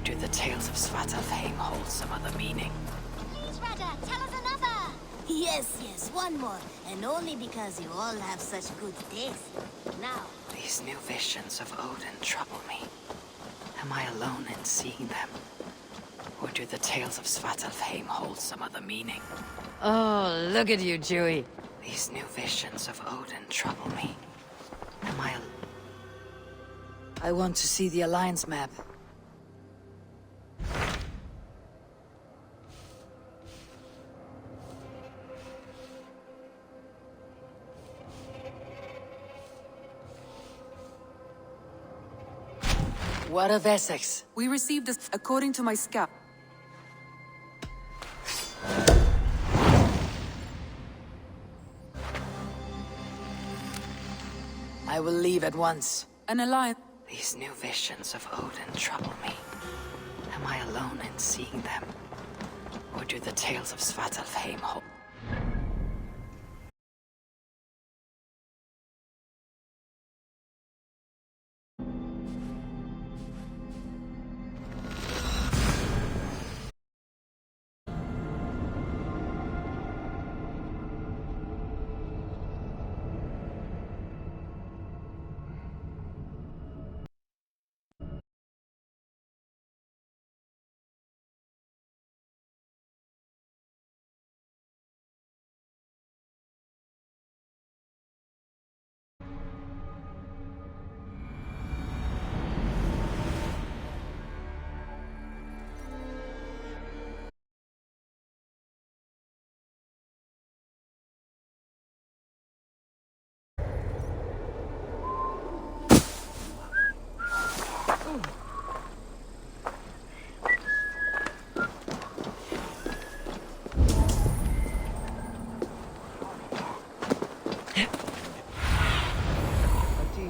do the tales of Svartalfheim hold some other meaning? Please, Radha, tell us another! Yes, one more. And only because you all have such good taste. Now... These new visions of Odin trouble me. Am I alone in seeing them? Or do the tales of Svartalfheim hold some other meaning? Oh, look at you, Dewey. These new visions of Odin trouble me. Am I... I want to see the Alliance map. What of Essex? We received this according to my scout. I will leave at once. An alliance. These new visions of Odin trouble me. Am I alone in seeing them? Or do the tales of Svartalfheim hold?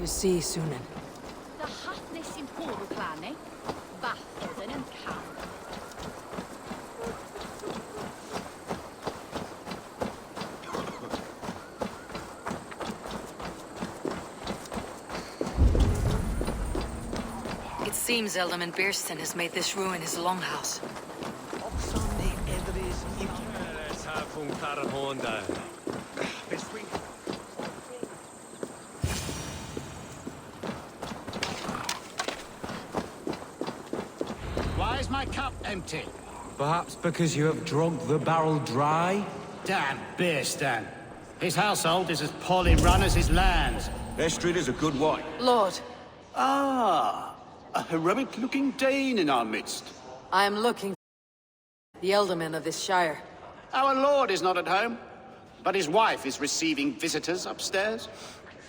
You see, Sunan. The happiness in Horrorplanet, Bathorden and Camp. It seems Elderman Beerston has made this ruin his longhouse. Why is my cup empty? Perhaps because you have drunk the barrel dry? Damn Beerstan. His household is as poorly run as his lands. Estrid is a good wife. Lord, Ah, a heroic-looking Dane in our midst. I am looking for the Elderman of this shire. Our lord is not at home, but his wife is receiving visitors upstairs,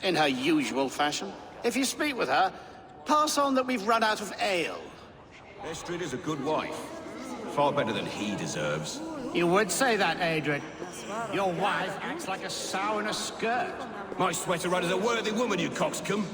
in her usual fashion. If you speak with her, pass on that we've run out of ale. Estrid is a good wife. Far better than he deserves. You would say that, Adrian. Your wife acts like a sow in a skirt. My sweater run is a worthy woman, you coxcomb.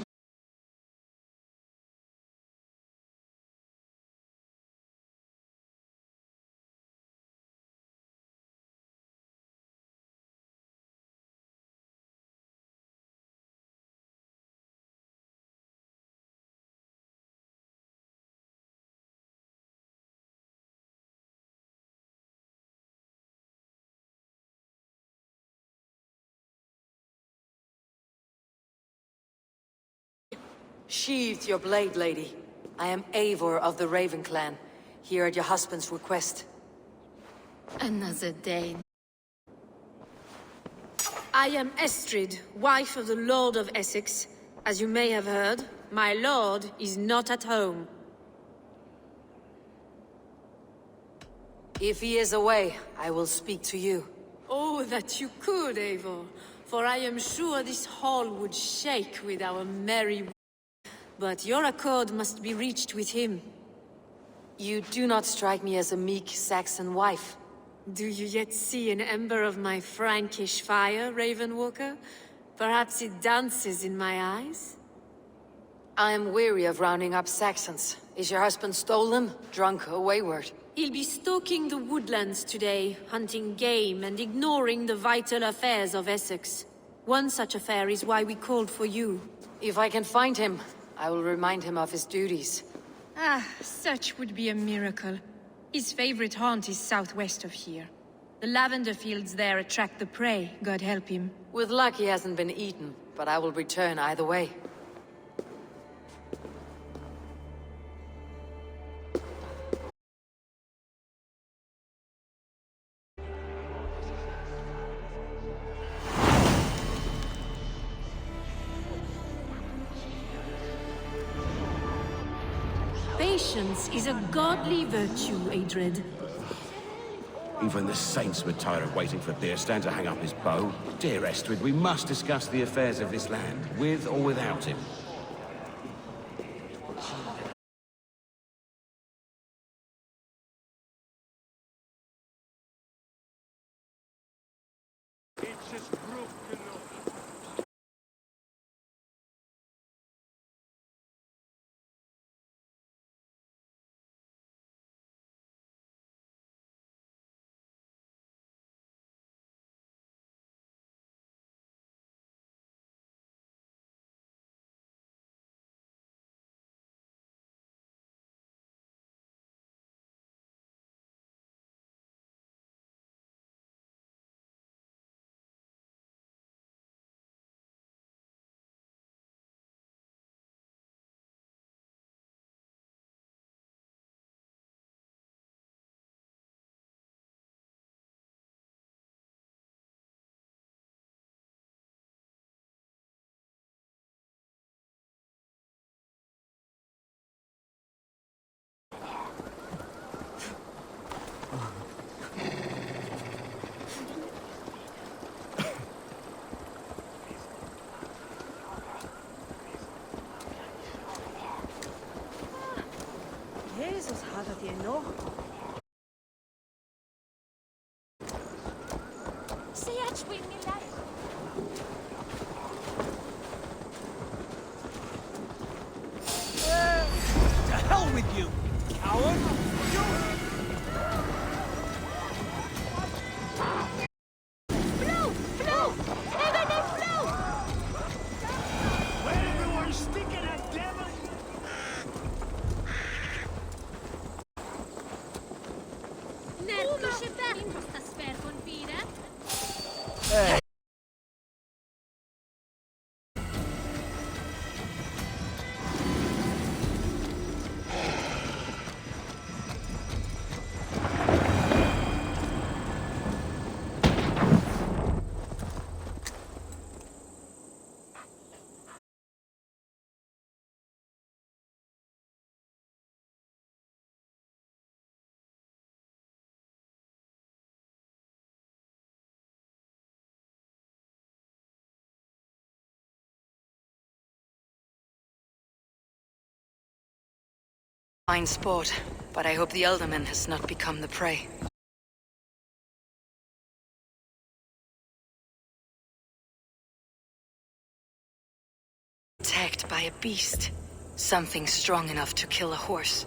Sheathe your blade, lady. I am Eivor of the Raven clan, here at your husband's request. Another day. I am Estrid, wife of the Lord of Essex. As you may have heard, my lord is not at home. If he is away, I will speak to you. Oh, that you could, Eivor. For I am sure this hall would shake with our merry... But your accord must be reached with him. You do not strike me as a meek Saxon wife. Do you yet see an ember of my Frankish fire, Ravenwalker? Perhaps it dances in my eyes? I am weary of rounding up Saxons. Is your husband stolen, drunk, or wayward? He'll be stalking the woodlands today, hunting game and ignoring the vital affairs of Essex. One such affair is why we called for you. If I can find him, I will remind him of his duties. Ah, such would be a miracle. His favorite haunt is southwest of here. The lavender fields there attract the prey, God help him. With luck, he hasn't been eaten, but I will return either way. Patience is a godly virtue, Adred. Even the saints were tired of waiting for Beerstan to hang up his bow. Dear Estrid, we must discuss the affairs of this land, with or without him. Jesus, hadde je nog? To hell with you, coward! Where everyone's sticking a devil! Fine sport, but I hope the Elderman has not become the prey. Attacked by a beast. Something strong enough to kill a horse.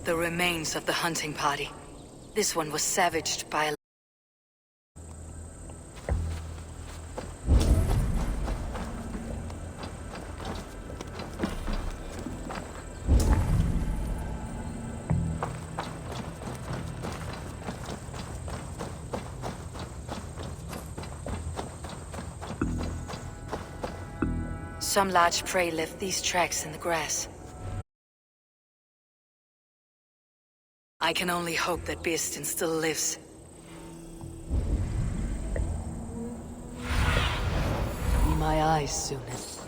The remains of the hunting party. This one was savaged by a... Some large prey left these tracks in the grass. I can only hope that Beerstan still lives. Be my eyes soonest.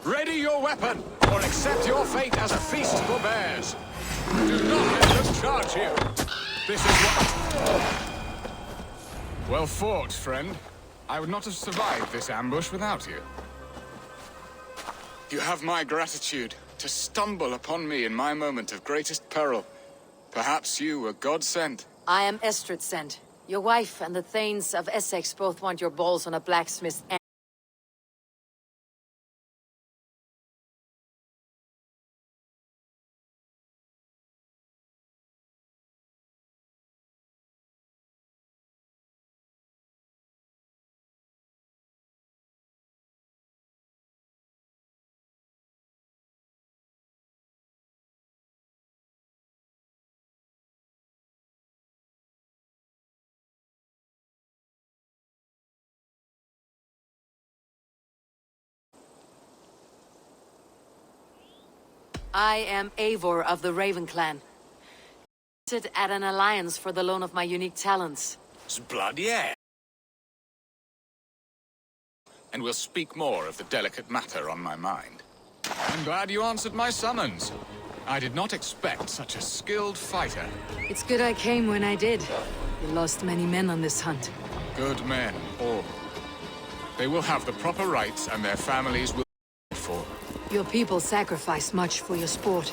Ready your weapon, or accept your fate as a feast for bears. Do not let them charge you. This is what... Well fought, friend. I would not have survived this ambush without you. You have my gratitude to stumble upon me in my moment of greatest peril. Perhaps you were God sent. I am Estrid sent. Your wife and the Thanes of Essex both want your balls on a blacksmith's end. I am Eivor of the Raven Clan. Sit at an alliance for the loan of my unique talents. Bloody air. And we'll speak more of the delicate matter on my mind. I'm glad you answered my summons. I did not expect such a skilled fighter. It's good I came when I did. You lost many men on this hunt. Good men, all. They will have the proper rights and their families will be for. Your people sacrifice much for your sport.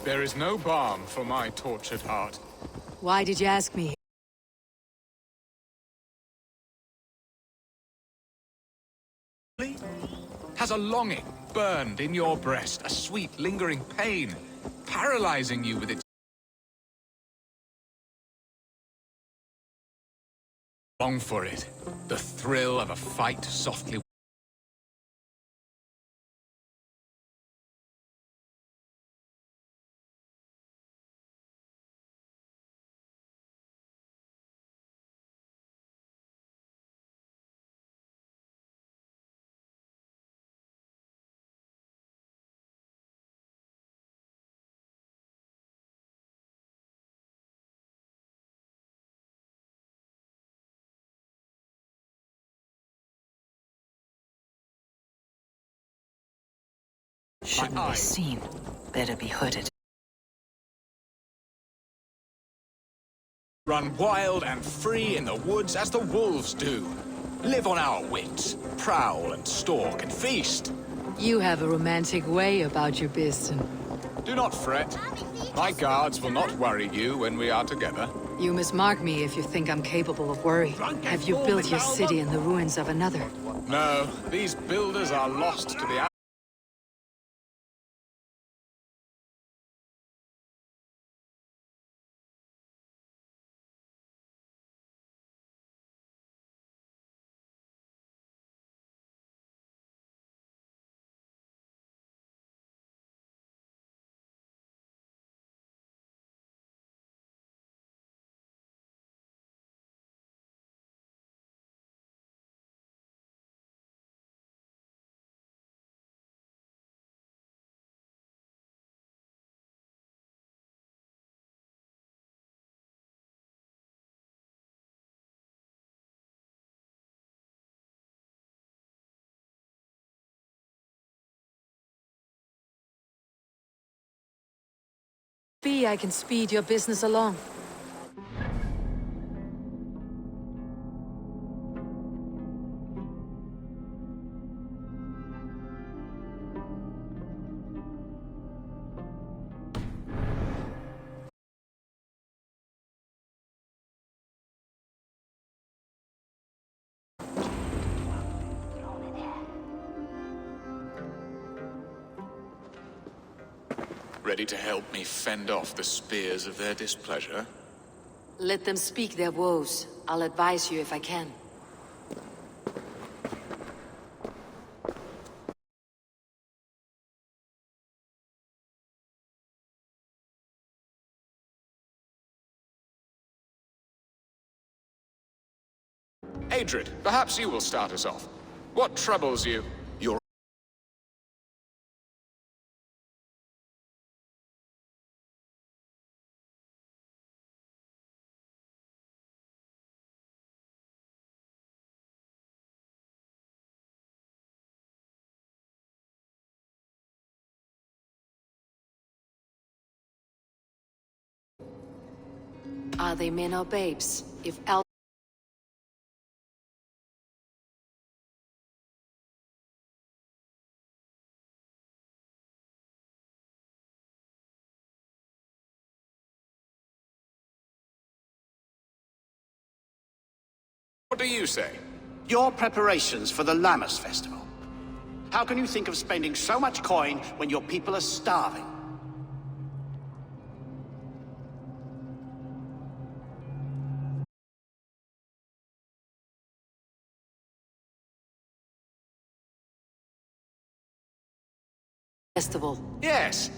There is no balm for my tortured heart. Why did you ask me? Has a longing burned in your breast, a sweet, lingering pain, paralyzing you with its... Long for it, the thrill of a fight softly... Shouldn't be seen. Better be hooded. Run wild and free in the woods as the wolves do. Live on our wits, prowl and stalk and feast. You have a romantic way about your business. Do not fret. My guards will not worry you when we are together. You mismark me if you think I'm capable of worry. Have you built your city in the ruins of another? No, these builders are lost to the... I can speed your business along. Ready to help me fend off the spears of their displeasure? Let them speak their woes. I'll advise you if I can. Adrid, perhaps you will start us off. What troubles you? Your... Are they men or babes? If do you say? Your preparations for the Lammas Festival. How can you think of spending so much coin when your people are starving? Festival. Yes.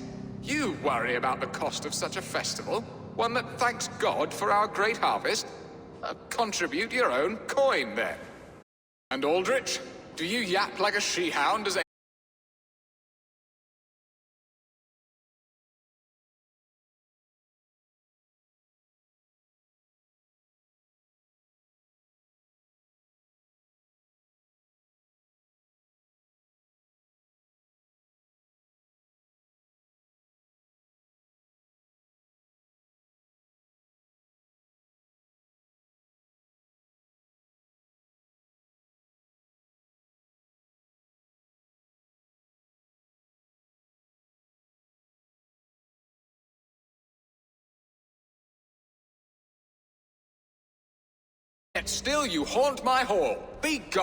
You worry about the cost of such a festival? One that thanks God for our great harvest? Contribute your own coin, then. And Aldrich, do you yap like a she-hound as a... Yet still you haunt my hall. Be gone.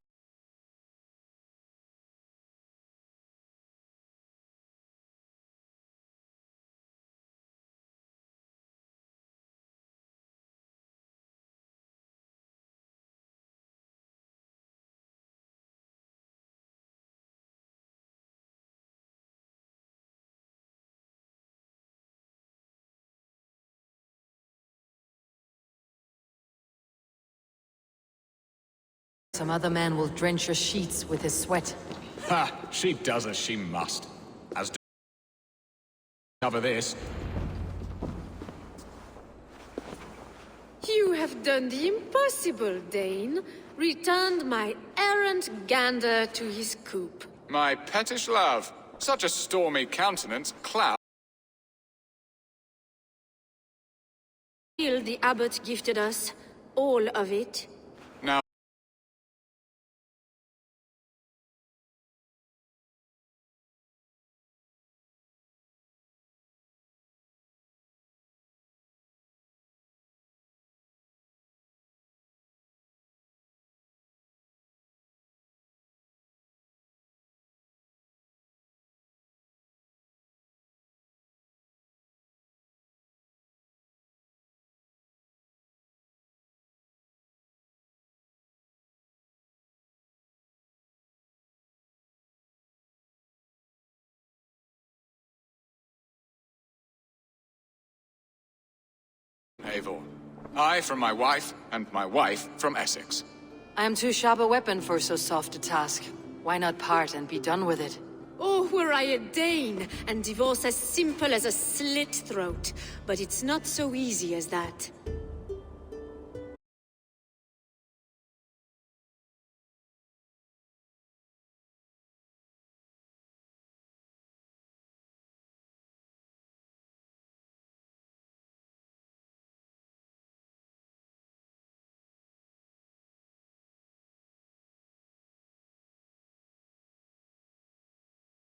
Some other man will drench your sheets with his sweat. Ha! She does as she must. As do... Cover this. You have done the impossible, Dane. Returned my errant gander to his coop. My pettish love. Such a stormy countenance, cloud... The abbot gifted us. All of it. Now... Eivor. I from my wife, and my wife from Essex. I am too sharp a weapon for so soft a task. Why not part and be done with it? Oh, were I a Dane, and divorce as simple as a slit throat. But it's not so easy as that.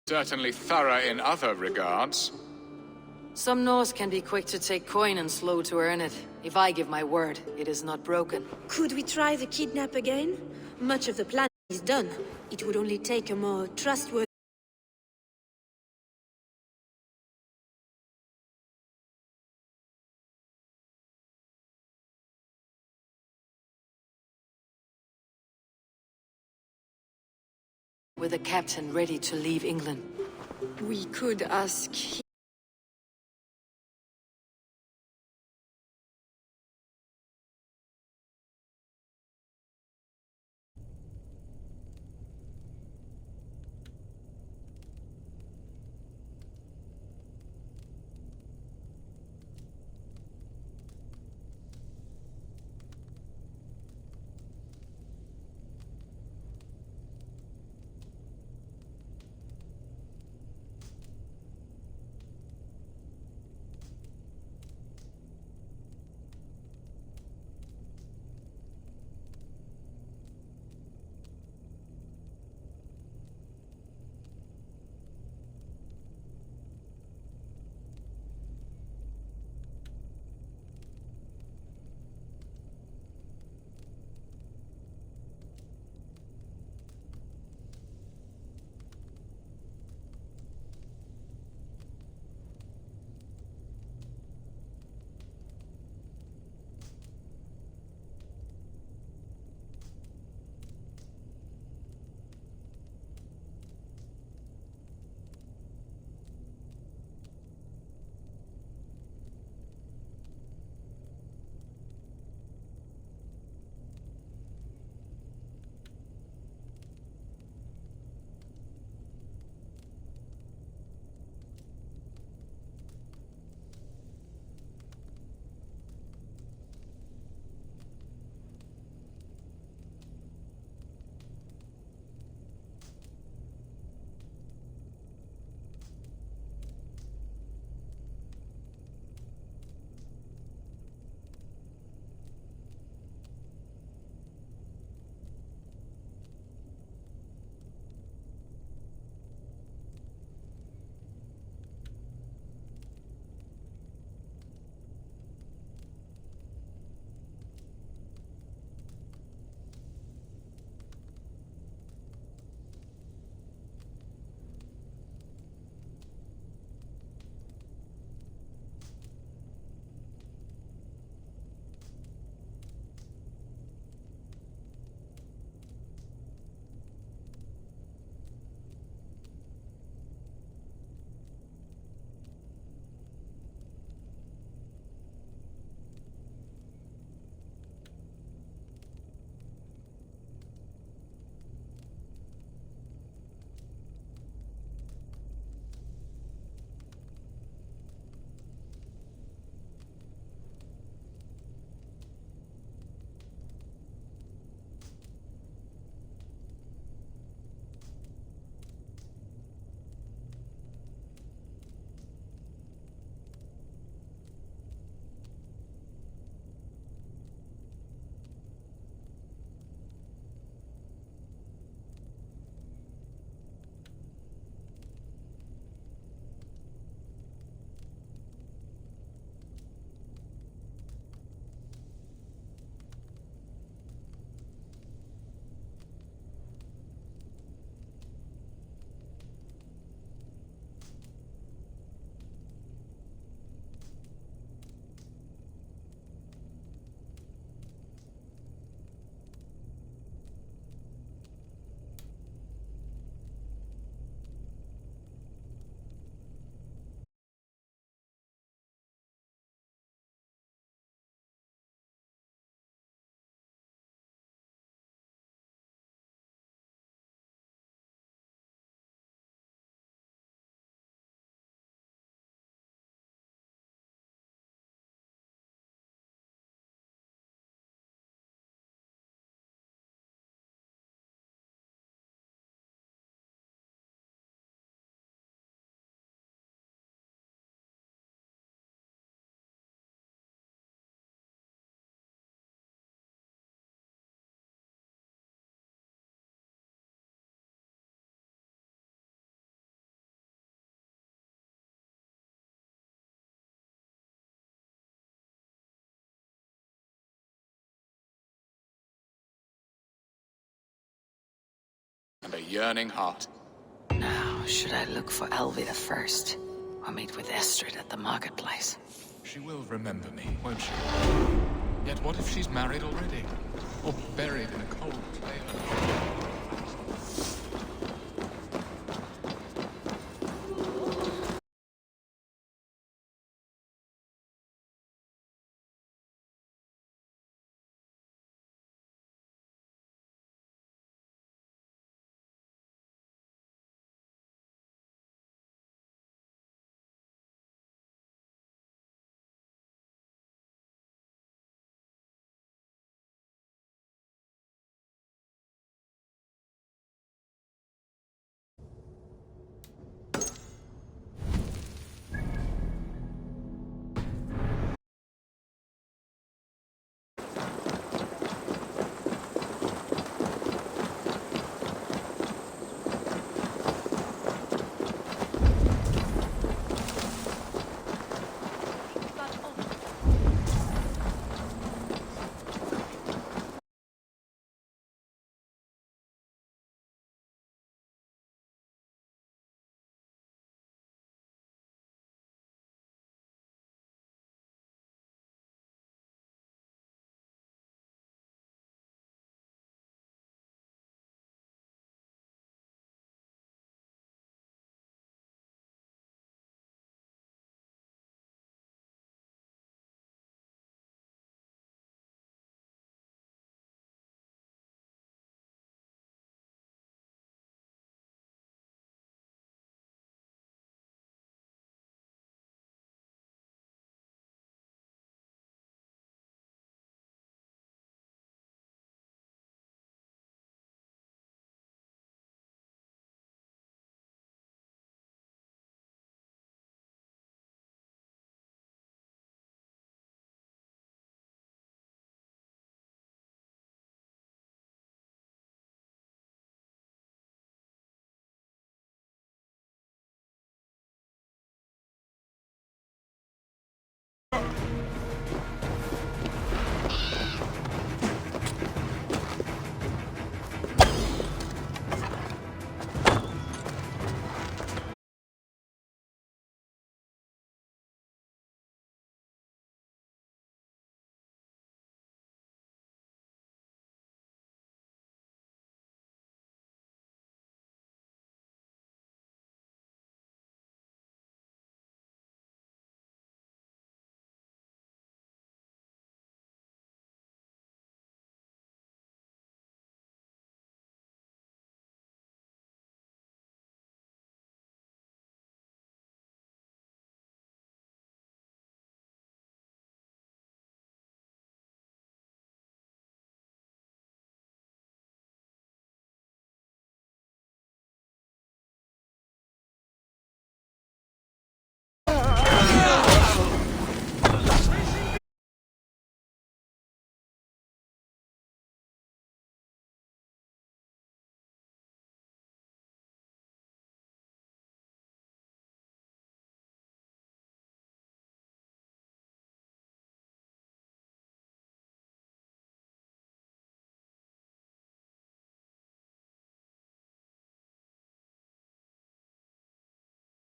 Certainly thorough in other regards. Some Norse can be quick to take coin and slow to earn it. If I give my word, it is not broken. Could we try the kidnap again? Much of the plan is done. It would only take a more trustworthy... With a captain ready to leave England. We could ask him. yearning heart. Now, should I look for Elvira first, or meet with Estrid at the marketplace? She will remember me, won't she? Yet what if she's married already? Or buried in a cold clay?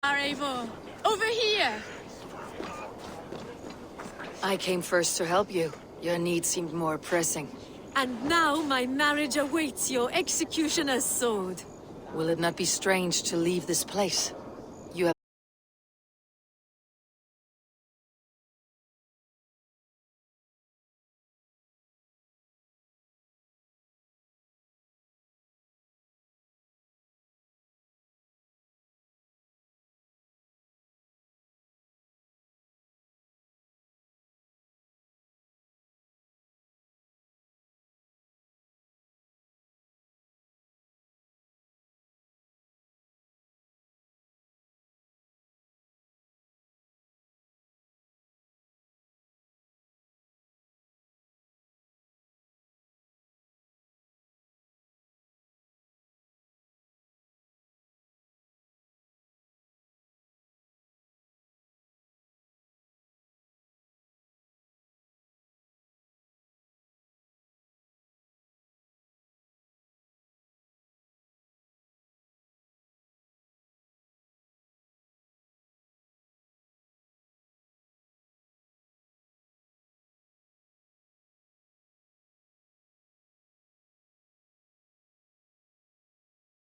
Eivor, over here! I came first to help you. Your need seemed more pressing. And now my marriage awaits your executioner's sword. Will it not be strange to leave this place? You have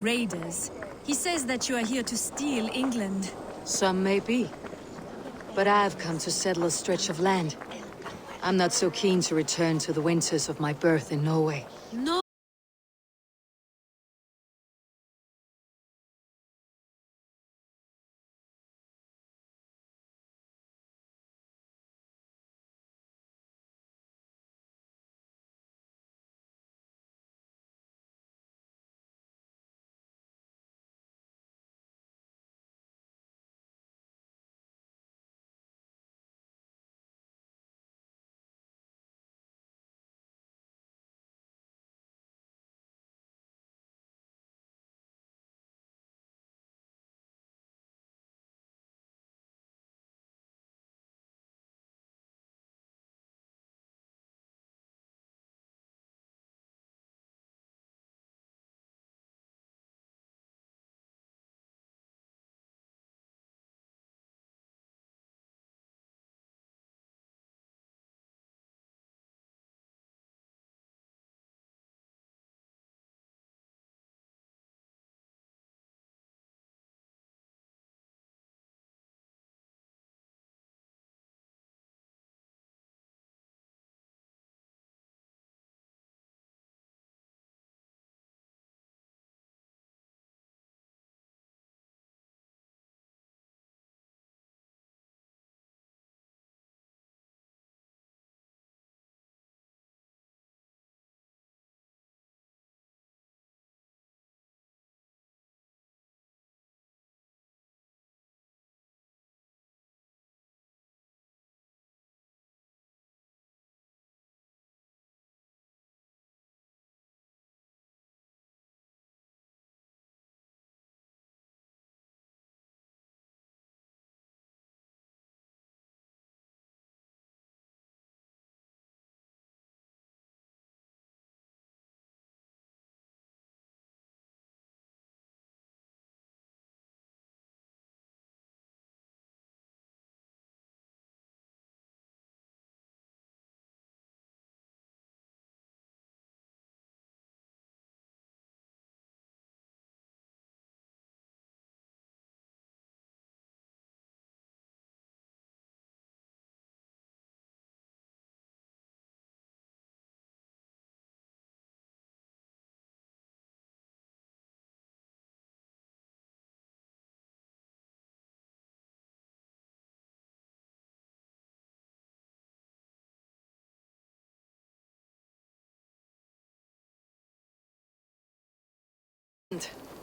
Raiders. He says that you are here to steal England. Some may be. But I've come to settle a stretch of land. I'm not so keen to return to the winters of my birth in Norway. No.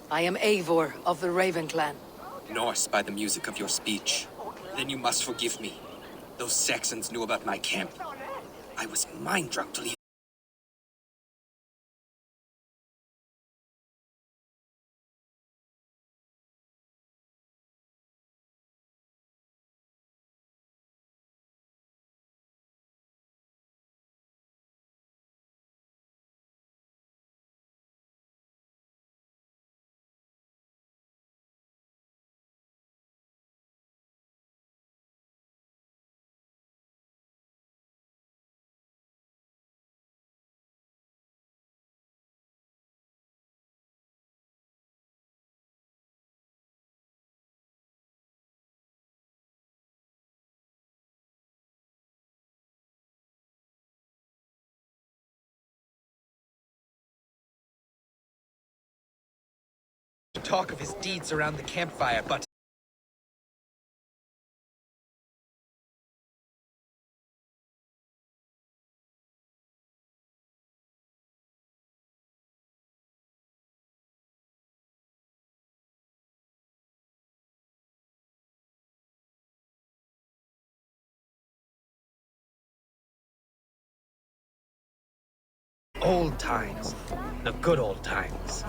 I am Eivor of the Raven Clan. Norse by the music of your speech. Then you must forgive me. Those Saxons knew about my camp. I was mind-drunk to leave. Talk of his deeds around the campfire, but old times, the good old times.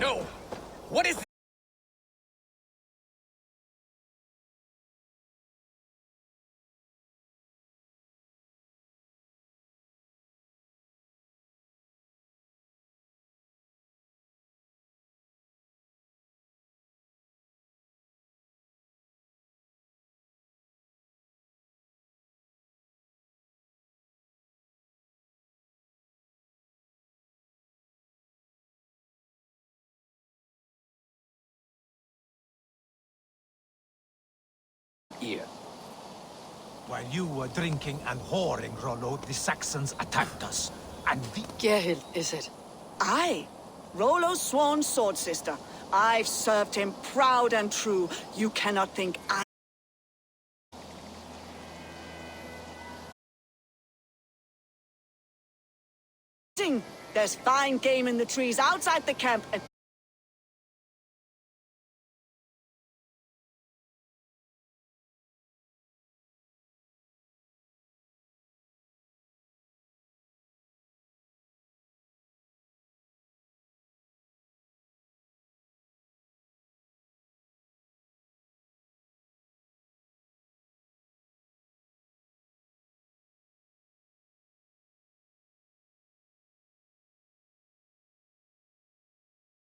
No! What is... Ear. While you were drinking and whoring, Rollo, the Saxons attacked us. And we... Gerhild, is it? Aye. Rollo's sworn sword sister. I've served him proud and true. You cannot think I... There's fine game in the trees outside the camp and...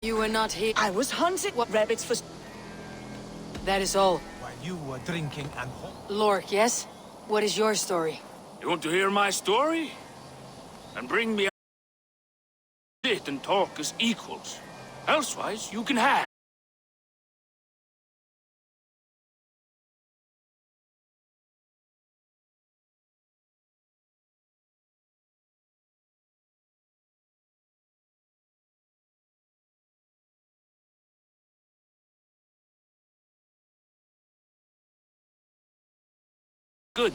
You were not here. I was hunting rabbits for... That is all. While you were drinking and Lork, yes? What is your story? You want to hear my story? And bring me sit and talk as equals. Elsewise, you can have. Good.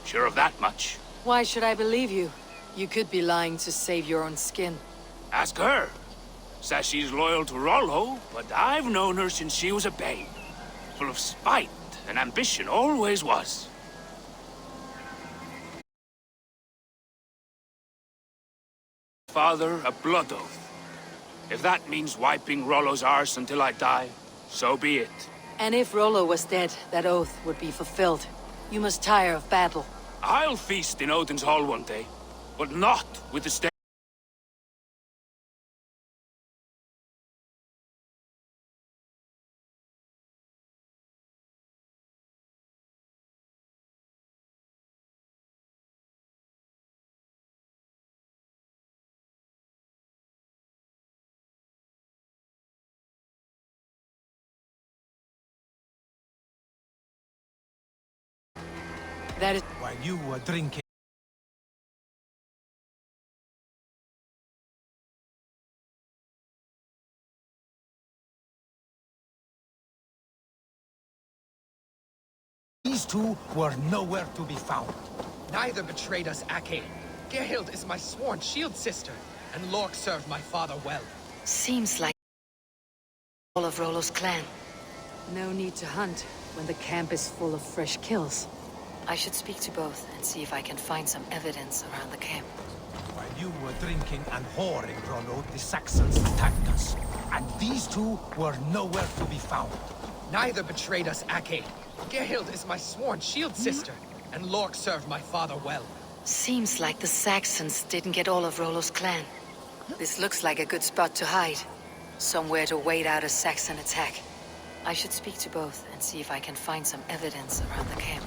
Sure of that much. Why should I believe you? You could be lying to save your own skin. Ask her. Says she's loyal to Rollo, but I've known her since she was a babe. Full of spite and ambition, always was. Father, a blood oath. If that means wiping Rollo's arse until I die, so be it. And if Rollo was dead, that oath would be fulfilled. You must tire of battle. I'll feast in Odin's hall one day, but not with the state. That is... while you were drinking... These two were nowhere to be found. Neither betrayed us, Ake. Gerhild is my sworn shield sister, and Lork served my father well. Seems like all of Rollo's clan. No need to hunt when the camp is full of fresh kills. I should speak to both and see if I can find some evidence around the camp. While you were drinking and whoring, Rollo, the Saxons attacked us. And these two were nowhere to be found. Neither betrayed us, Ake. Gerhild is my sworn shield sister, and Lork served my father well. Seems like the Saxons didn't get all of Rollo's clan. This looks like a good spot to hide. Somewhere to wait out a Saxon attack. I should speak to both and see if I can find some evidence around the camp.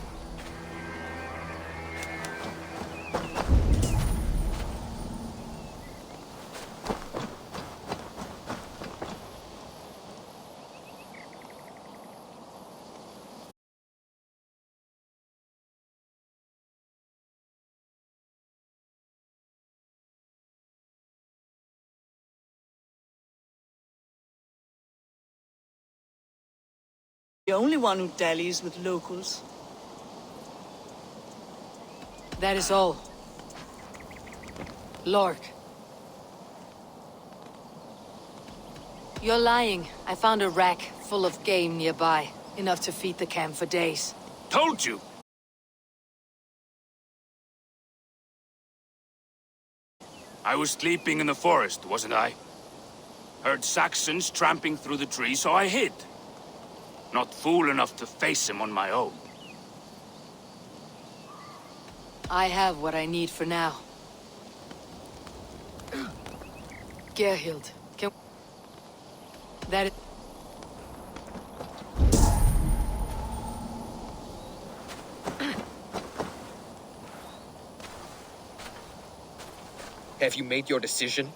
The only one who dallies with locals. That is all. Lork. You're lying. I found a rack full of game nearby. Enough to feed the camp for days. Told you! I was sleeping in the forest, wasn't I? Heard Saxons tramping through the trees, so I hid. Not fool enough to face him on my own. I have what I need for now. Gerhild, can... That is... Have you made your decision?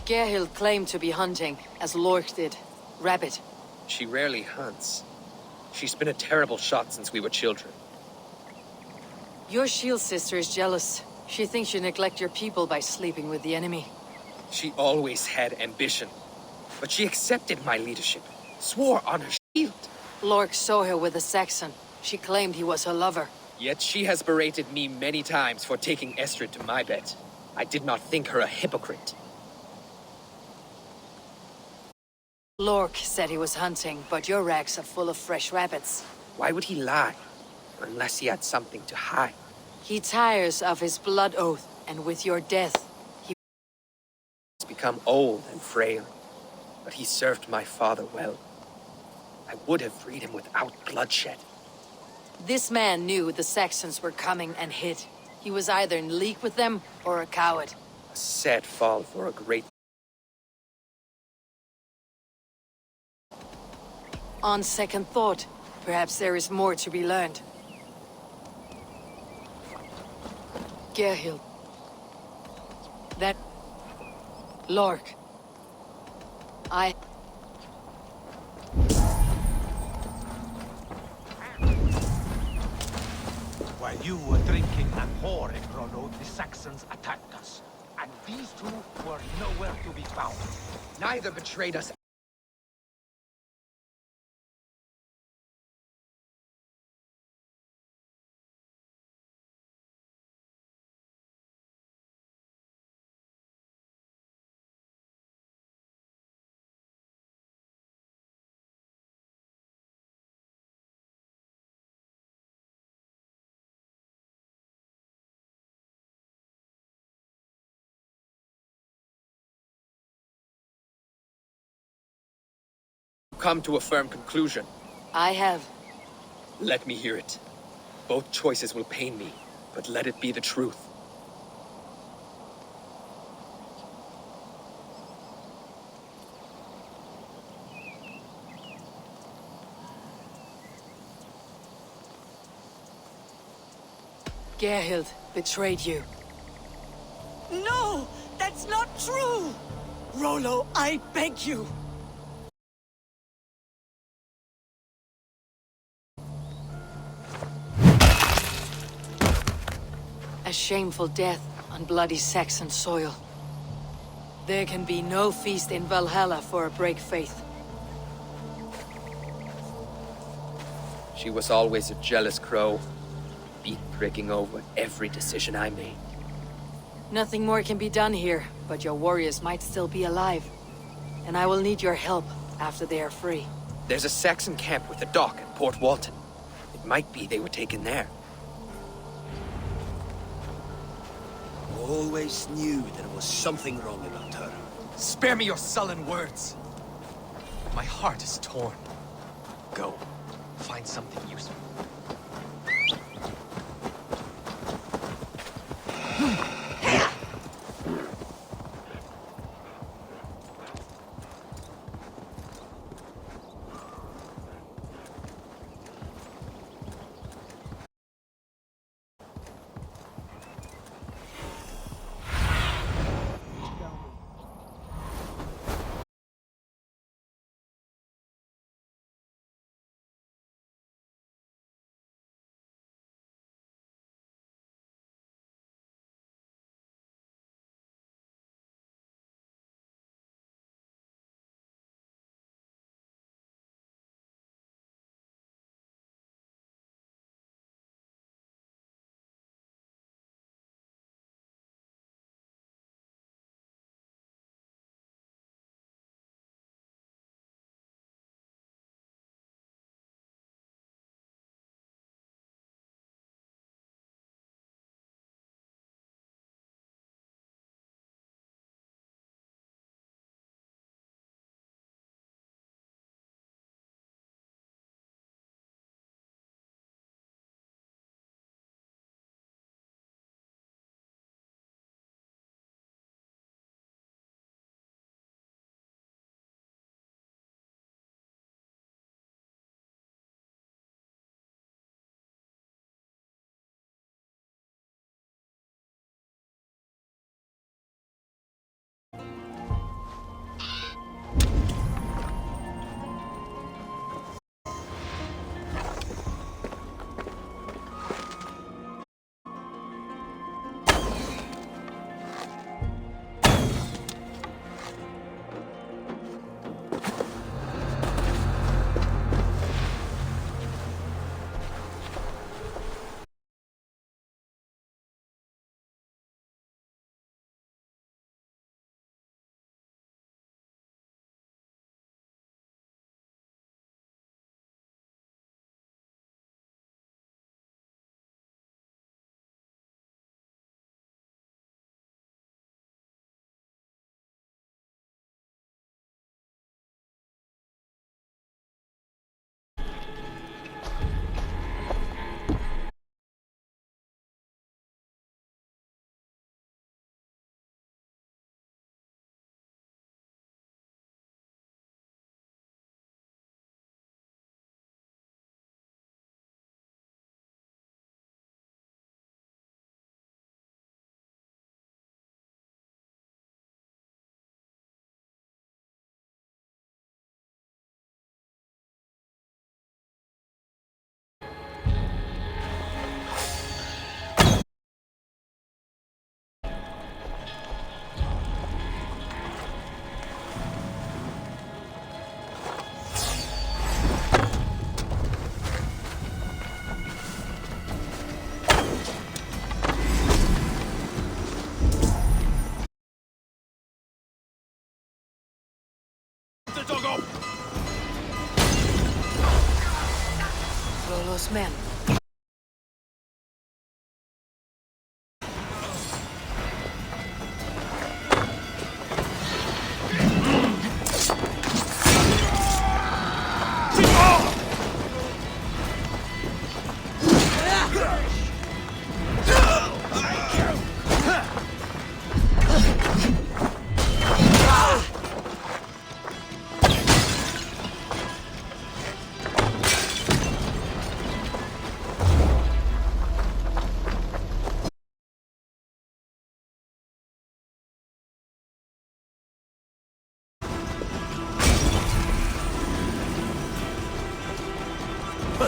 Gerhild claimed to be hunting, as Lork did. Rabbit. She rarely hunts. She's been a terrible shot since we were children. Your shield sister is jealous. She thinks you neglect your people by sleeping with the enemy. She always had ambition. But she accepted my leadership. Swore on her shield. Lork saw her with a Saxon. She claimed he was her lover. Yet she has berated me many times for taking Estrid to my bed. I did not think her a hypocrite. Lork said he was hunting, but your racks are full of fresh rabbits. Why would he lie? Unless he had something to hide. He tires of his blood oath, and with your death, he has become old and frail. But he served my father well. I would have freed him without bloodshed. This man knew the Saxons were coming and hid. He was either in league with them or a coward. A sad fall for a great... On second thought, perhaps there is more to be learned. Gerhild. That... Lork. While you were drinking and whoring, Rollo, the Saxons attacked us. And these two were nowhere to be found. Neither betrayed us. Come to a firm conclusion. I have. Let me hear it. Both choices will pain me, but let it be the truth. Gerhild betrayed you. No! That's not true! Rollo, I beg you! A shameful death on bloody Saxon soil. There can be no feast in Valhalla for a break faith. She was always a jealous crow, beak-pricking over every decision I made. Nothing more can be done here, but your warriors might still be alive. And I will need your help after they are free. There's a Saxon camp with a dock at Port Walton. It might be they were taken there. Always knew there was something wrong about her. Spare me your sullen words. My heart is torn. Go. Find something useful.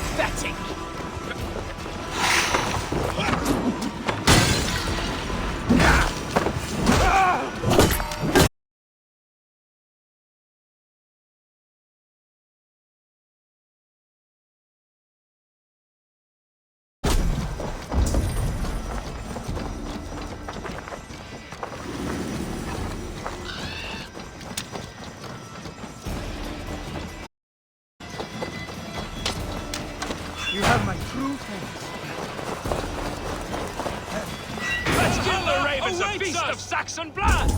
Pathetic! You have my true thanks. Let's give the ravens a feast of Saxon blood!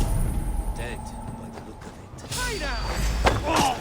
Dead by the look of it. Hey now!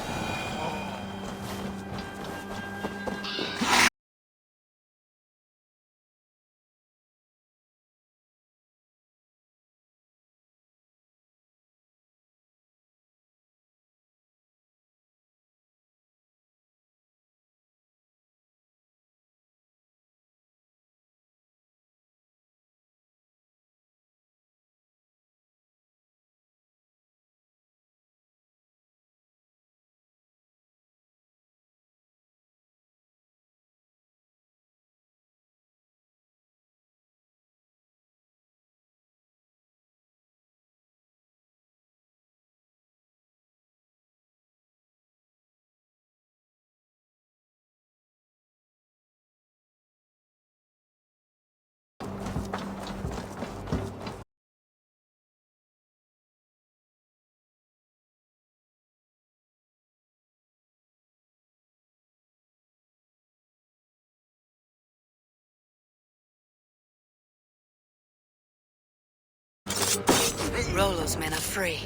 Rollo's men are free.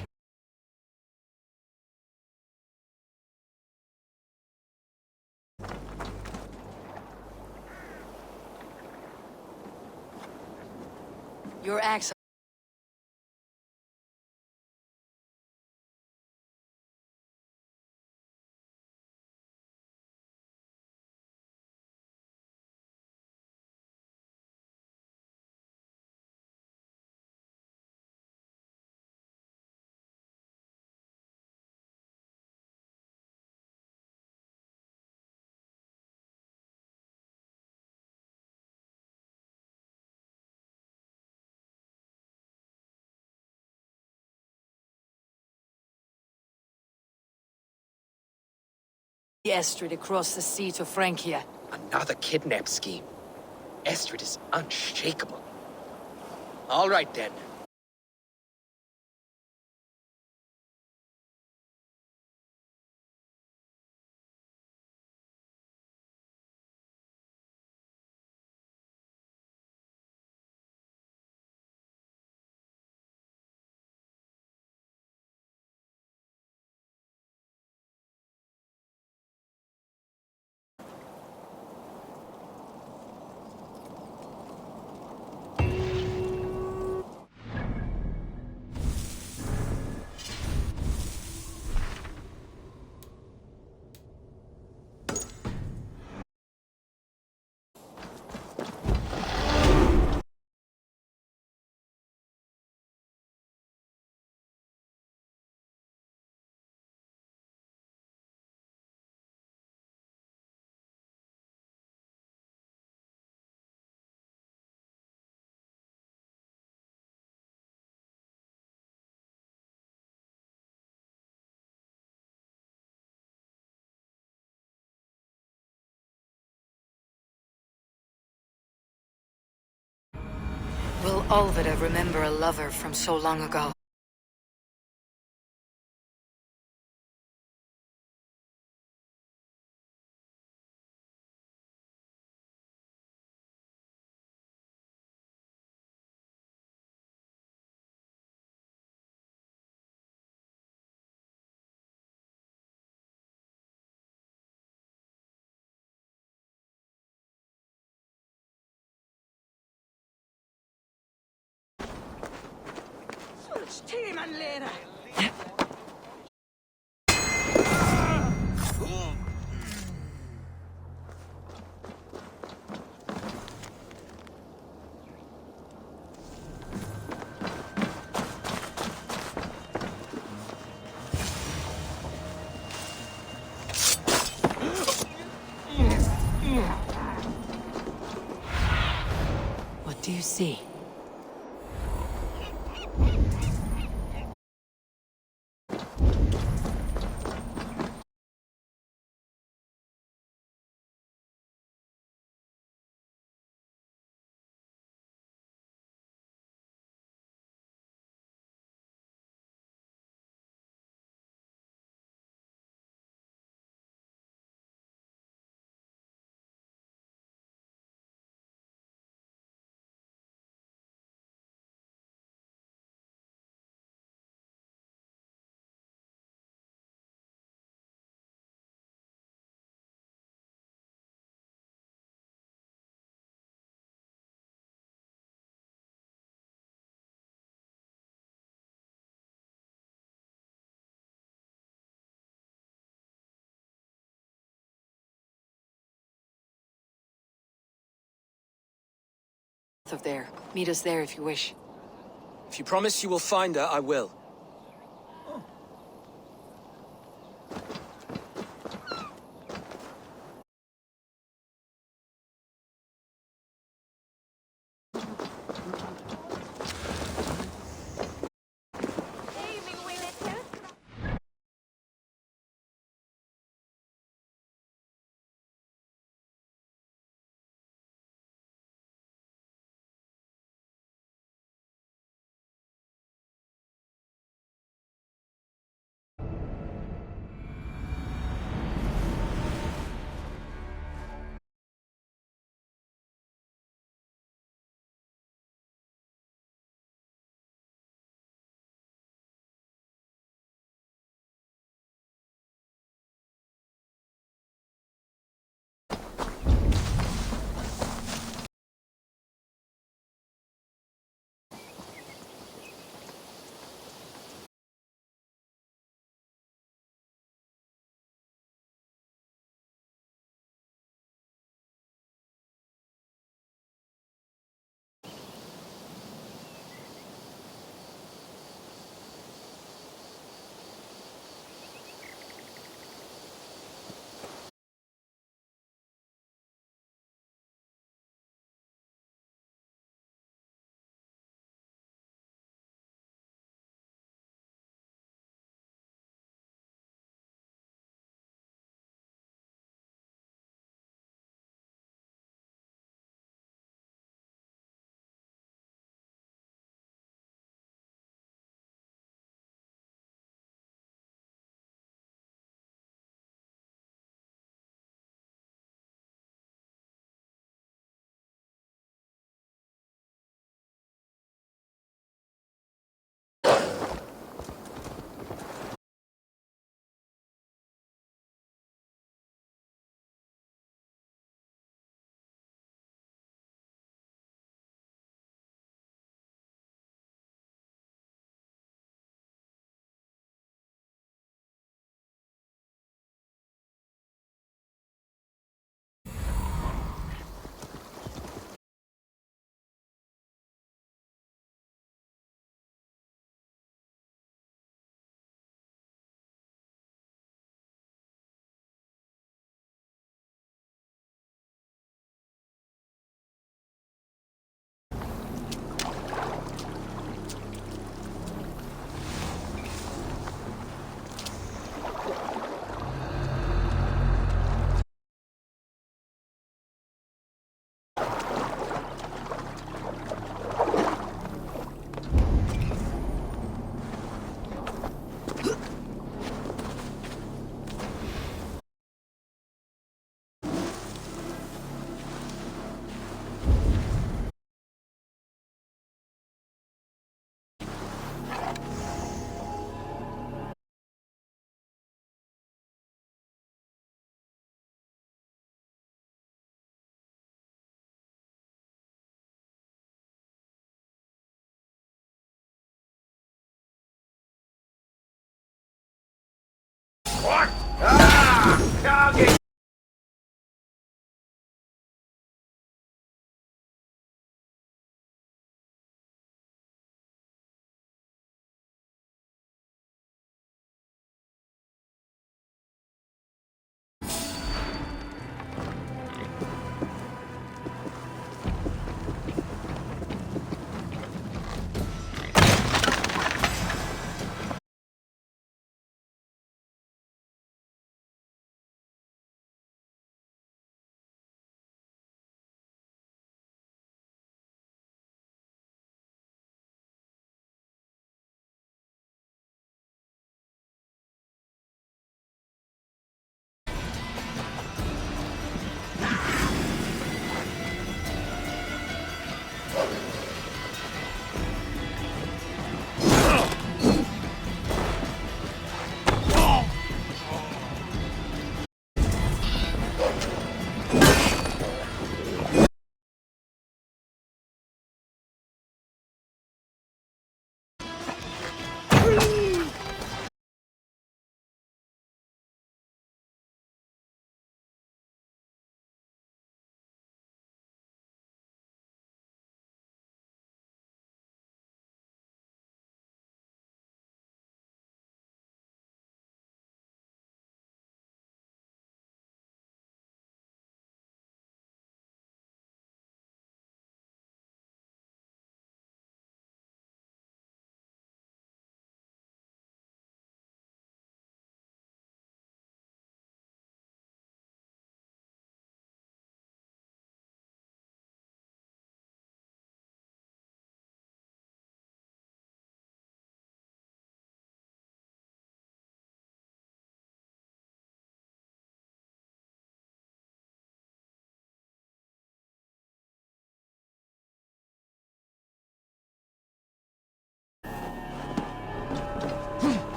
Your axe. The Estrid across the sea to Francia. Another kidnap scheme. Estrid is unshakable. All right, then. Will Olvida remember a lover from so long ago? Team and leader. see? Of there. Meet us there if you wish. If you promise you will find her, I will.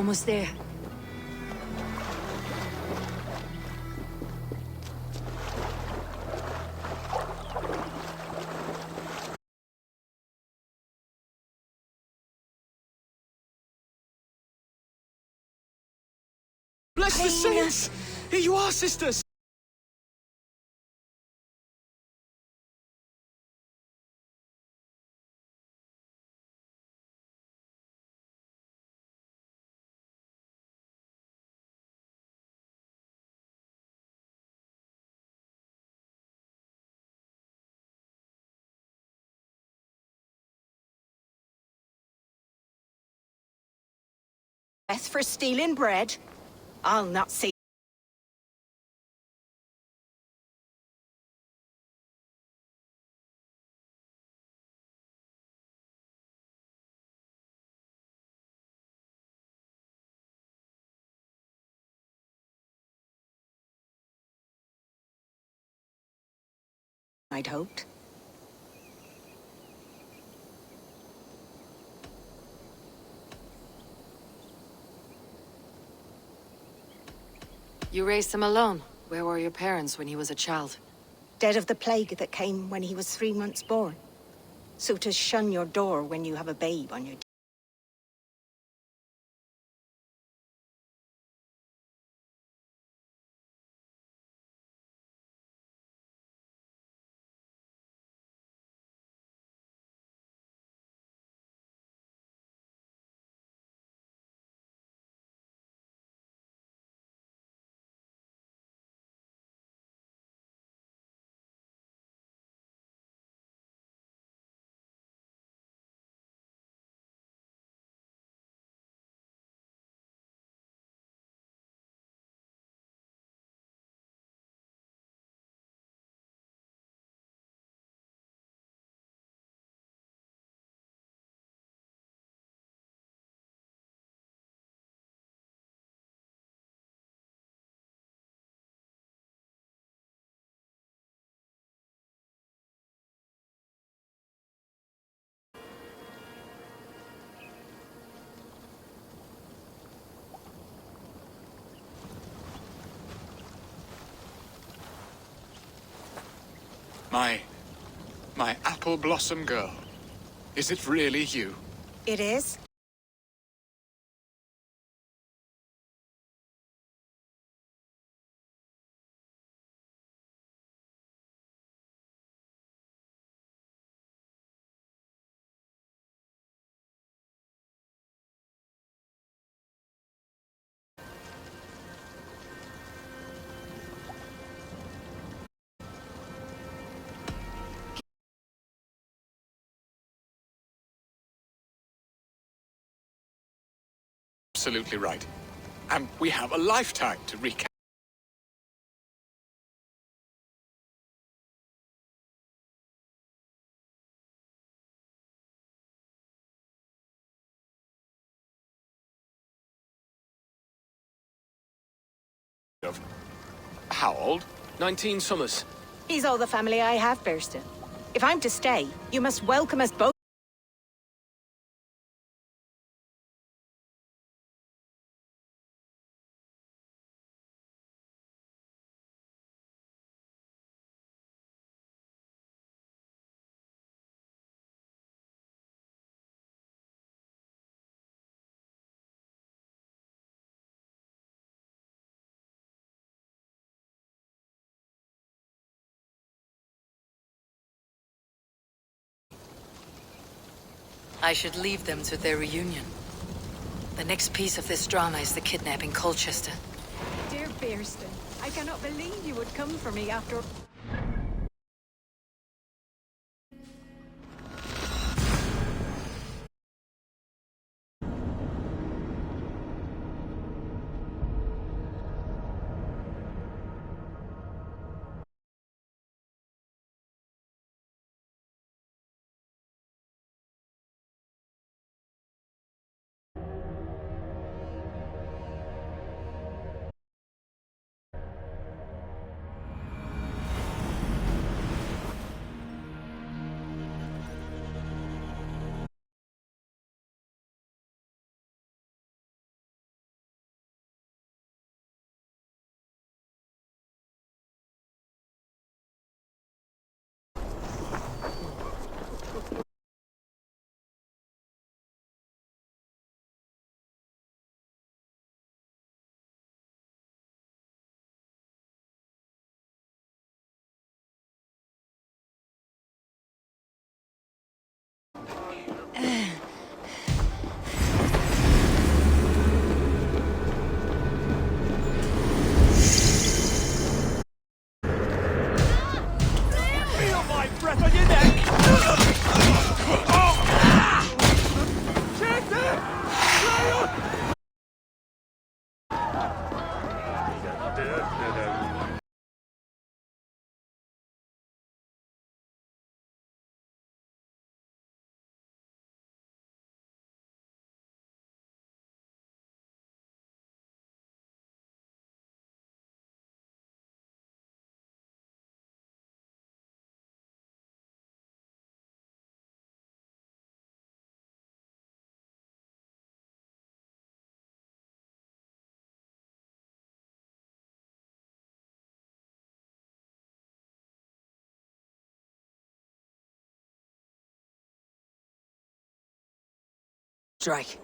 almost there. Bless the saints! Here you are, sisters! Death for stealing bread? I'll not see. I'd hoped. You raised him alone. Where were your parents when he was a child? Dead of the plague that came when he was 3 months born. So to shun your door when you have a babe on your... My apple blossom girl. Is it really you? It is? Absolutely right. And we have a lifetime to recap. Of how old? 19 summers. He's all the family I have, Burston. If I'm to stay, you must welcome us both. I should leave them to their reunion. The next piece of this drama is the kidnapping Colchester. Dear Burston, I cannot believe you would come for me after... Strike.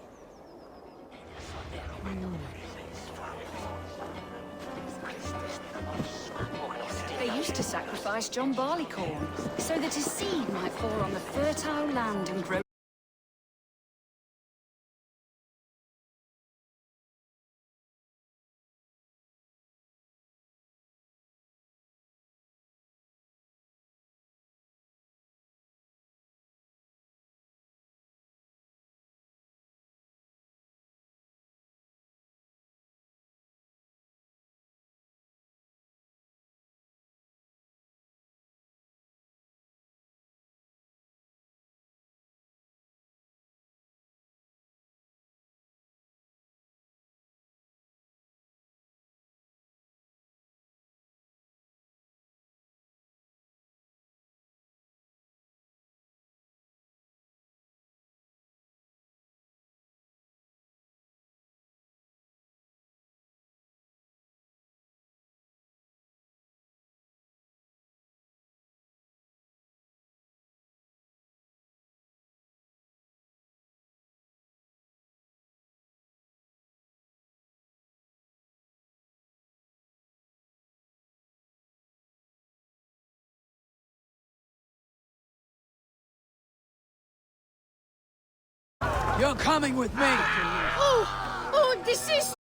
They used to sacrifice John Barleycorn, so that his seed might fall on the fertile land and grow. You're coming with me! Oh, this is...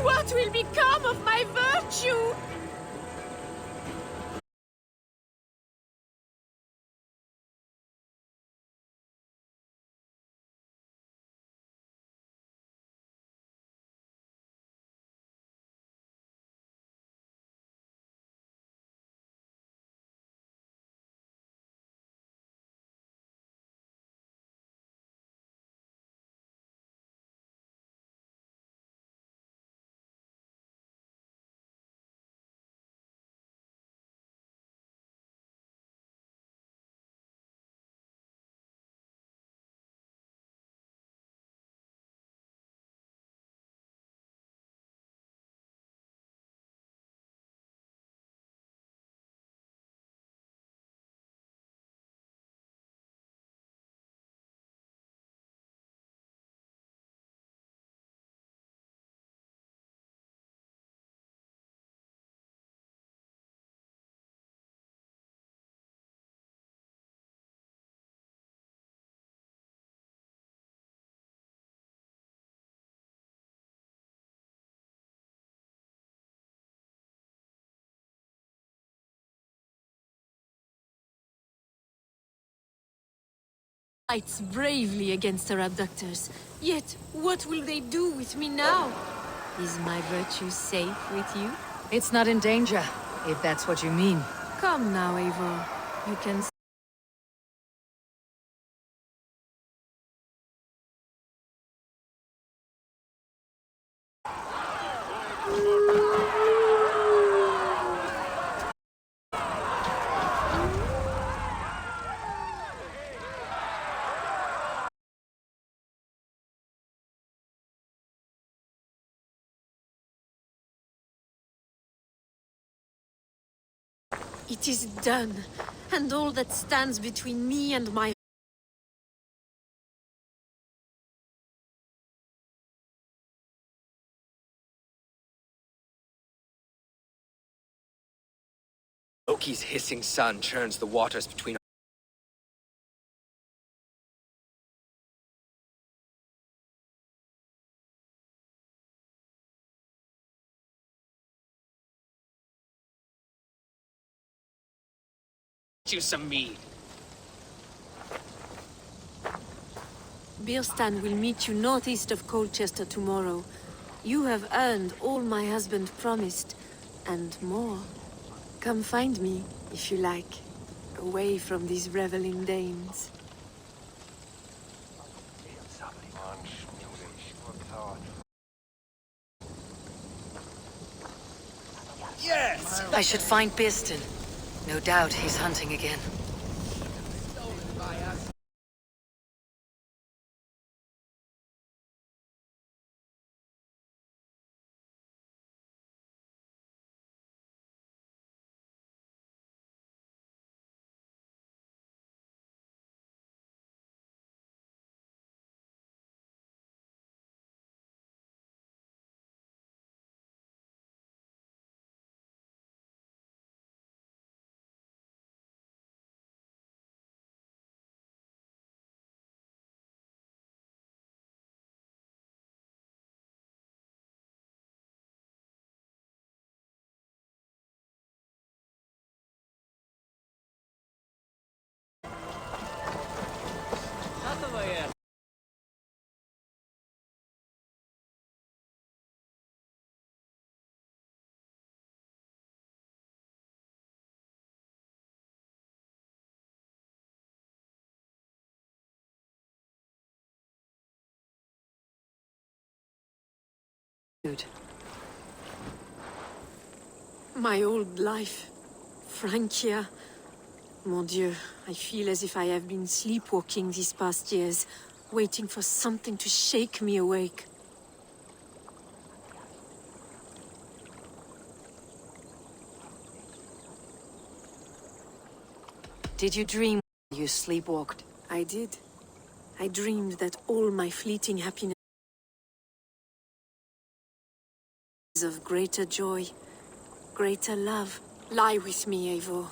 What will become of my virtue? Fights bravely against her abductors. Yet, what will they do with me now? Is my virtue safe with you? It's not in danger, if that's what you mean. Come now, Eivor. You can... It is done, and all that stands between me and my Loki's hissing sun churns the waters between you some mead. Birstan will meet you northeast of Colchester tomorrow. You have earned all my husband promised, and more. Come find me, if you like, away from these reveling Danes. Yes! I should find Birstan. No doubt he's hunting again. My old life. Francia. Mon Dieu, I feel as if I have been sleepwalking these past years, waiting for something to shake me awake. Did you dream you sleepwalked? I did. I dreamed that all my fleeting happiness of greater joy, greater love, lie with me, Eivor.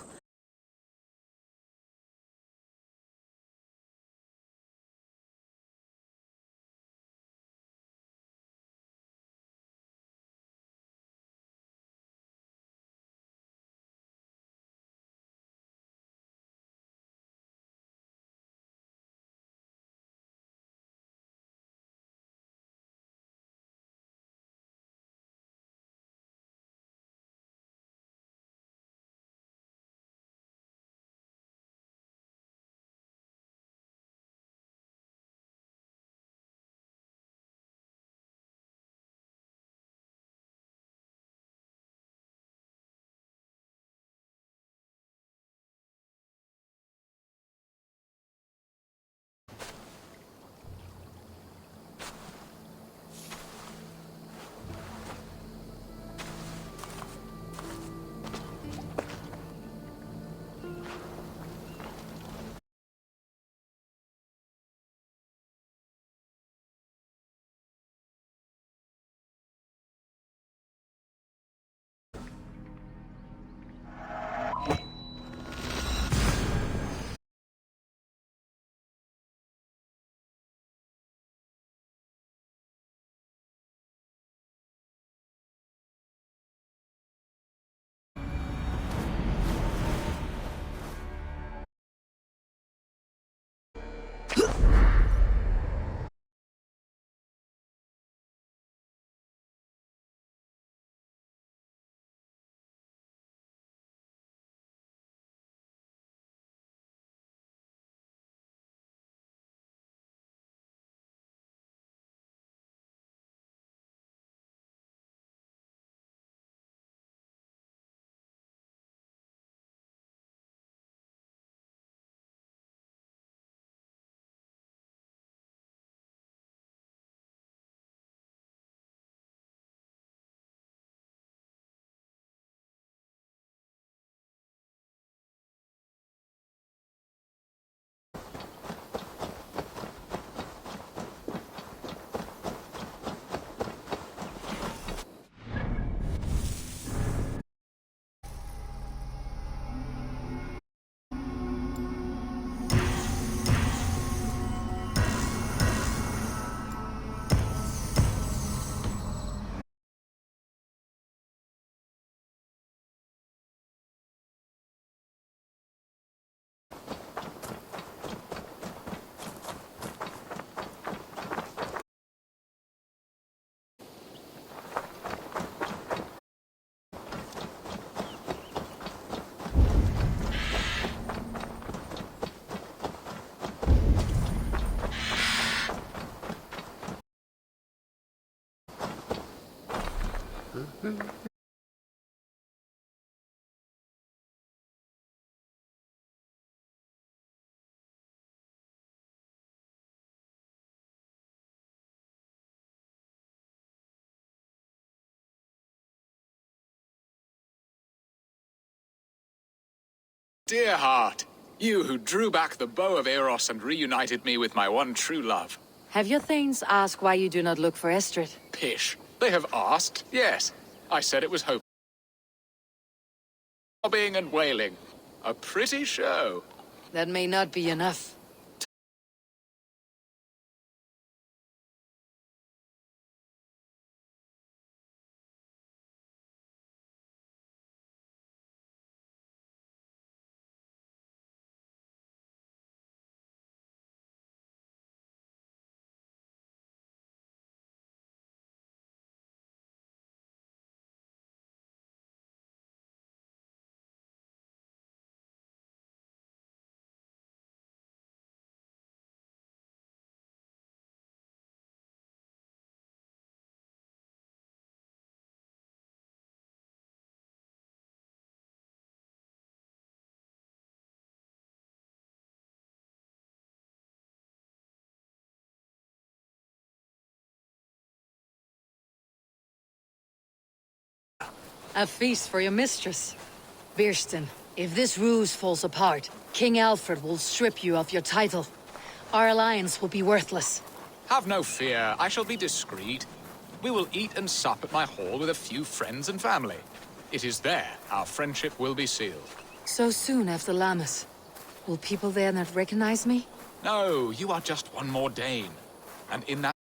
Dear heart, you who drew back the bow of Eros and reunited me with my one true love. Have your thanes asked why you do not look for Estrid? Pish. They have asked, yes. I said it was hope. Sobbing and wailing. A pretty show. That may not be enough. A feast for your mistress. Birsten, if this ruse falls apart, King Alfred will strip you of your title. Our alliance will be worthless. Have no fear, I shall be discreet. We will eat and sup at my hall with a few friends and family. It is there our friendship will be sealed. So soon after Lammas. Will people there not recognize me? No, you are just one more Dane. And in that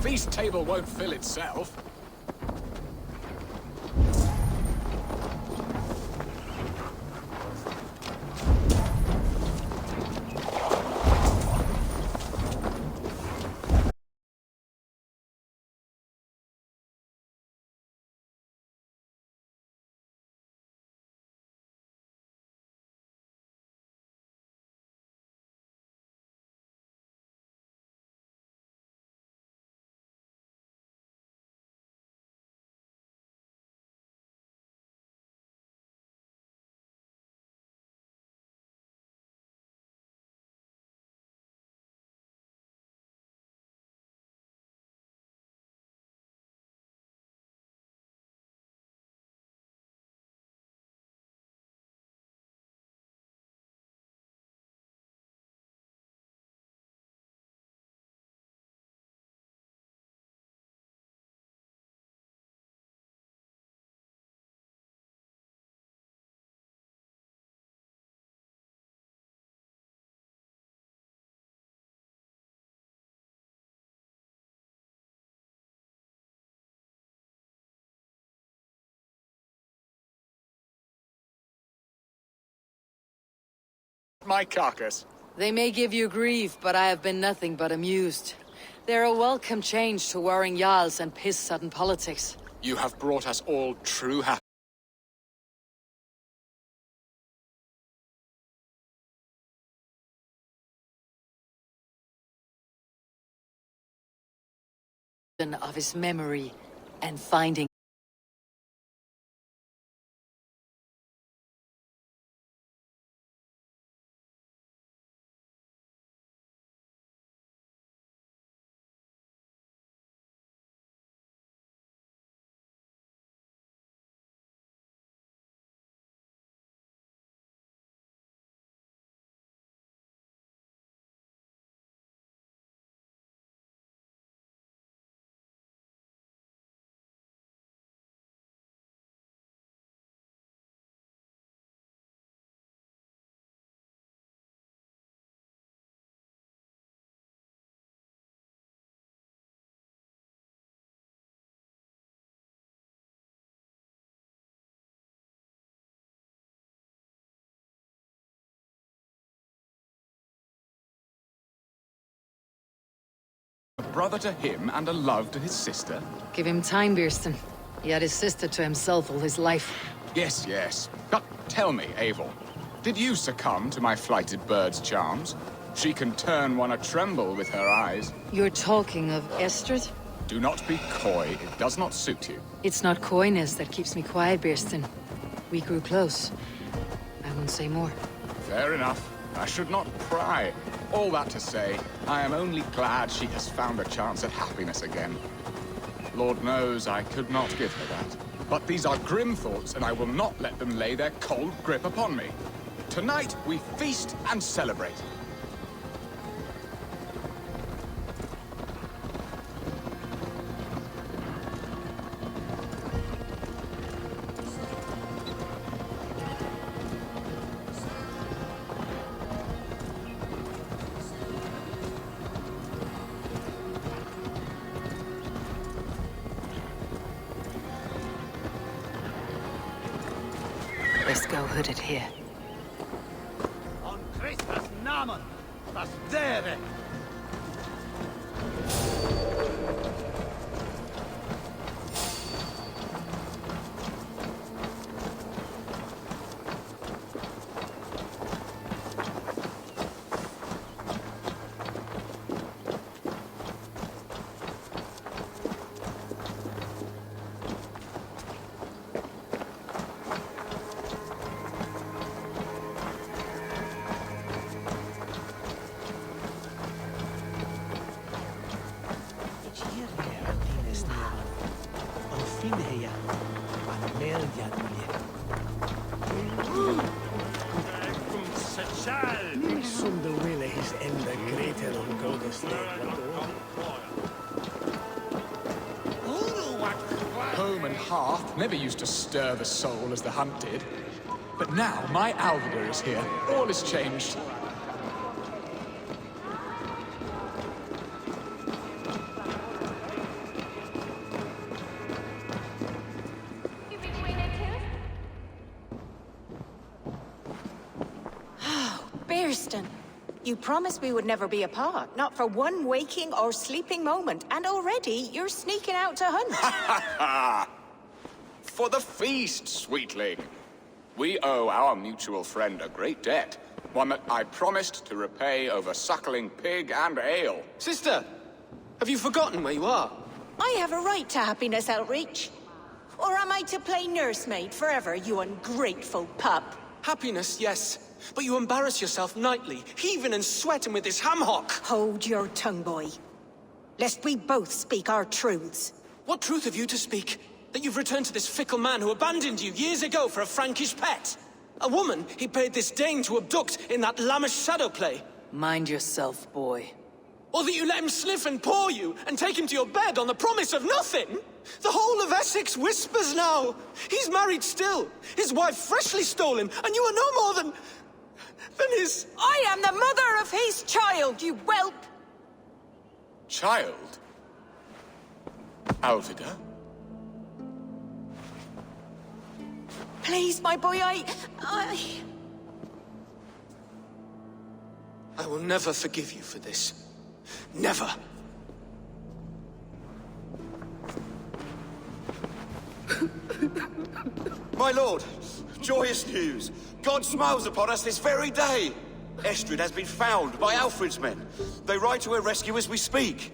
feast table won't fill itself. My carcass. They may give you grief, but I have been nothing but amused. They're a welcome change to warring Jarls and piss-sudden politics. You have brought us all true happiness. Of his memory and finding A brother to him and a love to his sister? Give him time, Beerston. He had his sister to himself all his life. Yes, yes. But tell me, Eivor, did you succumb to my flighted bird's charms? She can turn one a tremble with her eyes. You're talking of Estrid? Do not be coy, it does not suit you. It's not coyness that keeps me quiet, Beerston. We grew close. I won't say more. Fair enough. I should not pry. All that to say, I am only glad she has found a chance at happiness again. Lord knows I could not give her that. But these are grim thoughts, and I will not let them lay their cold grip upon me. Tonight, we feast and celebrate. Let's go hooded here. On Christus namen, was dere. Home and hearth never used to stir the soul as the hunt did. But now my Alvida is here. All is changed. Beerston, you promised we would never be apart, not for one waking or sleeping moment, and already you're sneaking out to hunt. For the feast, sweetling. We owe our mutual friend a great debt. One that I promised to repay over suckling pig and ale. Sister, have you forgotten where you are? I have a right to happiness outreach. Or am I to play nursemaid forever, you ungrateful pup? Happiness, yes. But you embarrass yourself nightly, heaving and sweating with this ham hock. Hold your tongue, boy. Lest we both speak our truths. What truth have you to speak? That you've returned to this fickle man who abandoned you years ago for a Frankish pet? A woman he paid this Dane to abduct in that lammish shadow play? Mind yourself, boy. Or that you let him sniff and paw you, and take him to your bed on the promise of nothing? The whole of Essex whispers now. He's married still. His wife freshly stole him, and you are no more than his... I am the mother of his child, you whelp! Child? Alvida? Please, my boy, I will never forgive you for this. Never. My lord, joyous news. God smiles upon us this very day. Estrid has been found by Alfred's men. They ride to her rescue as we speak.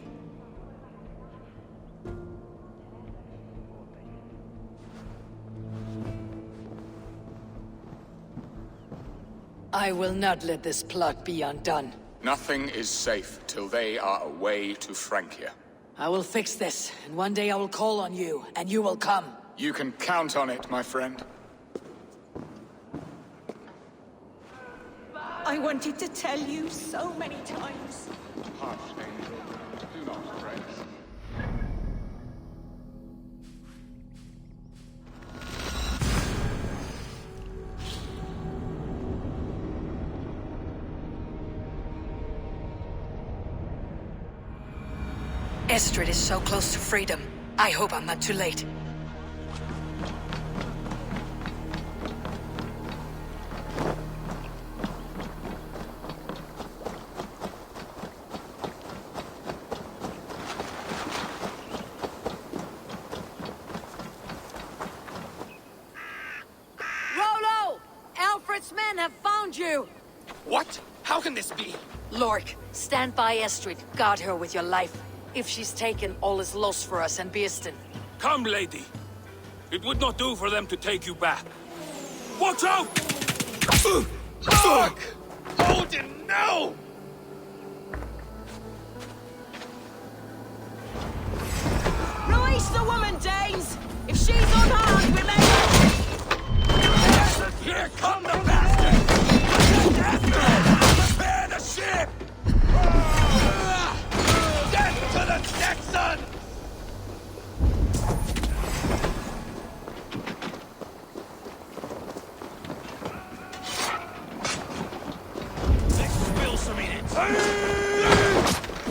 I will not let this plot be undone. Nothing is safe till they are away to Francia. I will fix this, and one day I will call on you, and you will come. You can count on it, my friend. I wanted to tell you so many times. Hush, angel. Do not pray. Estrid is so close to freedom. I hope I'm not too late. found you! What? How can this be? Lork, stand by Estrid. Guard her with your life. If she's taken, all is lost for us and Beerston. Come, lady. It would not do for them to take you back. Watch out! Fuck! Odin, no! Release the woman, Danes! If she's unharmed, we may... Here come the bastards! Prepare the ship! Death to the Texan! Let's spill some in it!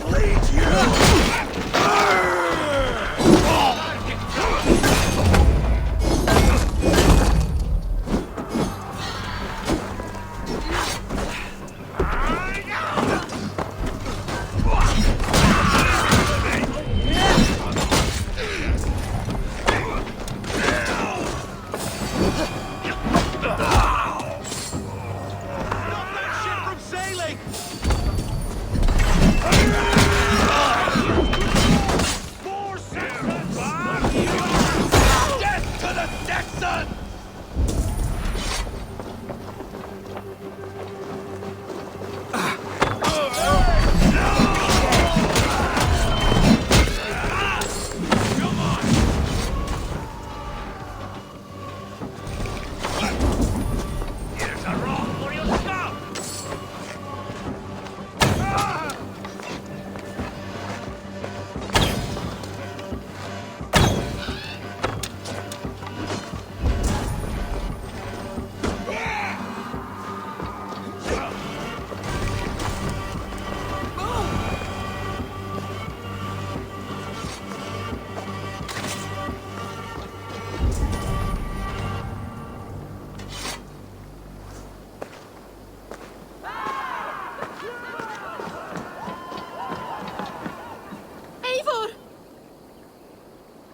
Bleed you!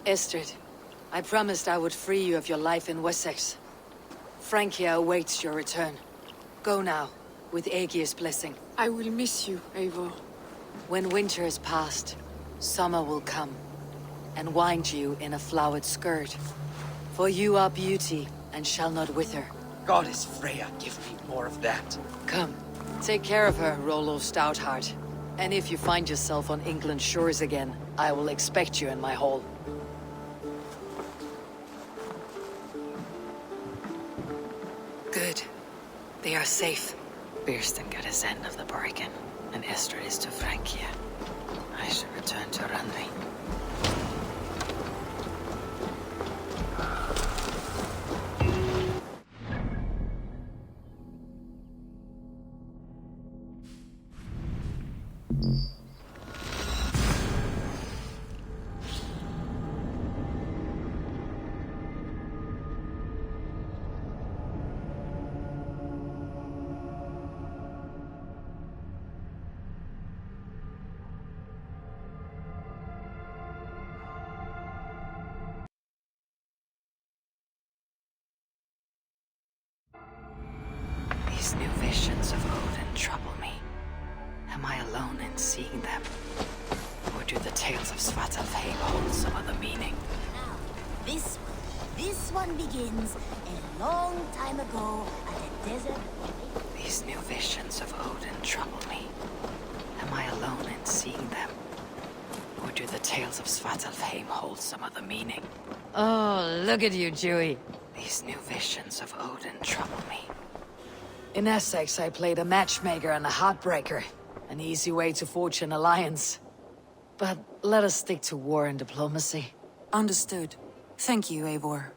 Estrid, I promised I would free you of your life in Wessex. Francia awaits your return. Go now, with Aegir's blessing. I will miss you, Eivor. When winter is past, summer will come, and wind you in a flowered skirt. For you are beauty, and shall not wither. Goddess Freya, give me more of that. Come, take care of her, Rollo Stoutheart. And if you find yourself on England's shores again, I will expect you in my hall. Good. They are safe. Beerston got his end of the bargain, and Estrid is to Francia. I should return to Randvi. These new visions of Odin trouble me. Am I alone in seeing them? Or do the tales of Svartalfheim hold some other meaning? Now, this one begins a long time ago at a desert. These new visions of Odin trouble me. Am I alone in seeing them? Or do the tales of Svartalfheim hold some other meaning? Oh, look at you, Dewey. These new visions of Odin trouble me. In Essex, I played a matchmaker and a heartbreaker. An easy way to forge an alliance. But let us stick to war and diplomacy. Understood. Thank you, Eivor.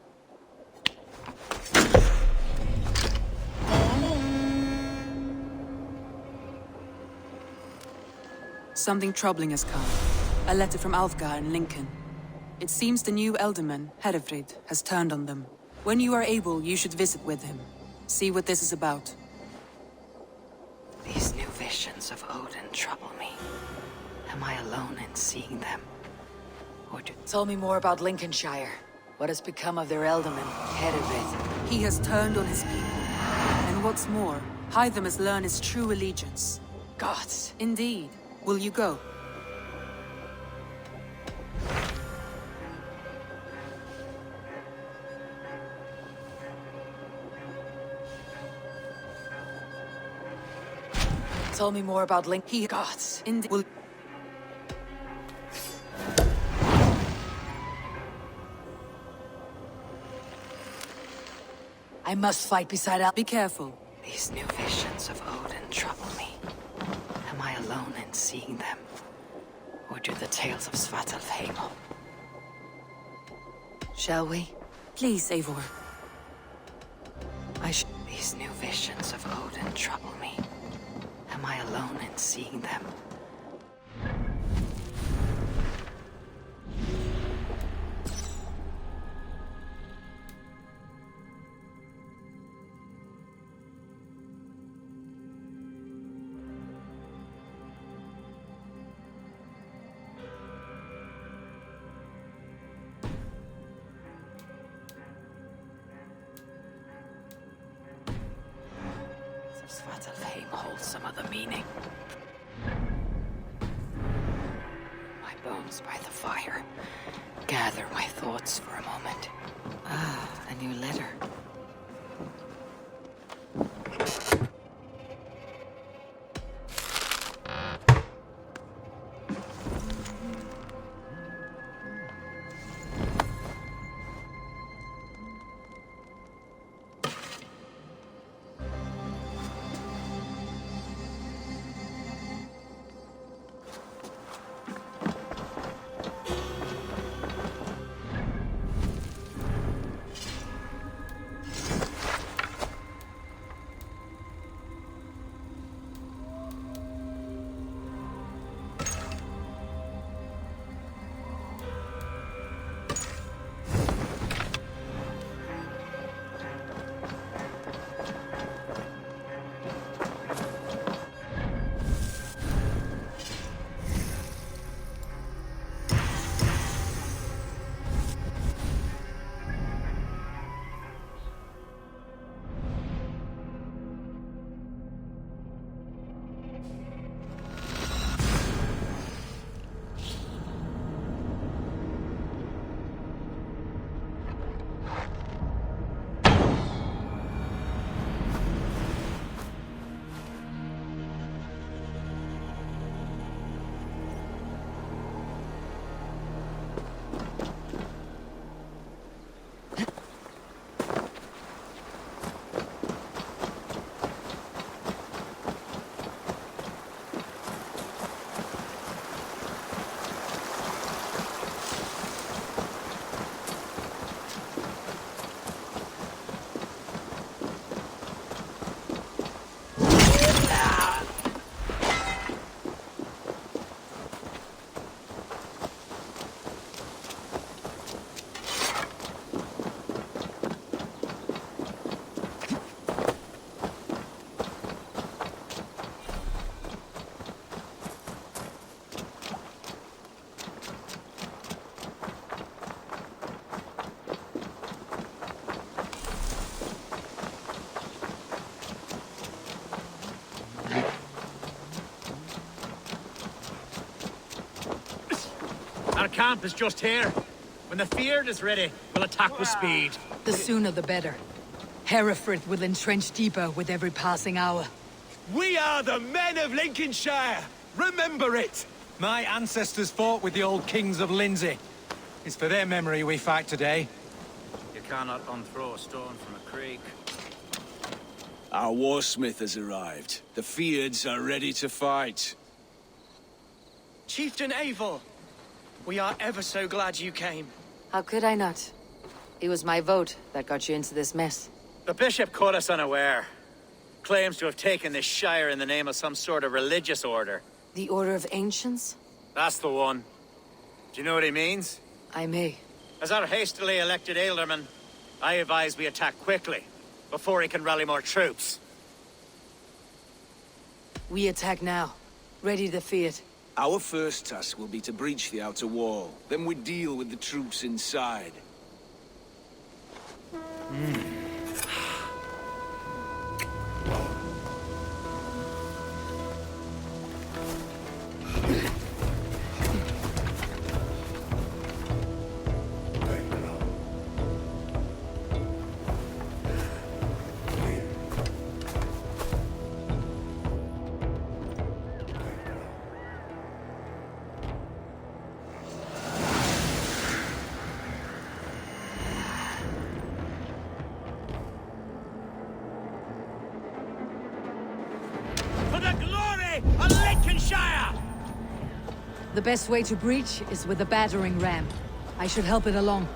Something troubling has come. A letter from Alfgar in Lincoln. It seems the new Elderman, Herefrid, has turned on them. When you are able, you should visit with him. See what this is about. These new visions of Odin trouble me. Am I alone in seeing them? Or tell me more about Lincolnshire. What has become of their Elderman, Herefrid? He has turned on his people. And what's more, Hytham has learned his true allegiance. Gods. Indeed. Will you go? Tell me more about Link. He gods. Indeed. Will... I must fight beside Al. Be careful. These new visions of Odin trouble me. Am I alone in seeing them? Or do the tales of Svartalfheim? Shall we? Please, Eivor. These new visions of Odin trouble me. Am I alone in seeing them? Svartalfheim holds some other meaning. My bones by the fire. Gather my thoughts for a moment. Ah, a new letter. Our camp is just here. When the Feared is ready, we'll attack with speed. The sooner the better. Hereford will entrench deeper with every passing hour. We are the men of Lincolnshire! Remember it! My ancestors fought with the old kings of Lindsey. It's for their memory we fight today. You cannot unthrow a stone from a creek. Our warsmith has arrived. The Feards are ready to fight. Chieftain Eivor, we are ever so glad you came. How could I not? It was my vote that got you into this mess. The bishop caught us unaware. Claims to have taken this shire in the name of some sort of religious order. The Order of Ancients? That's the one. Do you know what he means? I may. As our hastily elected alderman, I advise we attack quickly, before he can rally more troops. We attack now. Ready to fight. Our first task will be to breach the outer wall. Then we deal with the troops inside. Shire! The best way to breach is with a battering ram. I should help it along.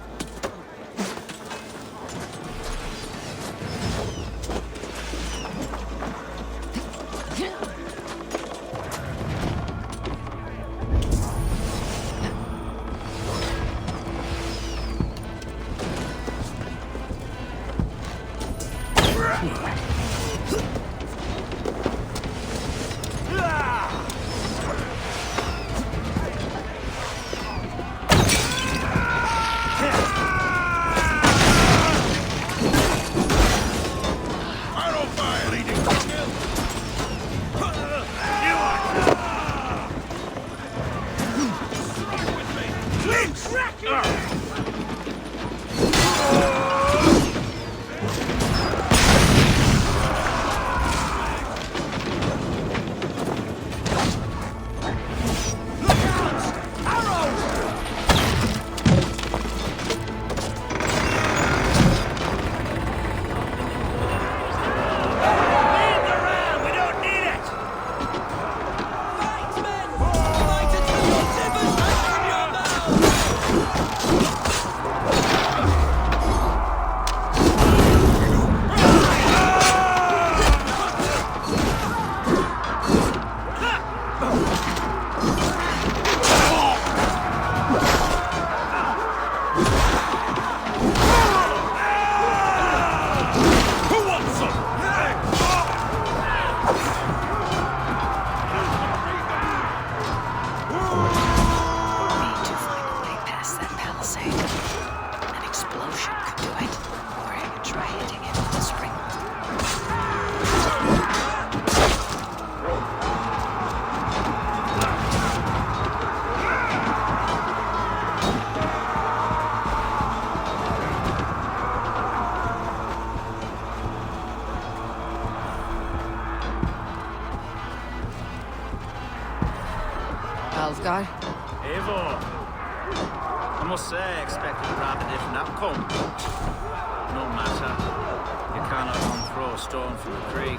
Alfgar? Eivor! I must say, I expected a rather different outcome. No matter. You cannot unthrow a stone from a creek.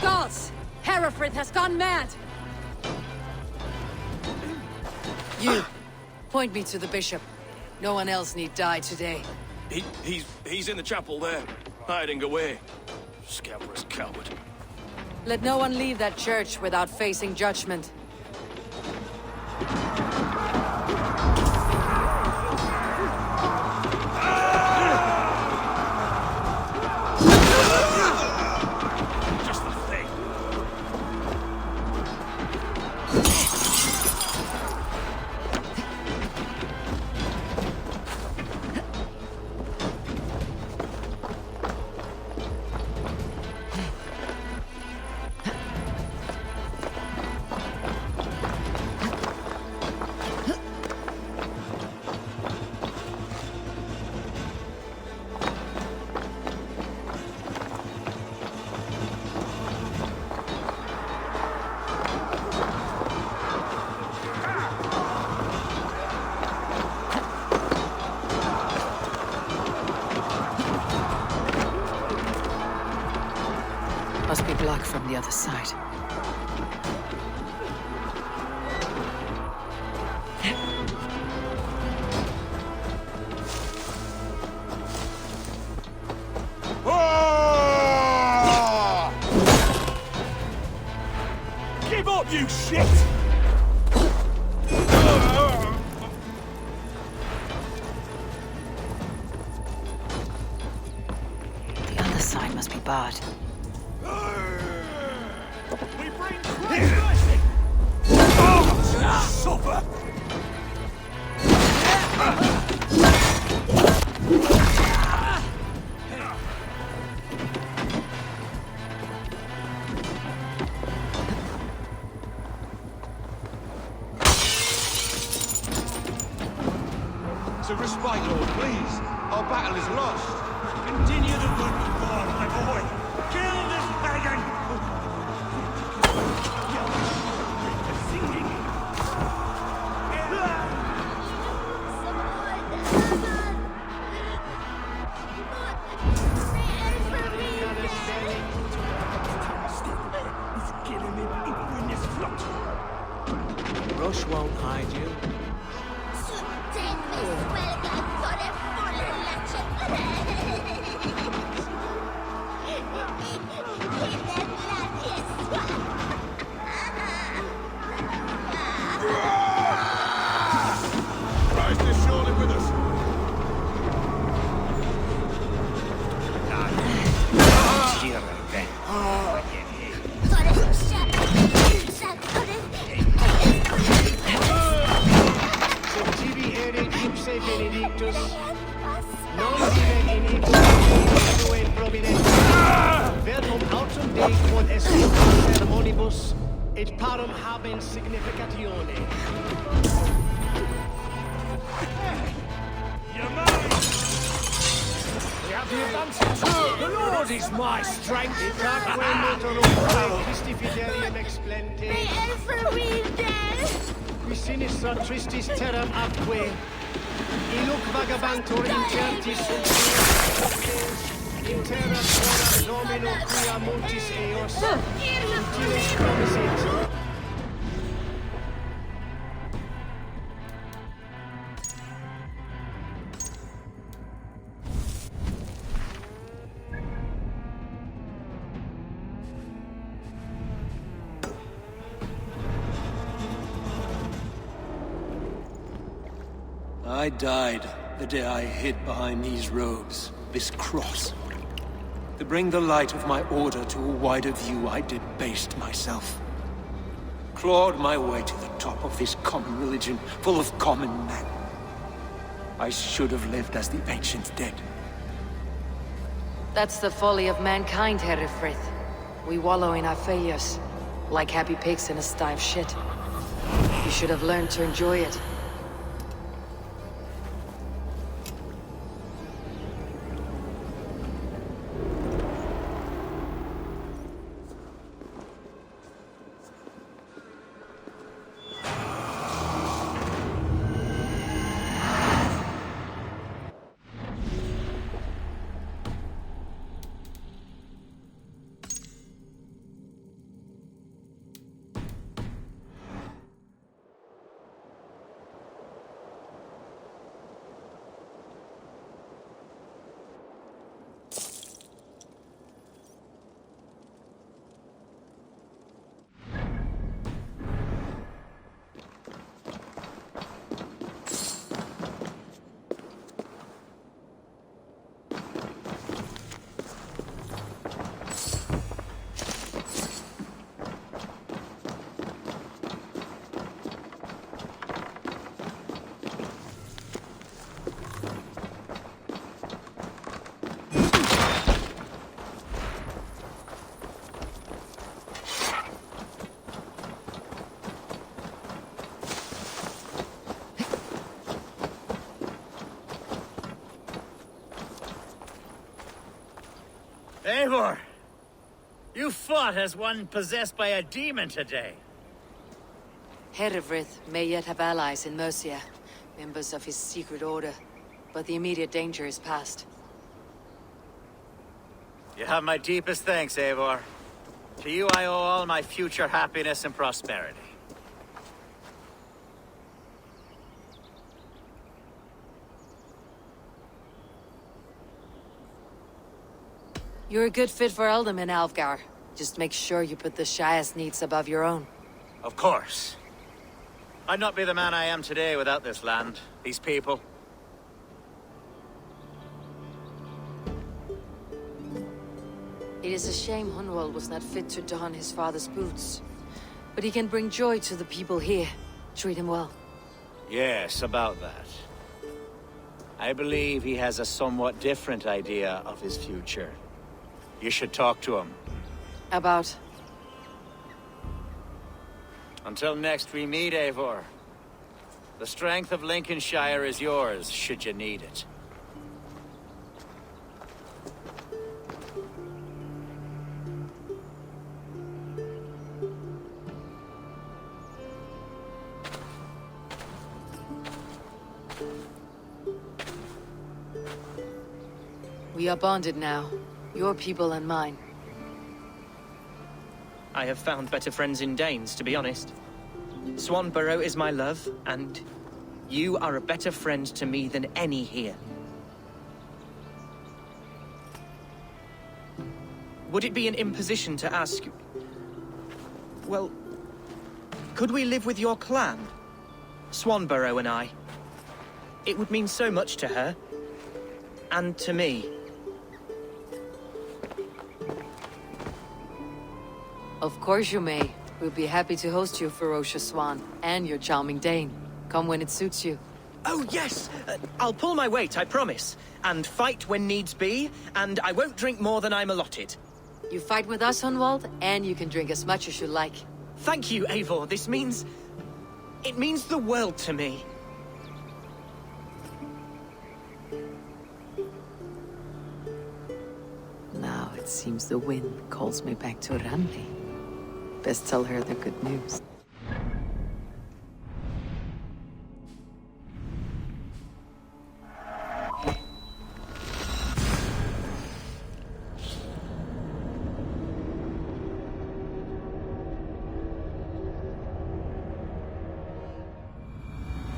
Gods! Hereford has gone mad! You, point me to the bishop. No one else need die today. He's in the chapel there, hiding away. Scabrous coward. Let no one leave that church without facing judgment. Just the thing. Must be blocked from the other side. Give up, you shit! The other side must be barred. We bring mercy! Suffer! To respite, Lord, please. Our battle is lost. Continue the work of God, my boy. Kill this pagan! Rush won't hide you. Christ is surely with us. Tibi ere ipse benedictus, non vive in ipse due providentiae, verbum autum Dei quod est sermonibus, et parum habens significatione. We have the advantage. The Lord is my strength. Itaque motorum Christi fidelium explente. Qui sinistra tristis terram atque. Iluc vagabantur incertis in terra quoram domino quia multis eos. Utilis promisit. I died the day I hid behind these robes, this cross. To bring the light of my order to a wider view, I debased myself. Clawed my way to the top of this common religion, full of common men. I should have lived as the ancient dead. That's the folly of mankind, Herefrith. We wallow in our failures, like happy pigs in a sty of shit. You should have learned to enjoy it. Eivor! You fought as one possessed by a demon today. Herefrith may yet have allies in Mercia, members of his secret order, but the immediate danger is past. You have my deepest thanks, Eivor. To you I owe all my future happiness and prosperity. You're a good fit for Ealdorman, Alfgar. Just make sure you put the Shia's needs above your own. Of course. I'd not be the man I am today without this land, these people. It is a shame Hunwald was not fit to don his father's boots. But he can bring joy to the people here. Treat him well. Yes, about that. I believe he has a somewhat different idea of his future. You should talk to him. About? Until next we meet, Eivor. The strength of Lincolnshire is yours, should you need it. We are bonded now. Your people and mine. I have found better friends in Danes, to be honest. Swanborough is my love, and you are a better friend to me than any here. Would it be an imposition to ask... Well, could we live with your clan? Swanborough and I. It would mean so much to her. And to me. Of course you may. We'll be happy to host you, ferocious swan, and your charming Dane. Come when it suits you. Oh, yes! I'll pull my weight, I promise. And fight when needs be, and I won't drink more than I'm allotted. You fight with us, Hunwald, and you can drink as much as you like. Thank you, Eivor. This means... it means the world to me. Now it seems the wind calls me back to Randi. Best tell her the good news.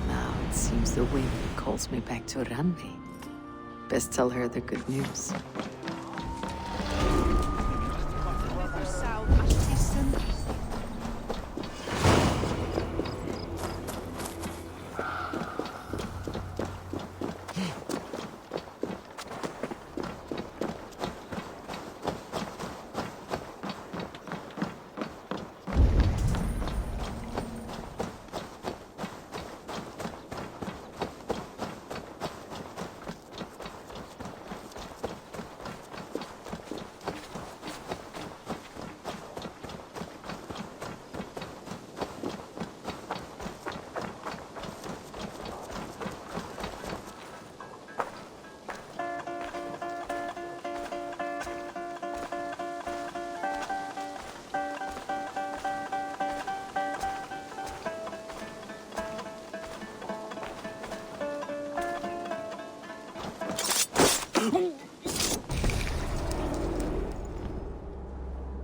Now it seems the wind calls me back to Randi. Best tell her the good news.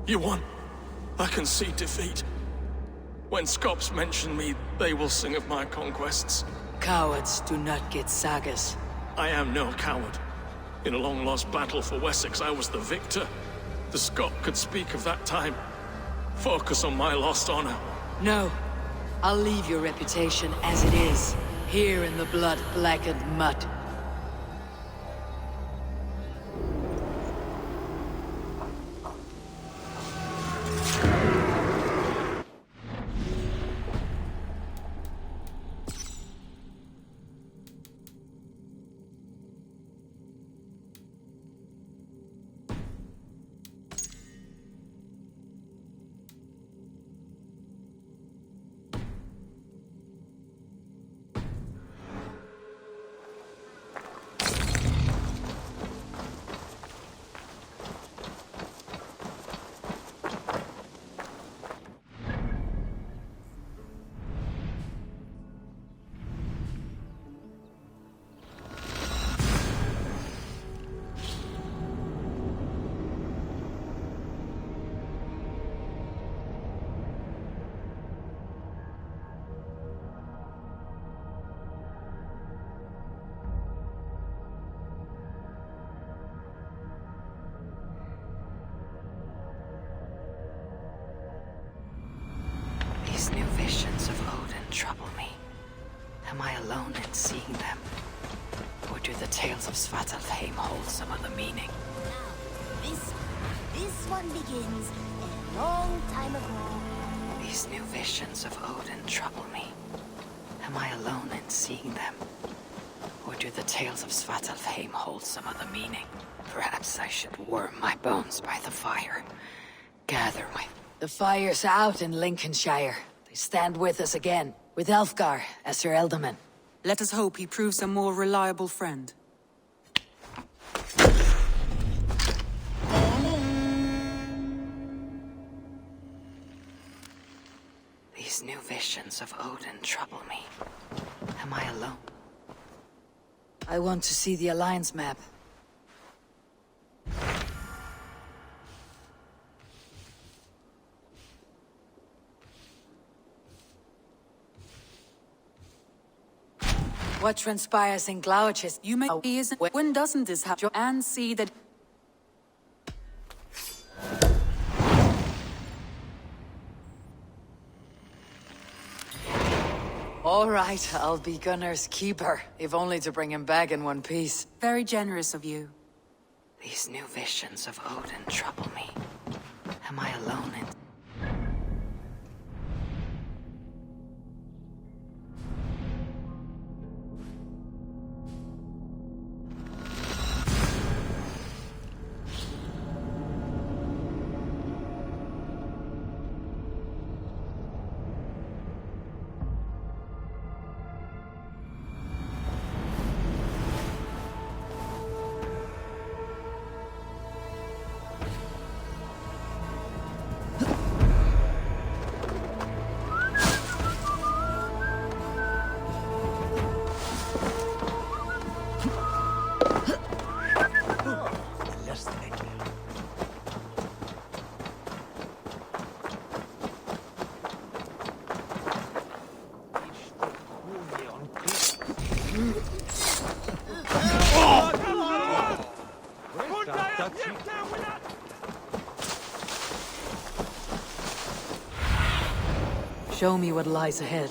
You won. I can see defeat. When Scops mention me, they will sing of my conquests. Cowards do not get sagas. I am no coward. In a long-lost battle for Wessex, I was the victor. The Scot could speak of that time. Focus on my lost honor. No. I'll leave your reputation as it is, here in the blood-blackened mud. These new visions of Odin trouble me. Am I alone in seeing them? Or do the tales of Svartalfheim hold some other meaning? This one begins a long time ago. These new visions of Odin trouble me. Am I alone in seeing them? Or do the tales of Svartalfheim hold some other meaning? Perhaps I should warm my bones by the fire. Gather my... The fire's out in Lincolnshire. They stand with us again, with Elfgar as their ealdorman. Let us hope he proves a more reliable friend. These new visions of Odin trouble me. Am I alone? I want to see the Alliance map. What transpires in Glauchis? You may be isn't when doesn't this happen and see that All right, I'll be Gunnar's keeper, if only to bring him back in one piece. very generous of you. These new visions of Odin trouble me. Am I alone in... Show me what lies ahead.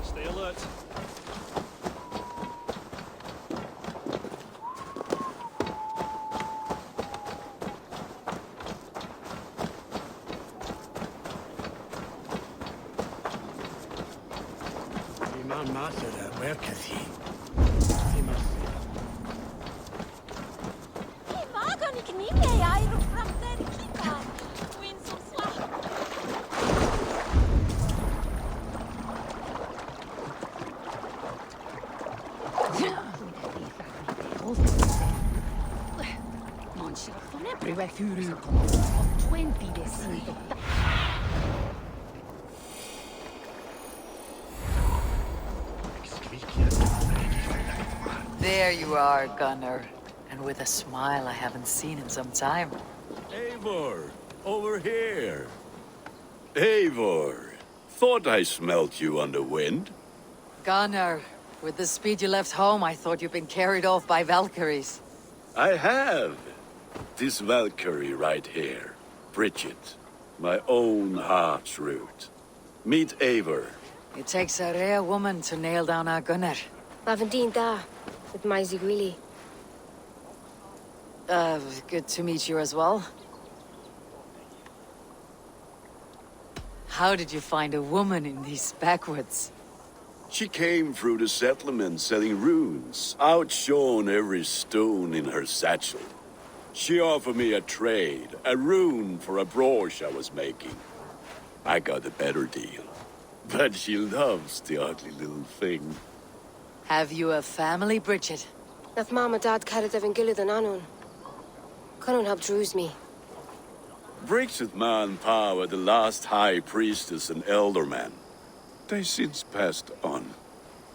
Stay alert. Iman Master, where can he? There you are, Gunnar. And with a smile I haven't seen in some time. Eivor, over here. Eivor, thought I smelt you on the wind. Gunnar, with the speed you left home, I thought you'd been carried off by Valkyries. I have. This Valkyrie right here, Bridget, my own heart's root. Meet Eivor. It takes a rare woman to nail down our Gunnar. Lavendine da, with my Zigwili. Good to meet you as well. How did you find a woman in these backwoods? She came through the settlement selling runes, outshone every stone in her satchel. She offered me a trade, a rune for a brooch I was making. I got a better deal. But she loves the ugly little thing. Have you a family, Bridget? Naf mama dad carried evan gilid an anun. Couldn't help druise me. Bridget Man Pa were the last high priestess and elderman. They since passed on.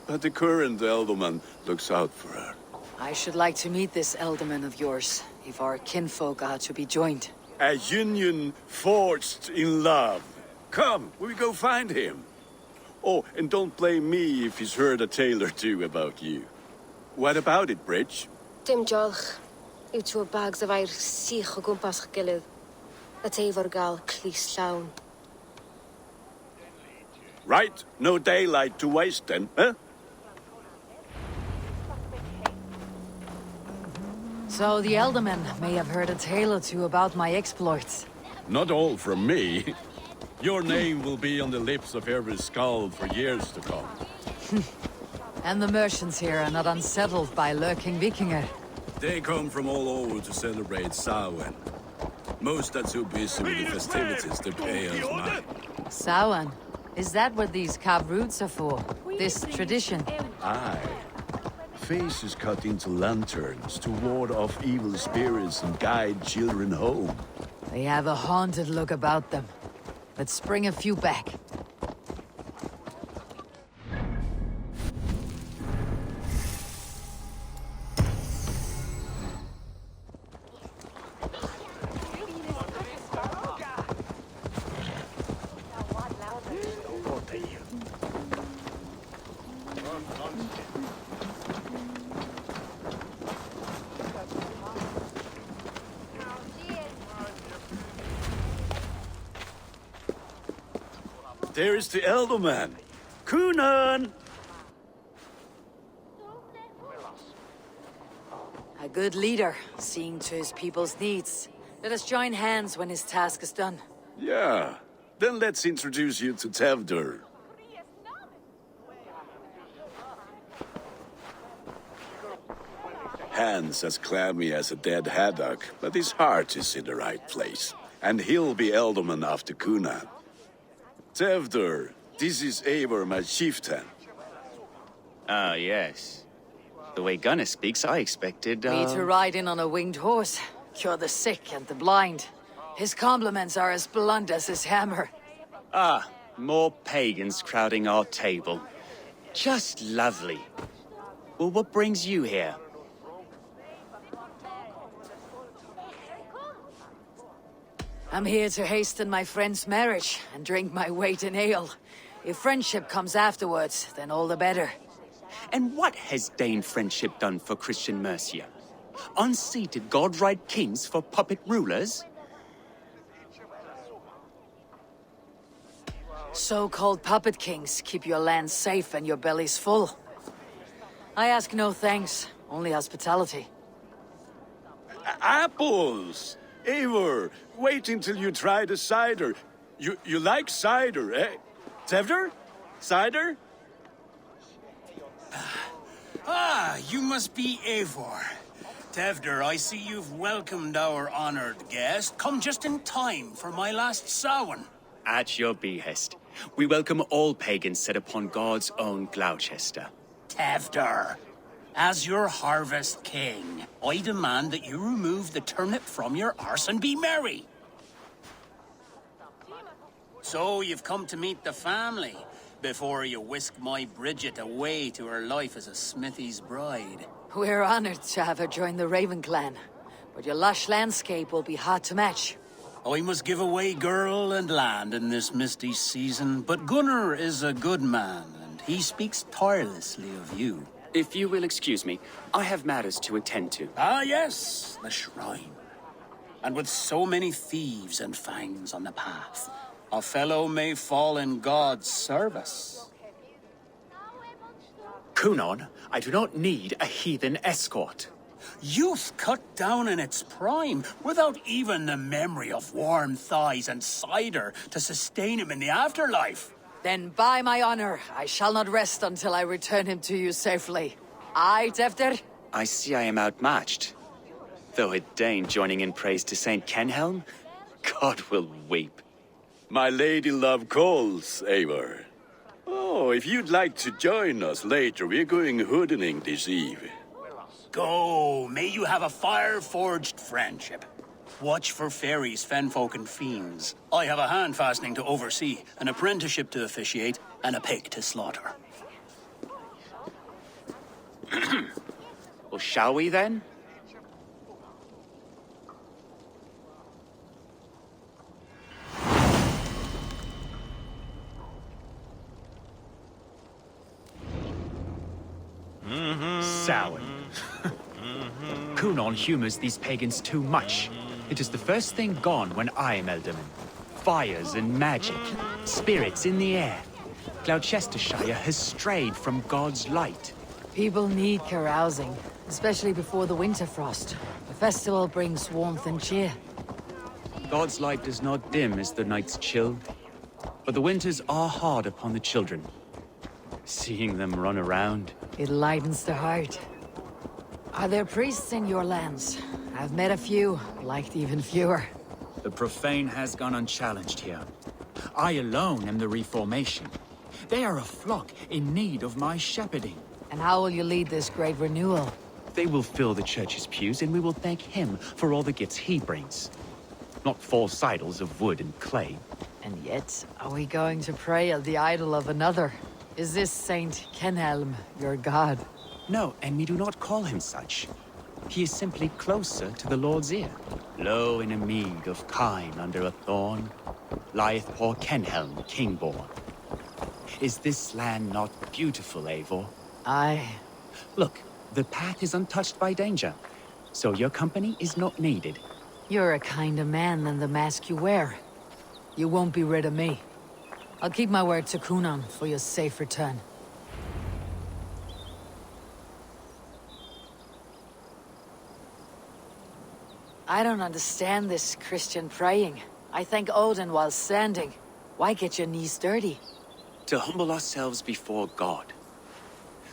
But the current elderman looks out for her. I should like to meet this ealdorman of yours, if our kinfolk are to be joined. A union forged in love. Come, we go find him. Oh, and don't blame me if he's heard a tale or two about you. What about it, Bridge? Dim jolch. You two bags of air sich o gwmpas gilid. A Tavor gal clis llawn. Right? No daylight to waste then, huh? So the Eldermen may have heard a tale or two about my exploits. Not all from me. Your name will be on the lips of every skull for years to come. And the merchants here are not unsettled by lurking Vikinger. They come from all over to celebrate Samhain. Most are too busy with the festivities to pay us mind. Samhain? Is that what these carved roots are for? This tradition? Aye. Faces cut into lanterns to ward off evil spirits and guide children home. They have a haunted look about them. Let's bring a few back. There is the Elderman. Kunan! A good leader, seeing to his people's needs. Let us join hands when his task is done. Yeah. Then let's introduce you to Tevder. Hands as clammy as a dead haddock, but his heart is in the right place. And he'll be Elderman after Kunan. Tevder, this is Eivor, my chieftain. Ah, yes. The way Gunnar speaks, I expected, Me to ride in on a winged horse, cure the sick and the blind. His compliments are as blunt as his hammer. Ah, more pagans crowding our table. Just lovely. Well, what brings you here? I'm here to hasten my friend's marriage and drink my weight in ale. If friendship comes afterwards, then all the better. And what has Dane friendship done for Christian Mercia? Unseated godright kings for puppet rulers? So-called puppet kings keep your lands safe and your bellies full. I ask no thanks, only hospitality. Apples! Eivor, wait until you try the cider. You like cider, eh? Tevder? Cider? Ah, you must be Eivor. Tevder, I see you've welcomed our honored guest. Come just in time for my last Samhain. At your behest. We welcome all pagans set upon God's own Gloucester. Tevder, as your harvest king, I demand that you remove the turnip from your arse and be merry. So you've come to meet the family before you whisk my Bridget away to her life as a smithy's bride. We're honored to have her join the Raven clan, but your lush landscape will be hard to match. I must give away girl and land in this misty season, but Gunnar is a good man, and he speaks tirelessly of you. If you will excuse me, I have matters to attend to. Ah, yes, the shrine. And with so many thieves and fangs on the path, a fellow may fall in God's service. Kunon, I do not need a heathen escort. Youth cut down in its prime, without even the memory of warm thighs and cider to sustain him in the afterlife. Then by my honor, I shall not rest until I return him to you safely. Aye, Tevder? I see I am outmatched. Though a Dane joining in praise to Saint Kenhelm, God will weep. My lady love calls, Eivor. Oh, if you'd like to join us later, we're going hoodening this eve. Go, may you have a fire-forged friendship. Watch for fairies, fenfolk, and fiends. I have a hand fastening to oversee, an apprenticeship to officiate, and a pig to slaughter. Well, shall we then? Samhain. Kunon humors these pagans too much. It is the first thing gone when I am Elderman. Fires and magic, spirits in the air. Gloucestershire has strayed from God's light. People need carousing, especially before the winter frost. The festival brings warmth and cheer. God's light does not dim as the nights chill, but the winters are hard upon the children. Seeing them run around... It lightens the heart. Are there priests in your lands? I've met a few, liked even fewer. The profane has gone unchallenged here. I alone am the Reformation. They are a flock in need of my shepherding. And how will you lead this great renewal? They will fill the church's pews, and we will thank him for all the gifts he brings. Not false idols of wood and clay. And yet, are we going to pray at the idol of another? Is this Saint Kenelm your god? No, and we do not call him such. He is simply closer to the Lord's ear. Low in a mead of kine under a thorn, lieth poor Kenhelm, king-born. Is this land not beautiful, Eivor? Aye. Look, the path is untouched by danger, so your company is not needed. You're a kinder man than the mask you wear. You won't be rid of me. I'll keep my word to Kunan for your safe return. I don't understand this Christian praying. I thank Odin while standing. Why get your knees dirty? To humble ourselves before God.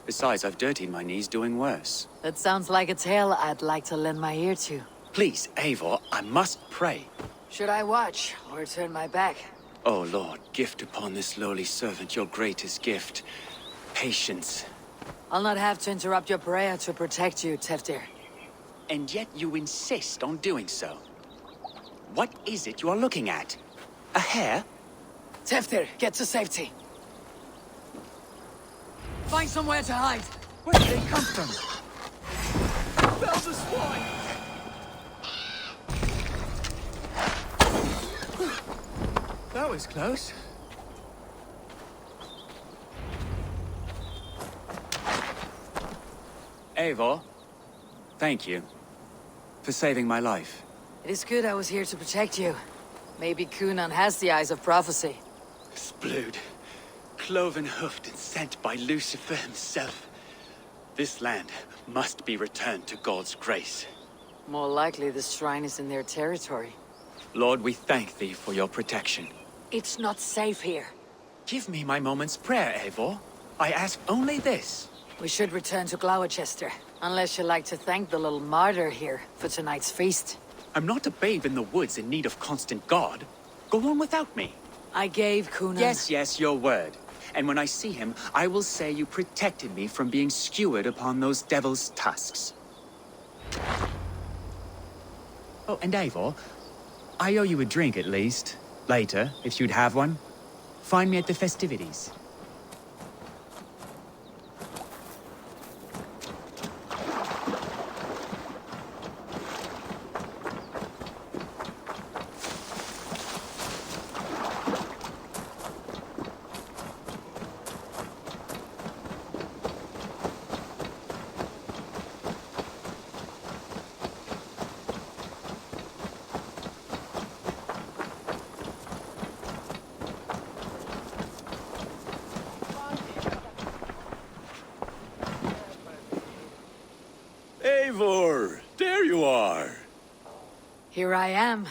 Besides, I've dirtied my knees doing worse. That sounds like a tale I'd like to lend my ear to. Please, Eivor, I must pray. Should I watch, or turn my back? Oh Lord, gift upon this lowly servant your greatest gift. Patience. I'll not have to interrupt your prayer to protect you, Teftir. And yet you insist on doing so. What is it you are looking at? A hare? Teftir, get to safety. Find somewhere to hide. Where did they come from? Bells of swine! That was close. Eivor, thank you for saving my life. It is good I was here to protect you. Maybe Kunan has the eyes of prophecy. Splood, cloven-hoofed and sent by Lucifer himself. This land must be returned to God's grace. More likely the shrine is in their territory. Lord, we thank thee for your protection. It's not safe here. Give me my moment's prayer, Eivor. I ask only this. We should return to Gloucester, unless you'd like to thank the little martyr here for tonight's feast. I'm not a babe in the woods in need of constant guard. Go on without me. I gave Kunan... Yes, your word. And when I see him, I will say you protected me from being skewered upon those devil's tusks. Oh, and Eivor, I owe you a drink at least. Later, if you'd have one. Find me at the festivities. Eivor, there you are. Here I am.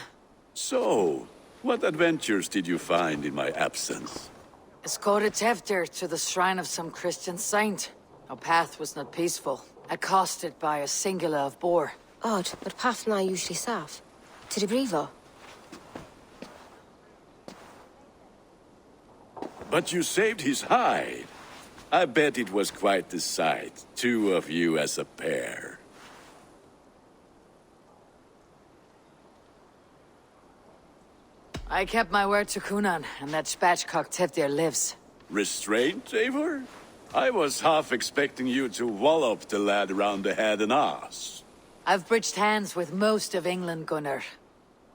So, what adventures did you find in my absence? Escorted Teftir to the shrine of some Christian saint. Our path was not peaceful, accosted by a singular of boar. Odd, but path na usually safe. To the Brevo. But you saved his hide. I bet it was quite the sight, two of you as a pair. I kept my word to Kunan, and that spatchcock Teftir lives. Restraint, Eivor? I was half expecting you to wallop the lad around the head and ass. I've bridged hands with most of England, Gunnar.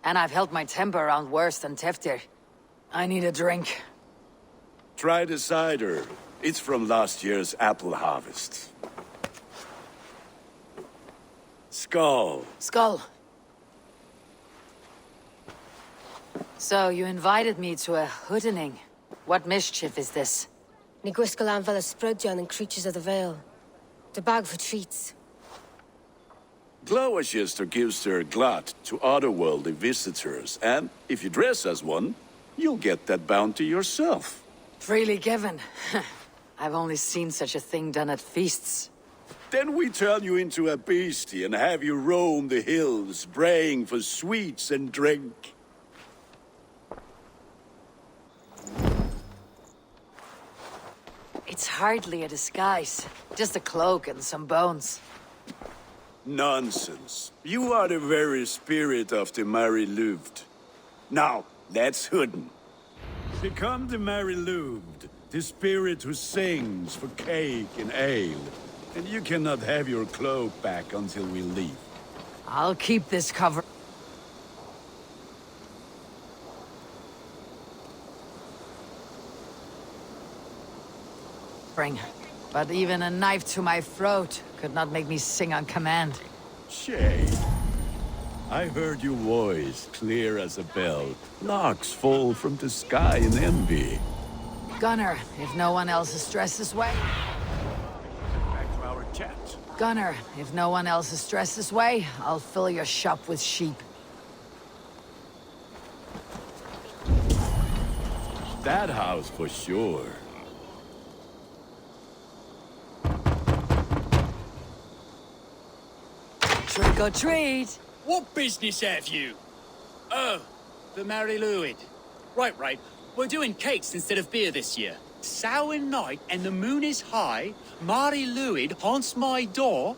And I've held my temper around worse than Teftir. I need a drink. Try the cider. It's from last year's apple harvest. Skull. Skull. So, you invited me to a hoodening. What mischief is this? Ní gwisgo an fel y sprydjan and creatures of the Vale. The bag for treats. Gloucester gives their glut to otherworldly visitors, and if you dress as one, you'll get that bounty yourself. Freely given. I've only seen such a thing done at feasts. Then we turn you into a beastie and have you roam the hills, braying for sweets and drink. It's hardly a disguise. Just a cloak and some bones. Nonsense. You are the very spirit of the Mary Louved. Now, let's hooden. Become the Mary Louved, the spirit who sings for cake and ale. And you cannot have your cloak back until we leave. I'll keep this cover. But even a knife to my throat could not make me sing on command. Shay, I heard your voice clear as a bell. Larks fall from the sky in envy. Gunnar, if no one else is dressed this way. Back to our chat. Gunnar, if no one else is dressed this way, I'll fill your shop with sheep. That house for sure. Trick or treat! What business have you? Oh, the Mary Louid. Right. We're doing cakes instead of beer this year. Samhain night and the moon is high. Mary Louid haunts my door.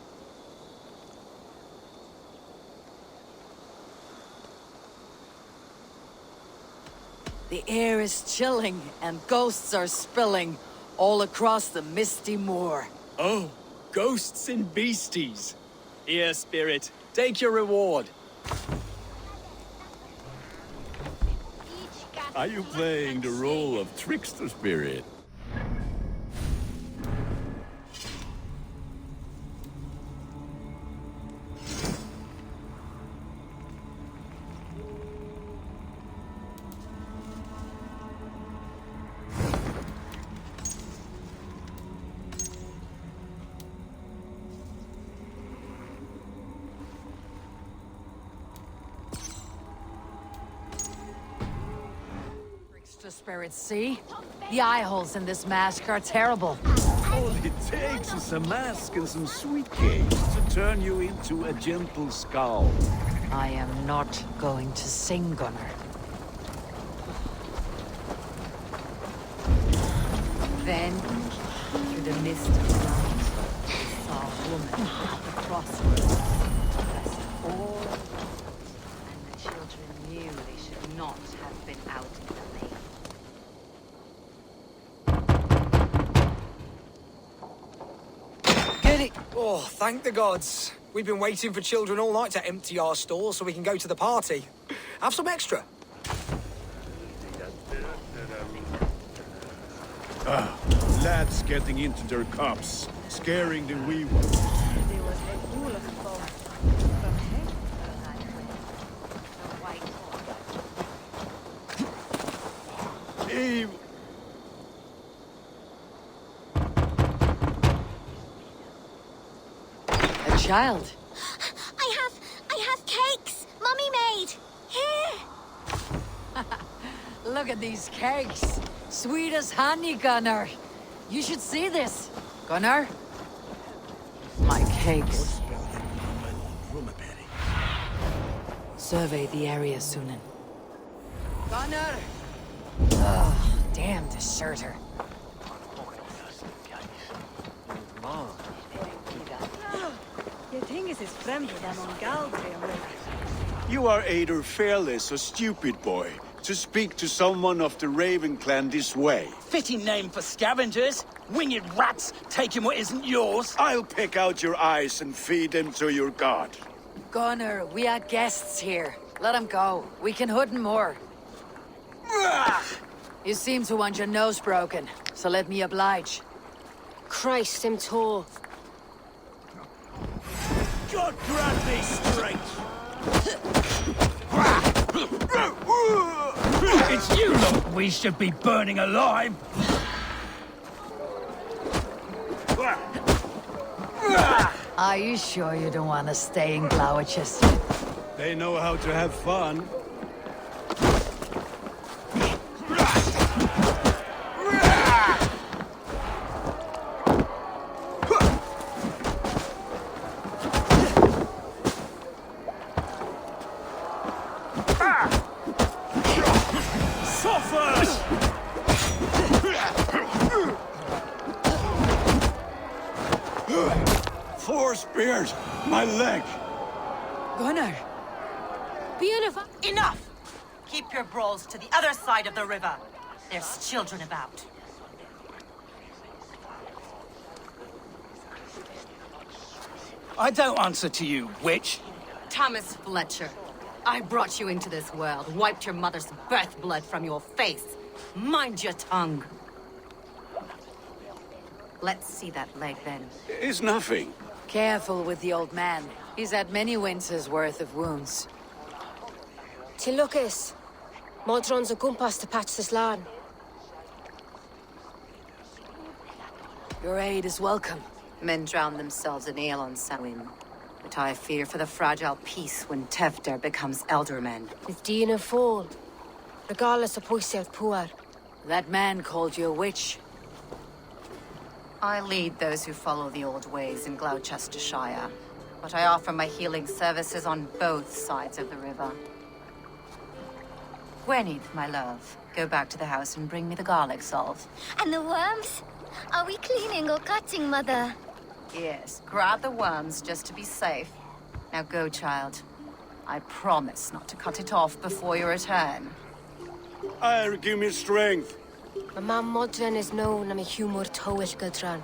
The air is chilling and ghosts are spilling all across the misty moor. Oh, ghosts and beasties. Here, spirit, take your reward. Are you playing the role of trickster spirit? Spirits, see? The eye holes in this mask are terrible. All it takes is a mask and some sweet cakes to turn you into a gentle skull. I am not going to sing, Gunnar. Then, through the mist of the night, I saw a woman at the crossroads, dressed all in white, and the children knew they should not have been out in the lane. Oh, thank the gods. We've been waiting for children all night to empty our stores so we can go to the party. Have some extra. Lads getting into their cups, scaring the wee ones. Eve. A child? I have cakes! Mummy made! Here! Look at these cakes! Sweet as honey, Gunnar! You should see this! Gunnar? My cakes. Survey the area, Sunan. Gunnar! Oh, damn deserter. You are either fearless or stupid, boy, to speak to someone of the Raven clan this way. Fitting name for scavengers. Winged rats taking what isn't yours. I'll pick out your eyes and feed them to your god. Gunnar, we are guests here. Let him go. We can hood more. You seem to want your nose broken, so let me oblige. Christ, him tall. God grant thee strength. Look, we should be burning alive! Are you sure you don't want to stay in Gloucester? They know how to have fun. Four spears! My leg! Gunnar! Beautiful. Enough! Keep your brawls to the other side of the river. There's children about. I don't answer to you, witch. Thomas Fletcher, I brought you into this world, wiped your mother's birth blood from your face. Mind your tongue. Let's see that leg, then. It's nothing. Careful with the old man. He's had many winters' worth of wounds. Tilukis. Modron's a gumpas to patch this land. Your aid is welcome. Men drown themselves in ale on Samhain. But I fear for the fragile peace when Tevder becomes eldermen. If Dina fall, regardless of Poisiel Puar. That man called you a witch. I lead those who follow the old ways in Gloucestershire, but I offer my healing services on both sides of the river. Gweneth, my love, go back to the house and bring me the garlic salt. And the worms? Are we cleaning or cutting, Mother? Yes, grab the worms just to be safe. Now go, child. I promise not to cut it off before your return. Give me strength. My mom Modron is known I'm a humor toish Gudran.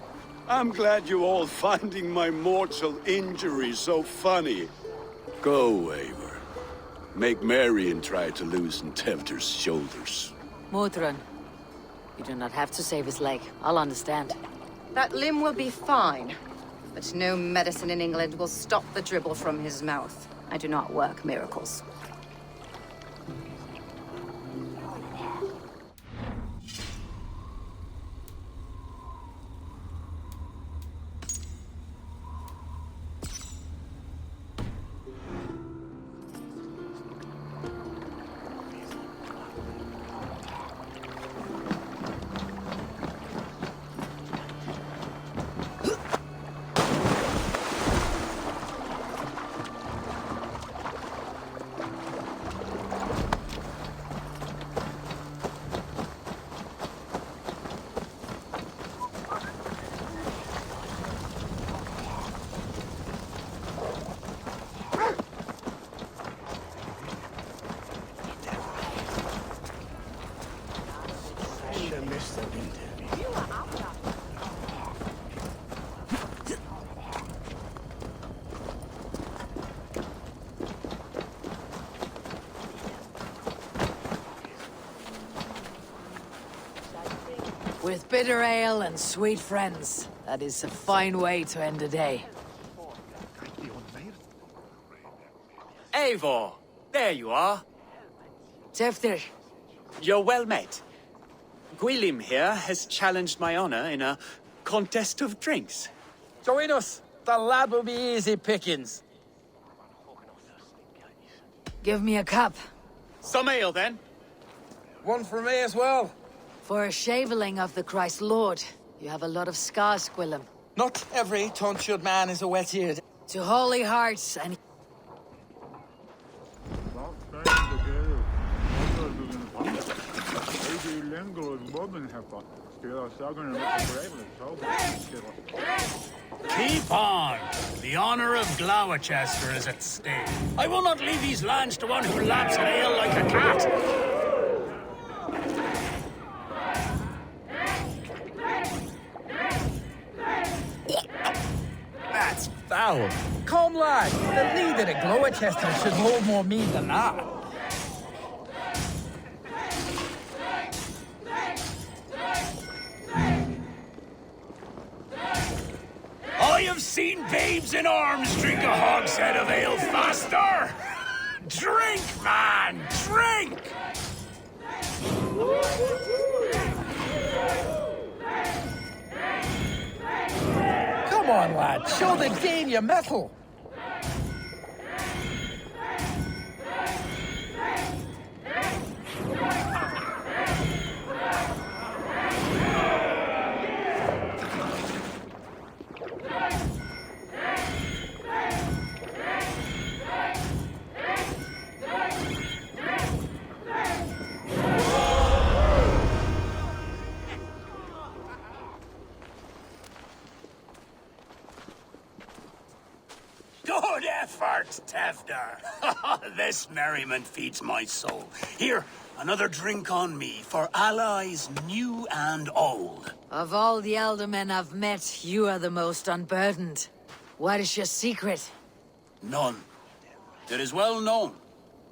I'm glad you're all finding my mortal injury so funny. Go, Eivor. Make merry and try to loosen Tevder's shoulders. Modron, you do not have to save his leg. I'll understand. That limb will be fine, but no medicine in England will stop the dribble from his mouth. I do not work miracles. With bitter ale and sweet friends, that is a fine way to end a day. Eivor! There you are. Tevder. You're well met. Gwilym here has challenged my honor in a contest of drinks. Join us. The lad will be easy pickings. Give me a cup. Some ale, then. One for me as well. For a shaveling of the Christ Lord, you have a lot of scars, Gwilym. Not every tonsured man is a wet-eared. To holy hearts and... Keep on! The honor of Gloucester is at stake. I will not leave these lands to one who laps at ale like a cat. That's foul. Come, lad. The leader at Gloucester should hold more mead than that. I have seen babes in arms drink a hogshead of ale faster! Drink, man! Drink! Come on, lad. Show the Dane your mettle. Good effort, Tevder. This merriment feeds my soul. Here, another drink on me for allies new and old. Of all the Eldermen I've met, you are the most unburdened. What is your secret? None. It is well known.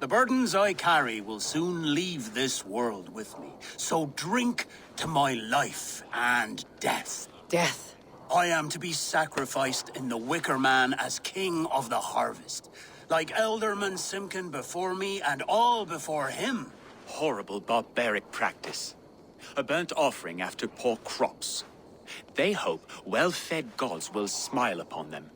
The burdens I carry will soon leave this world with me. So drink to my life and death. Death? I am to be sacrificed in the Wicker Man as king of the harvest. Like Elderman Simkin before me and all before him. Horrible barbaric practice. A burnt offering after poor crops. They hope well-fed gods will smile upon them.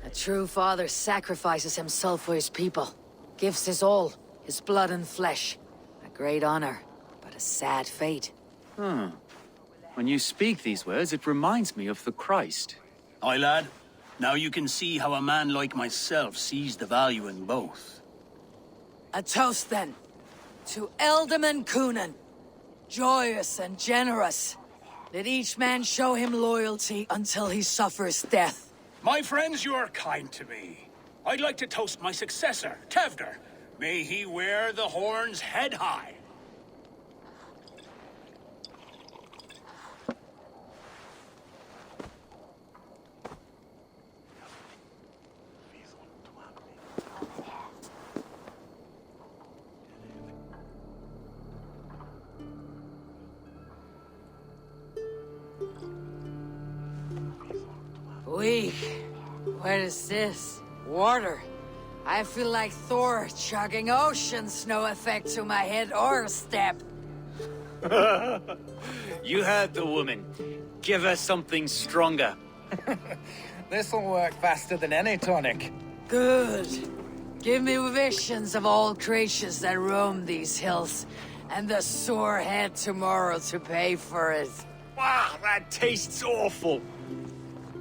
A true father sacrifices himself for his people. Gives his all, his blood and flesh. A great honor, but a sad fate. When you speak these words, it reminds me of the Christ. Aye, lad. Now you can see how a man like myself sees the value in both. A toast, then. To Elderman Coonan. Joyous and generous. Let each man show him loyalty until he suffers death. My friends, you are kind to me. I'd like to toast my successor, Tevder. May he wear the horns head high. Weak. What is this? Water. I feel like Thor chugging oceans. No effect to my head or step. You heard the woman. Give her something stronger. This'll work faster than any tonic. Good. Give me visions of all creatures that roam these hills, and the sore head tomorrow to pay for it. Wow, that tastes awful.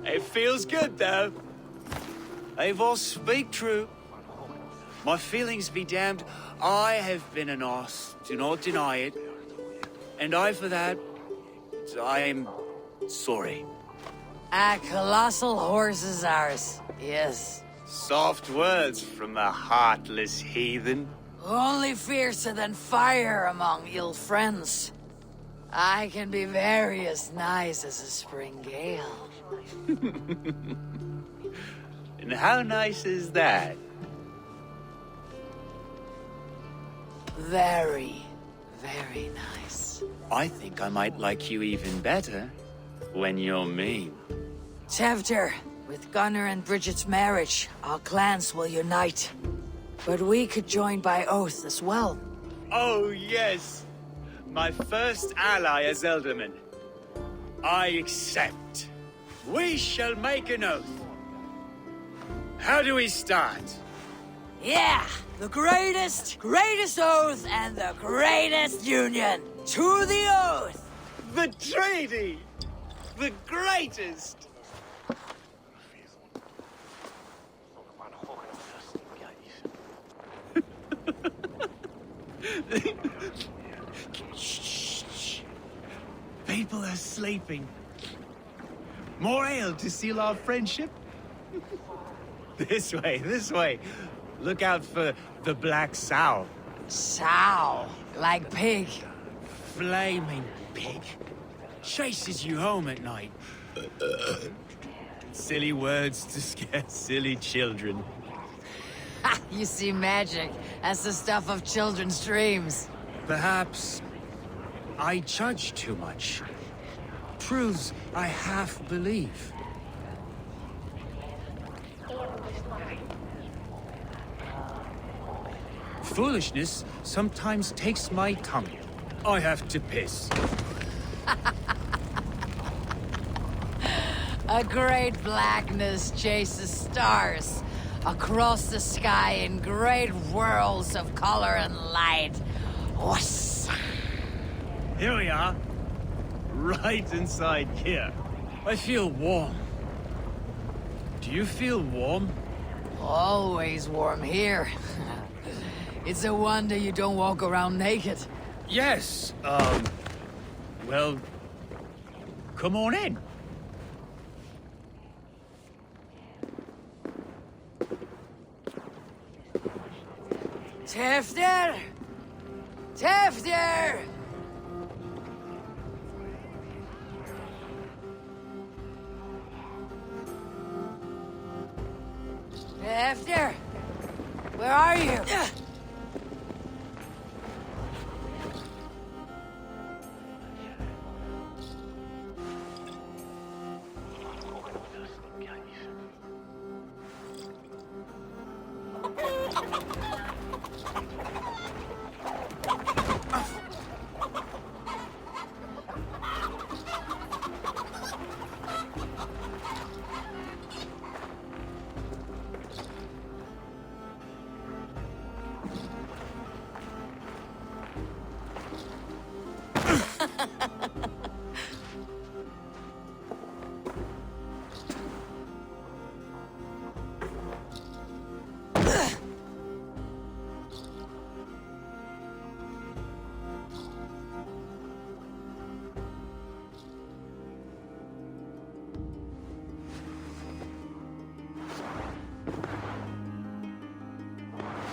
It feels good, though. They've all speak true. My feelings be damned. I have been an arse, do not deny it. And I, for that, I am sorry. A colossal horse is ours, yes. Soft words from a heartless heathen. Only fiercer than fire among ill friends. I can be very as nice as a spring gale. And how nice is that? Very, very nice. I think I might like you even better when you're mean. Tevder, with Gunnar and Bridget's marriage, our clans will unite. But we could join by oath as well. Oh, yes. My first ally as Elderman. I accept. We shall make an oath. How do we start? Yeah! The greatest oath and the greatest union! To the oath! The treaty! The greatest! Shh. People are sleeping. More ale to seal our friendship? This way. Look out for the black sow. Sow? Like pig? Flaming pig. Chases you home at night. Silly words to scare silly children. You see magic as the stuff of children's dreams. Perhaps I judge too much. Truths I half believe. foolishness sometimes takes my tongue. I have to piss. A great blackness chases stars across the sky in great whirls of color and light. Whoosh. Here we are. Right inside here. I feel warm. Do you feel warm? Always warm here. It's a wonder you don't walk around naked. Yes, well, come on in. Tefter! Tefter! Tefter! Where are you?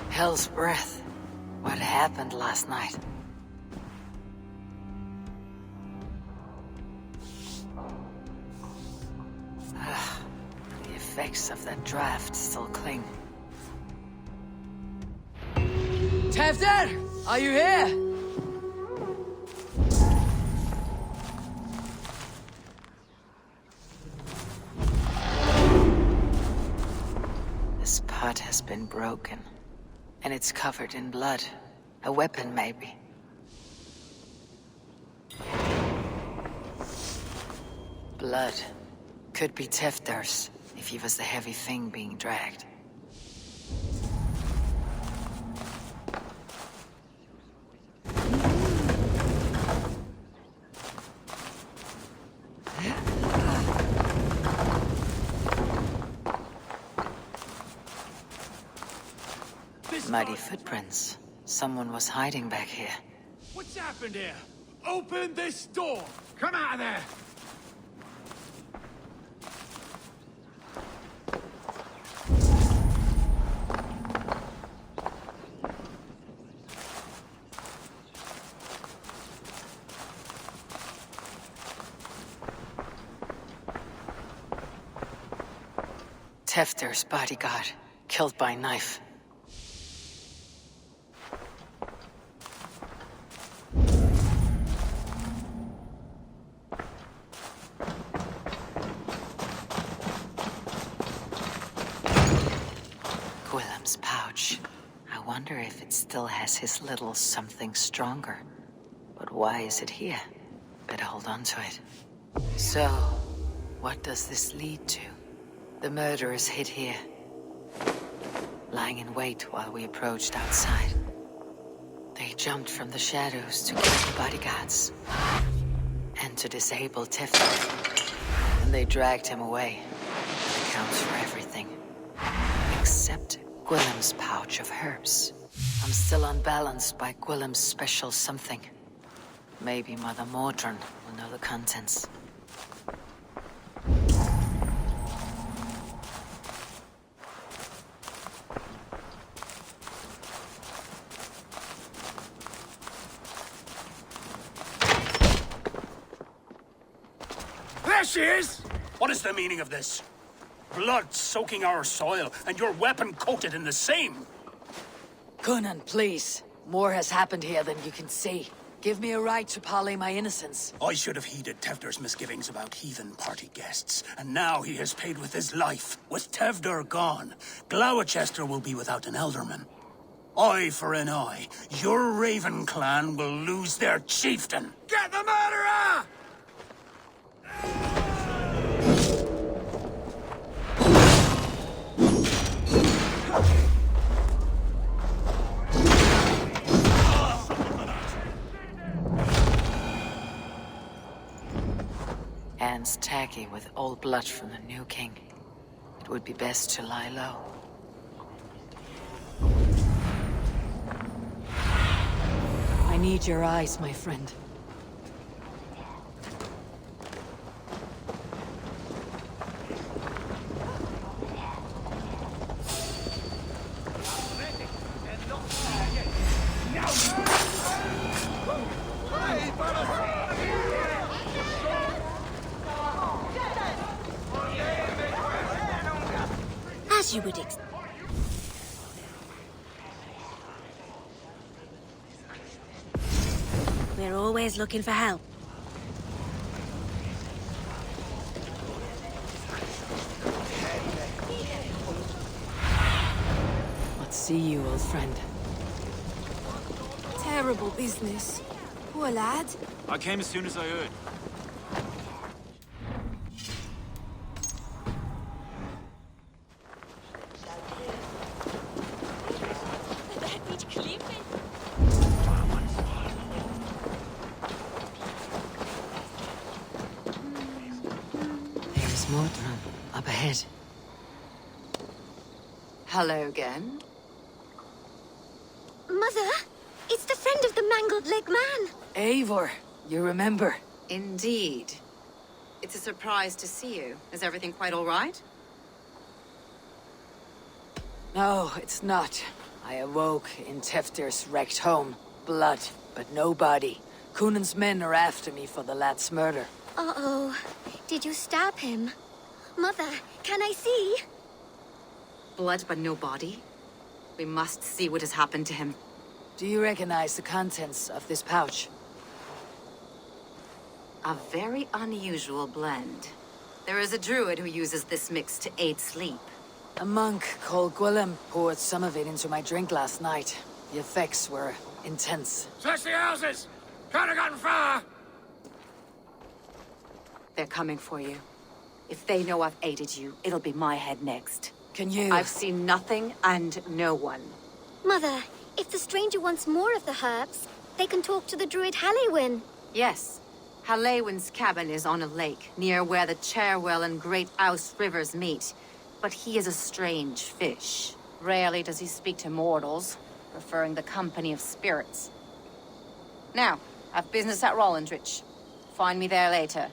Hell's breath. What happened last night? The effects of that draft still cling. Tefter! Are you here? This pot has been broken. And it's covered in blood. A weapon, maybe. Blood. Could be Tefter's, if he was the heavy thing being dragged. Muddy footprints. Someone was hiding back here. What's happened here? Open this door! Come out of there! Tefter's bodyguard, killed by knife. Gwillem's pouch. I wonder if it still has his little something stronger. But why is it here? Better hold on to it. So, what does this lead to? The murderers hid here, lying in wait while we approached outside. They jumped from the shadows to kill the bodyguards and to disable Tefter. And they dragged him away. That accounts for everything. Except Gwillem's pouch of herbs. I'm still unbalanced by Gwillem's special something. Maybe Mother Mordran will know the contents. There she is! What is the meaning of this? Blood soaking our soil, and your weapon coated in the same! Conan, please. More has happened here than you can see. Give me a right to parley my innocence. I should have heeded Tevder's misgivings about heathen party guests, and now he has paid with his life. With Tevder gone, Gloucester will be without an elderman. Eye for an eye. Your Raven clan will lose their chieftain. Get the murderer! Hands tacky with old blood from the new king. It would be best to lie low. I need your eyes, my friend. As you would expect. We're always looking for help. Let's see you, old friend. Terrible business. Poor lad. I came as soon as I heard. There's Mordran up ahead. Hello again. Mother, it's the friend of the mangled leg man. Eivor, you remember? Indeed. It's a surprise to see you. Is everything quite all right? No, it's not. I awoke in Teftir's wrecked home. Blood, but no body. Cunan's men are after me for the lad's murder. Uh-oh. Did you stab him? Mother, can I see? Blood but no body? We must see what has happened to him. Do you recognize the contents of this pouch? A very unusual blend. There is a druid who uses this mix to aid sleep. A monk called Gwilym poured some of it into my drink last night. The effects were intense. Search the houses! Can't have gotten far! They're coming for you. If they know I've aided you, it'll be my head next. Can you? I've seen nothing and no one. Mother, if the stranger wants more of the herbs, they can talk to the druid Halewyn. Yes. Halewyn's cabin is on a lake, near where the Cherwell and Great Ouse rivers meet. But he is a strange fish. Rarely does he speak to mortals, preferring the company of spirits. Now, I've business at Rollindrich. Find me there later.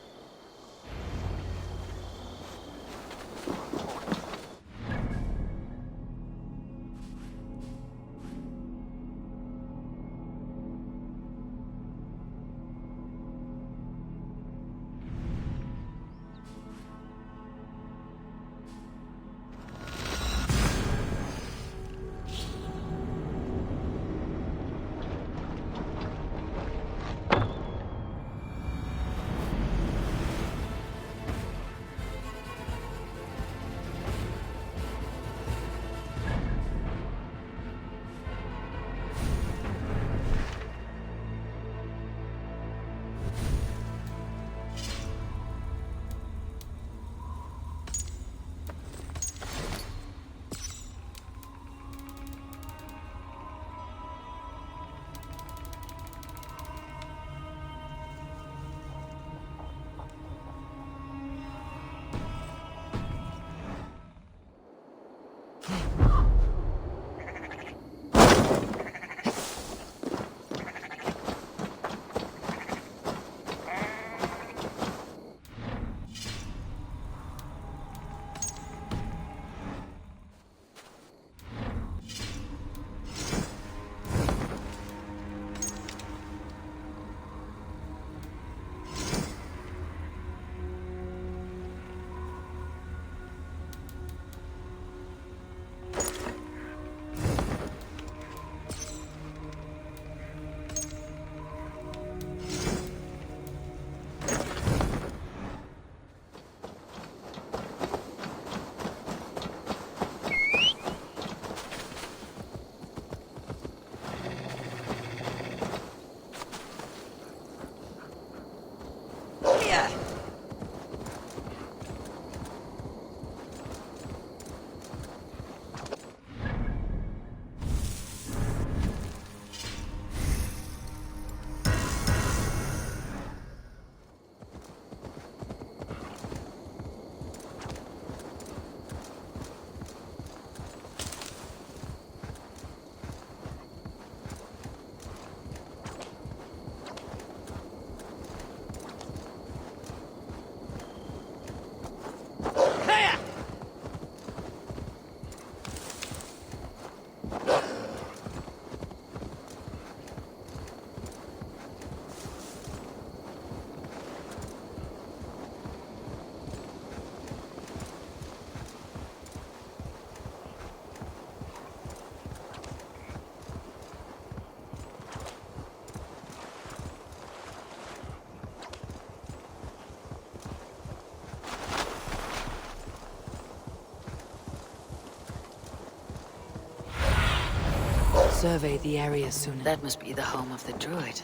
Survey the area soon. That must be the home of the druid.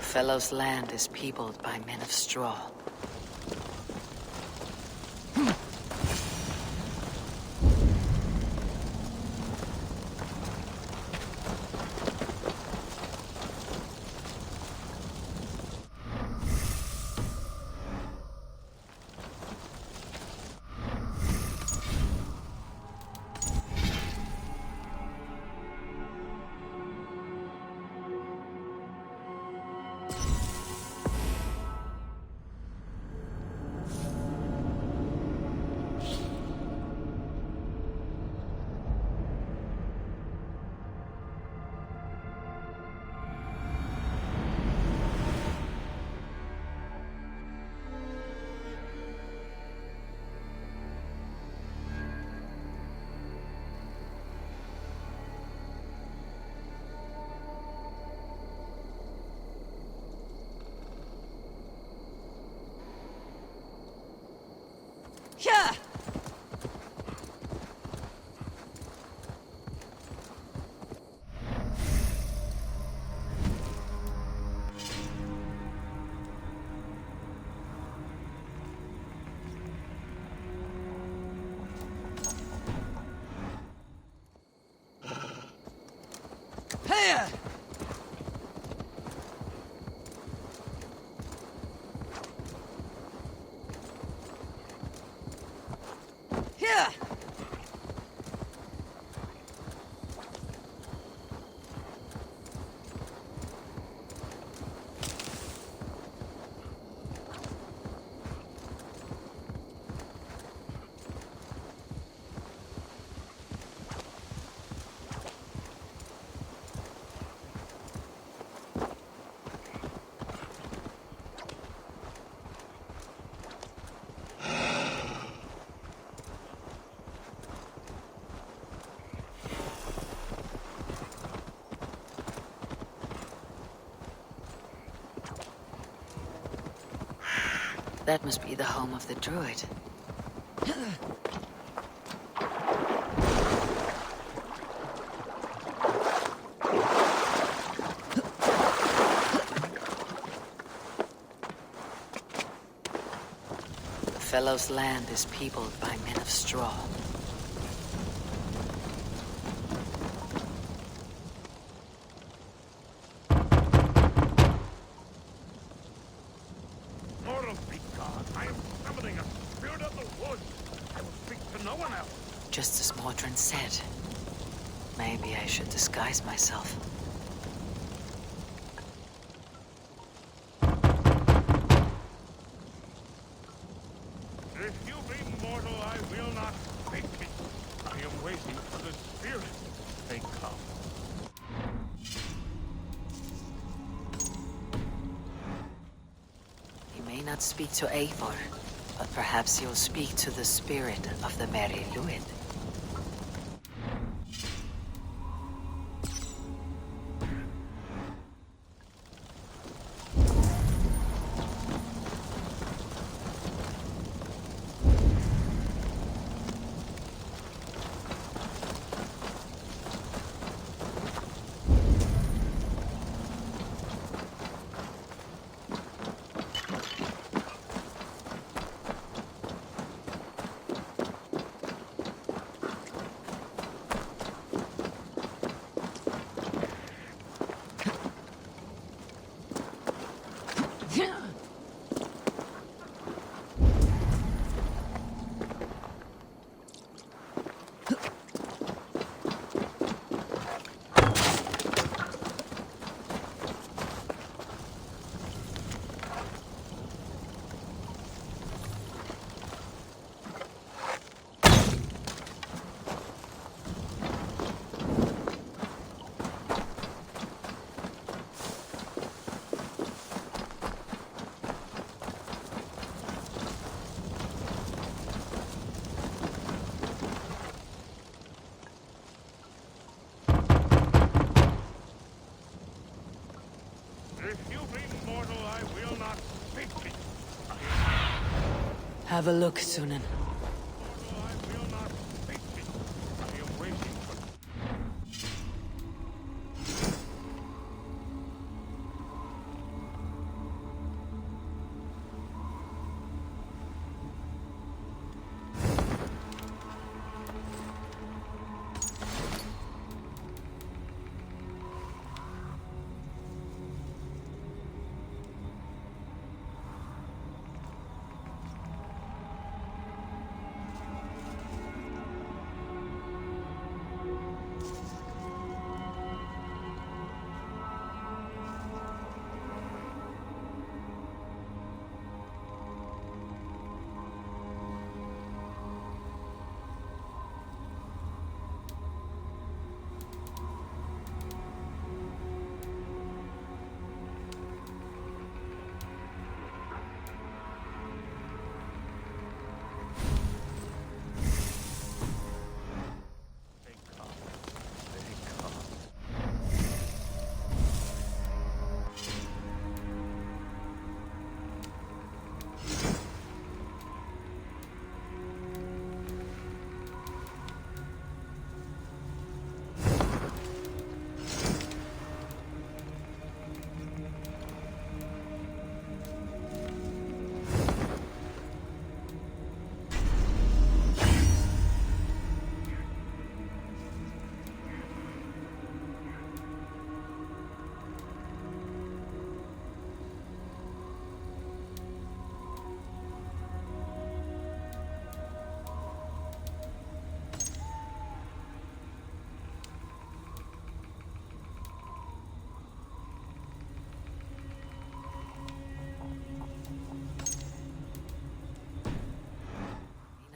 Fellow's land is peopled by men of straw. Yeah! Here! Here! That must be the home of the druid. The fellow's land is peopled by men of straw. Just as Mordrin said. Maybe I should disguise myself. If you be mortal, I will not fake it. I am waiting for the spirit. They come. He may not speak to Eivor, but perhaps he'll speak to the spirit of the Merry Luid. Have a look, Sunan.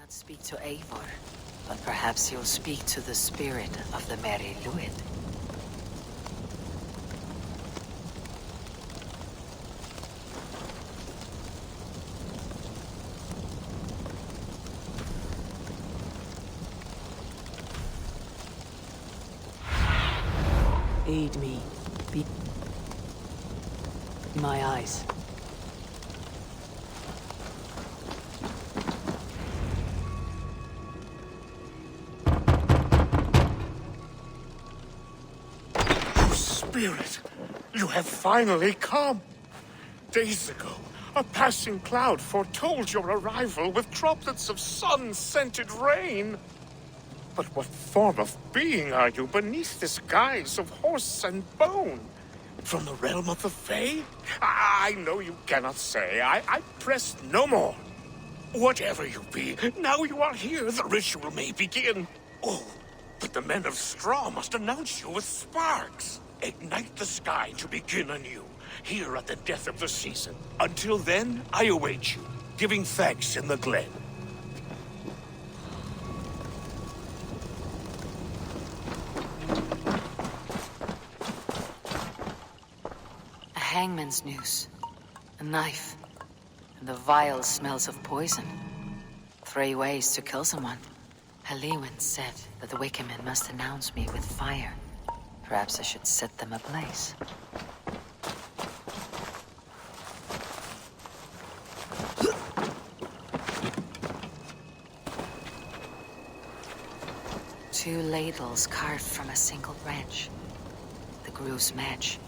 Speak to Eivor, but perhaps you'll speak to the spirit of the Merry Luid. Aid me. Be my eyes. Spirit, you have finally come. Days ago, a passing cloud foretold your arrival with droplets of sun-scented rain. But what form of being are you beneath this guise of horse and bone? From the realm of the Fae? I know you cannot say. I press no more. Whatever you be, now you are here, the ritual may begin. Oh, but the men of straw must announce you with sparks. Ignite the sky to begin anew, here at the death of the season. Until then, I await you, giving thanks in the glen. A hangman's noose, a knife, and the vile smells of poison. 3 ways to kill someone. Heliwin said that the Wickermen must announce me with fire. Perhaps I should set them ablaze. Two ladles carved from a single branch. The grew's match.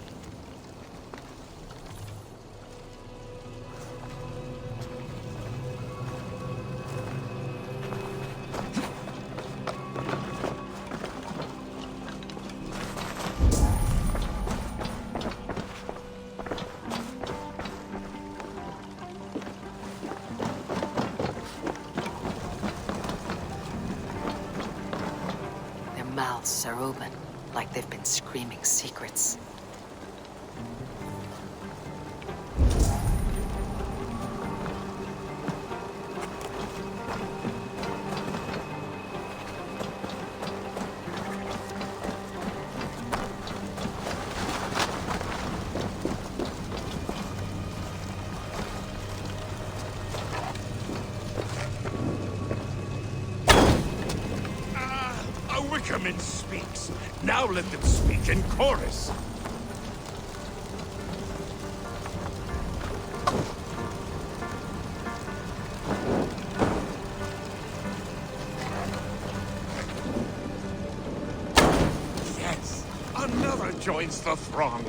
Mouths are open, like they've been screaming secrets. Wickerman speaks. Now let them speak in chorus. joins the throng.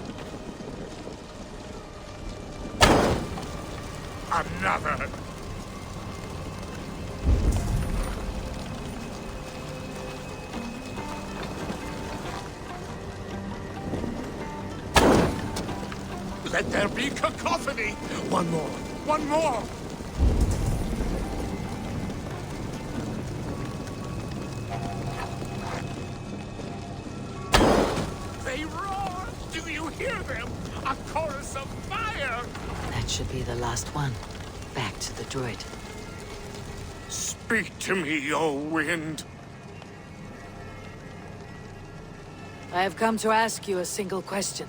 Another. Let there be cacophony! One more! One more! They roar! Do you hear them? A chorus of fire! That should be the last one. Back to the druid. Speak to me, O wind! I have come to ask you a single question.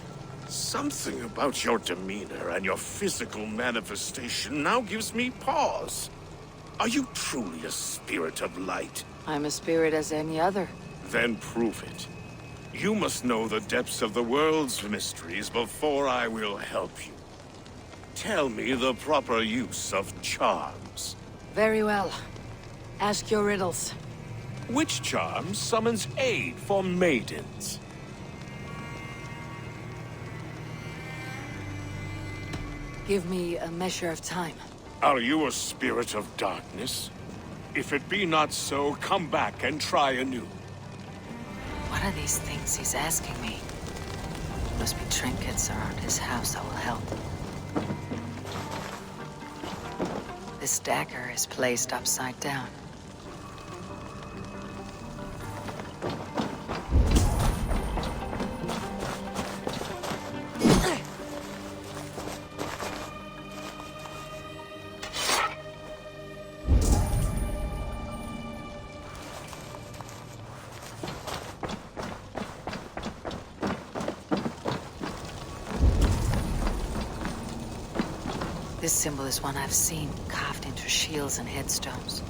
Something about your demeanor and your physical manifestation now gives me pause. Are you truly a spirit of light? I'm a spirit as any other. Then prove it. You must know the depths of the world's mysteries before I will help you. Tell me the proper use of charms. Very well. Ask your riddles. Which charm summons aid for maidens? Give me a measure of time. Are you a spirit of darkness? If it be not so, come back and try anew. What are these things he's asking me? Must be trinkets around his house that will help. This dagger is placed upside down. This symbol is one I've seen carved into shields and headstones.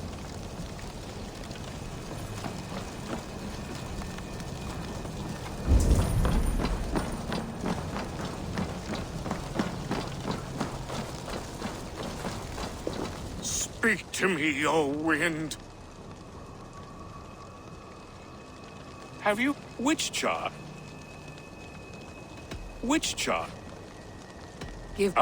Speak to me, O wind. Have you witch charm? Witch charm? Give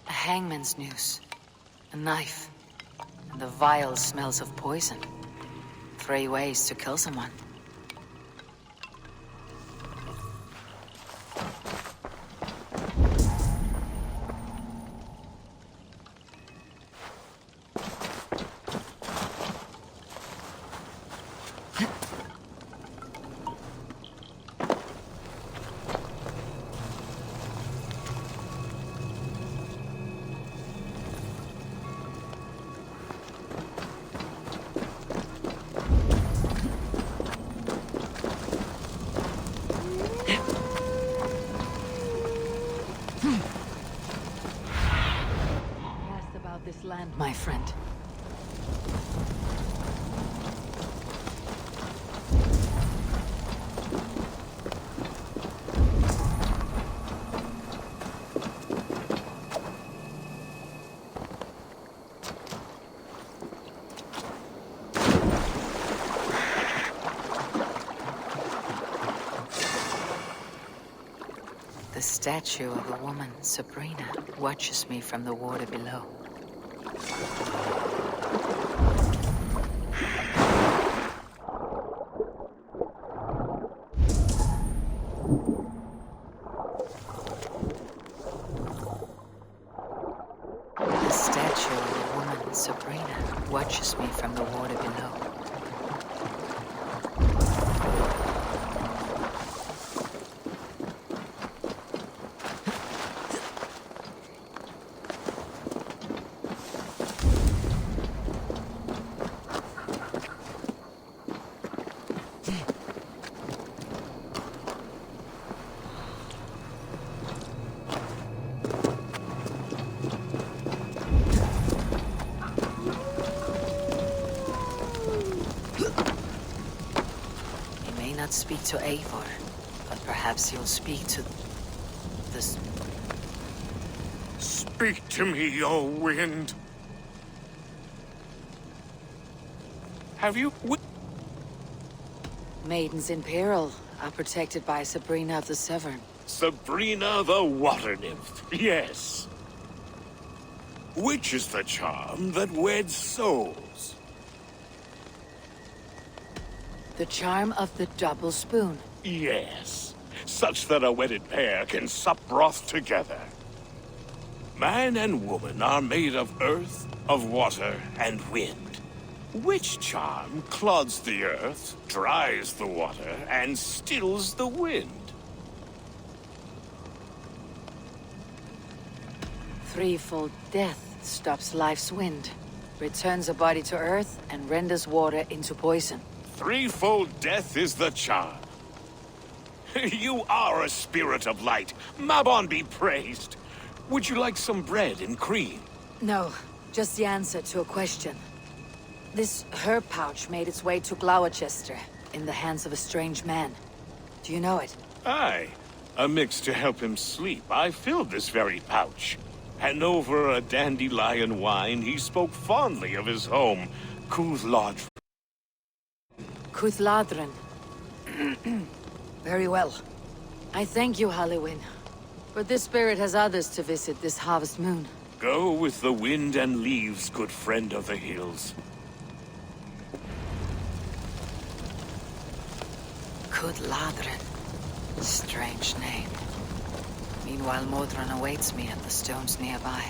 hangman's noose, a knife, and the vile smells of poison. 3 ways to kill someone. This land, my friend. The statue of a woman, Severane, watches me from the water below. The statue of a woman, Severane, watches me from the water below. cannot speak to Eivor, but perhaps you'll speak to this. Speak to me, O wind. Have you... Maidens in peril are protected by Sabrina of the Severn. Sabrina the water nymph, yes. Which is the charm that weds souls? The charm of the double spoon. Yes, such that a wedded pair can sup broth together. Man and woman are made of earth, of water, and wind. Which charm clods the earth, dries the water, and stills the wind? Threefold death stops life's wind, returns a body to earth, and renders water into poison. Threefold death is the charm. You are a spirit of light. Mabon be praised. Would you like some bread and cream? No, just the answer to a question. This herb pouch made its way to Gloucester in the hands of a strange man. Do you know it? Aye. A mix to help him sleep. I filled this very pouch. And over a dandelion wine, he spoke fondly of his home, Cuthladrin. Cuthladrin. Very well. I thank you, Halliwyn. But this spirit has others to visit this harvest moon. Go with the wind and leaves, good friend of the hills. Cuthladrin. Strange name. Meanwhile, Modron awaits me at the stones nearby.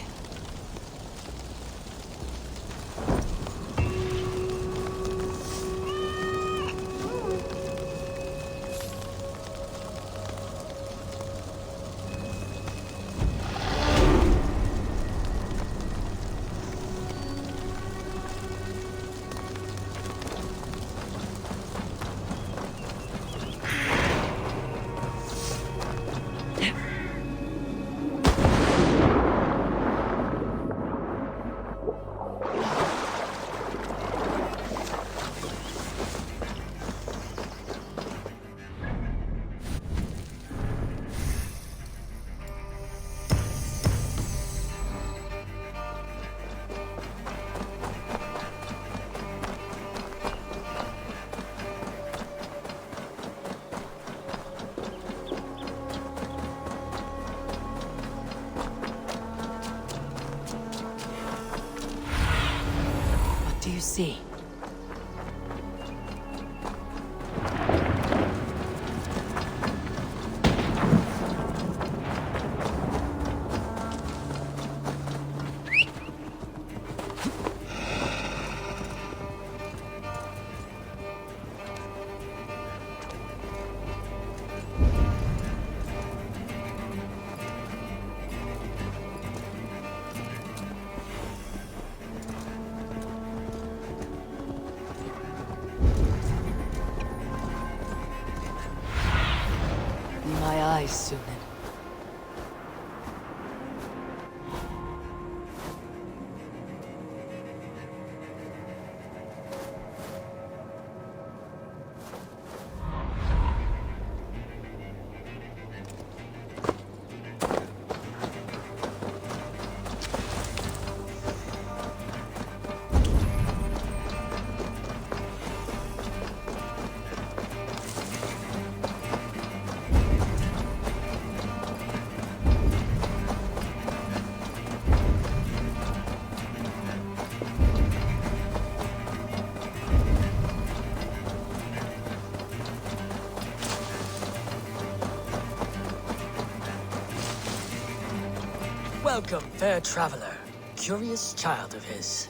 Do you see? My eyes, Sunan. Welcome, fair traveler, curious child of his.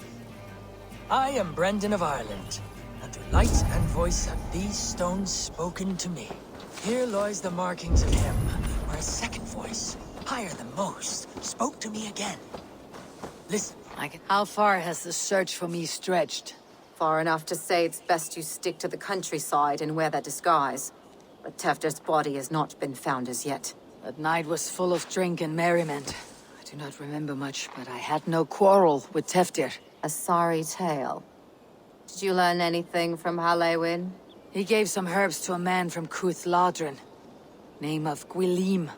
I am Brendan of Ireland, and through light and voice have these stones spoken to me. Here lies the markings of him, where a second voice, higher than most, spoke to me again. Listen. How far has the search for me stretched? Far enough to say it's best you stick to the countryside and wear that disguise. But Tefter's body has not been found as yet. That night was full of drink and merriment. I do not remember much, but I had no quarrel with Teftir. A sorry tale. Did you learn anything from Halliwyn? He gave some herbs to a man from Cuth Ladrin, name of Gwylim.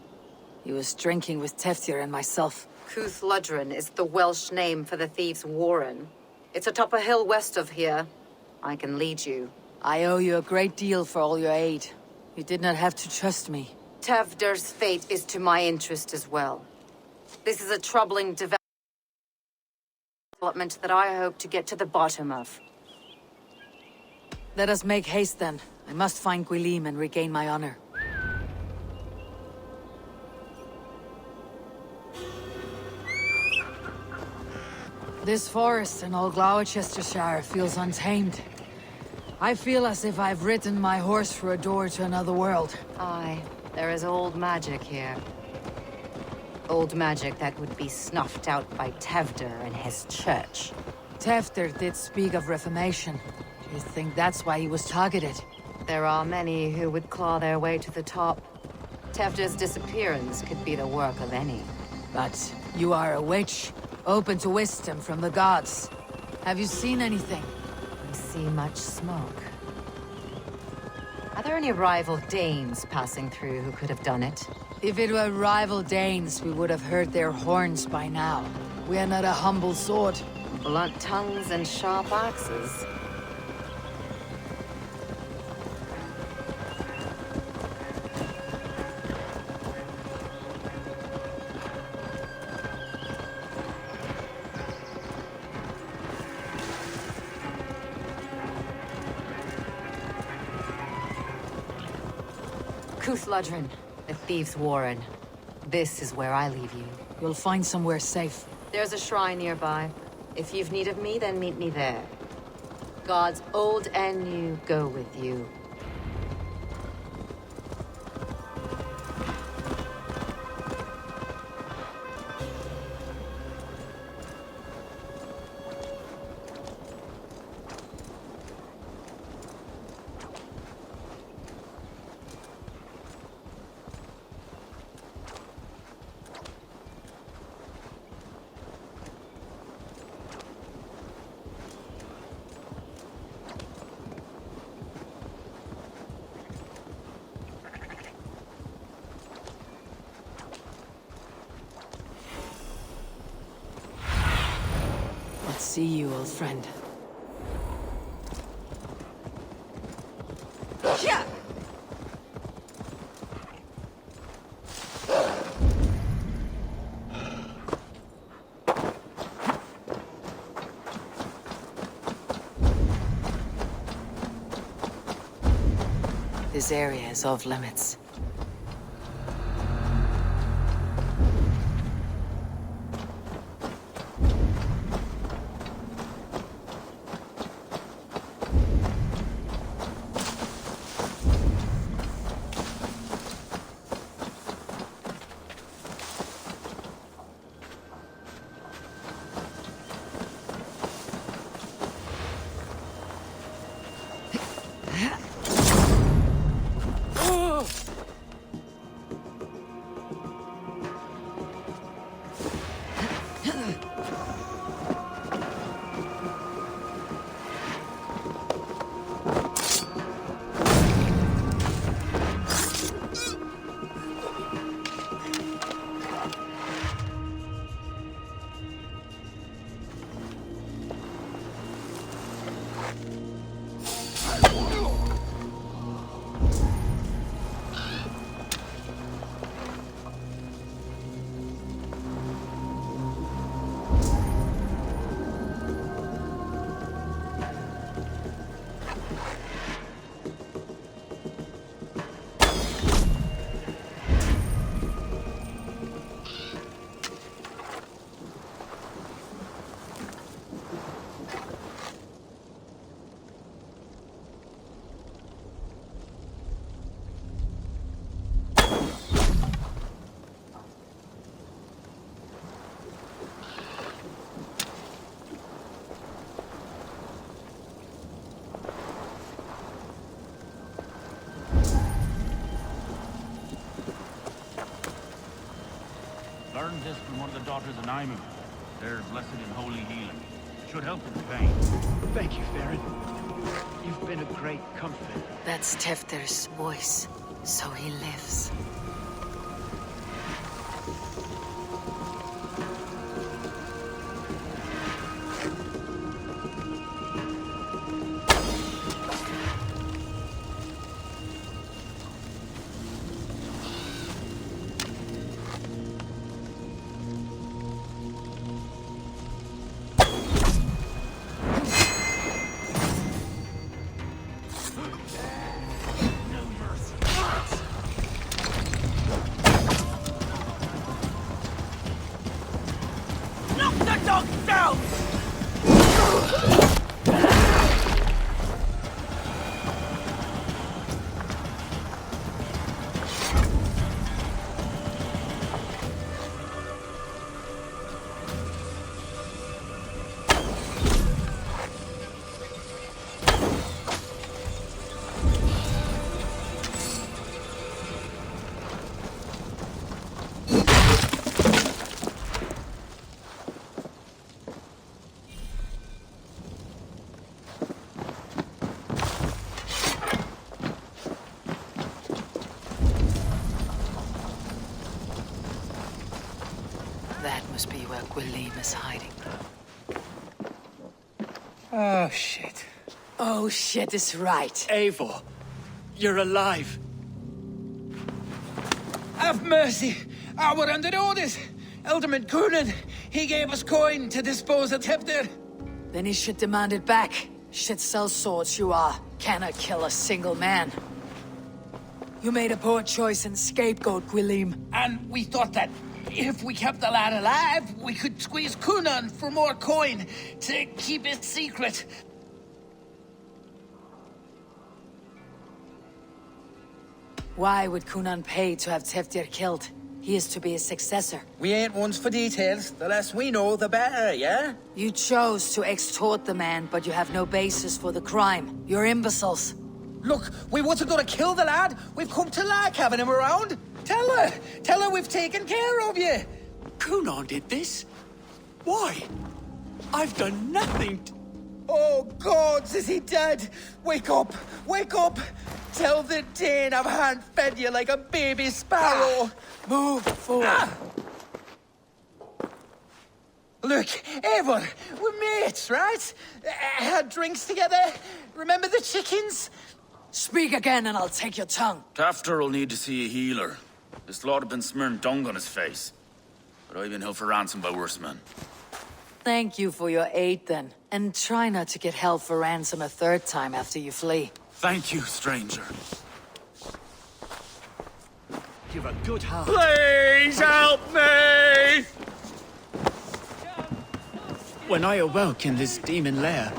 He was drinking with Teftir and myself. Cuth Ladrin is the Welsh name for the thieves' warren. It's atop a hill west of here. I can lead you. I owe you a great deal for all your aid. You did not have to trust me. Tevder's fate is to my interest as well. This is a troubling development that I hope to get to the bottom of. Let us make haste then. I must find Gwylim and regain my honor. This forest in all Gloucestershire feels untamed. I feel as if I've ridden my horse through a door to another world. Aye, there is old magic here. Old magic that would be snuffed out by Tevder and his church. Teftir did speak of reformation. Do you think that's why he was targeted? There are many who would claw their way to the top. Tevder's disappearance could be the work of any. But you are a witch, open to wisdom from the gods. Have you seen anything? I see much smoke. Are there any rival Danes passing through who could have done it? If it were rival Danes, we would have heard their horns by now. We are not a humble sword. Blunt tongues and sharp axes. Cuth Ladrin, the thieves' warren. This is where I leave you. You'll find somewhere safe. There's a shrine nearby. If you've need of me, then meet me there. Gods old and new go with you. See you, old friend. Yeah. This area is off limits. Learned this from one of the daughters of Naimu. They're blessed in holy healing. Should help with the pain. Thank you, Farron. You've been a great comfort. That's Tefter's voice, so he lives. That must be where Gwilym is hiding. Oh, shit. Oh, shit is right. Eivor, you're alive. Have mercy! Our under orders! Alderman Coonan, he gave us coin to dispose of Tefter. Then he should demand it back. Shit sells swords, you are. Cannot kill a single man. You made a poor choice in scapegoat, Gwilym. And we thought that if we kept the lad alive, we could squeeze Coonan for more coin to keep it secret. Why would Coonan pay to have Teftir killed? He is to be his successor. We ain't ones for details. The less we know, the better, yeah? You chose to extort the man, but you have no basis for the crime. You're imbeciles. Look, we wasn't gonna kill the lad. We've come to like having him around. Tell her we've taken care of you. Coonan did this? Why? I've done nothing to... Oh, gods, is he dead? Wake up! Wake up! Tell the Dane I've hand-fed you like a baby sparrow! Move forward! Look, Eivor, we're mates, right? Had drinks together. Remember the chickens? Speak again and I'll take your tongue. Tafter will need to see a healer. This lord have been smearing dung on his face. But I've been held for ransom by worse men. Thank you for your aid, then. And try not to get held for ransom a third time after you flee. Thank you, stranger. You've a good heart. Please help me! When I awoke in this demon lair,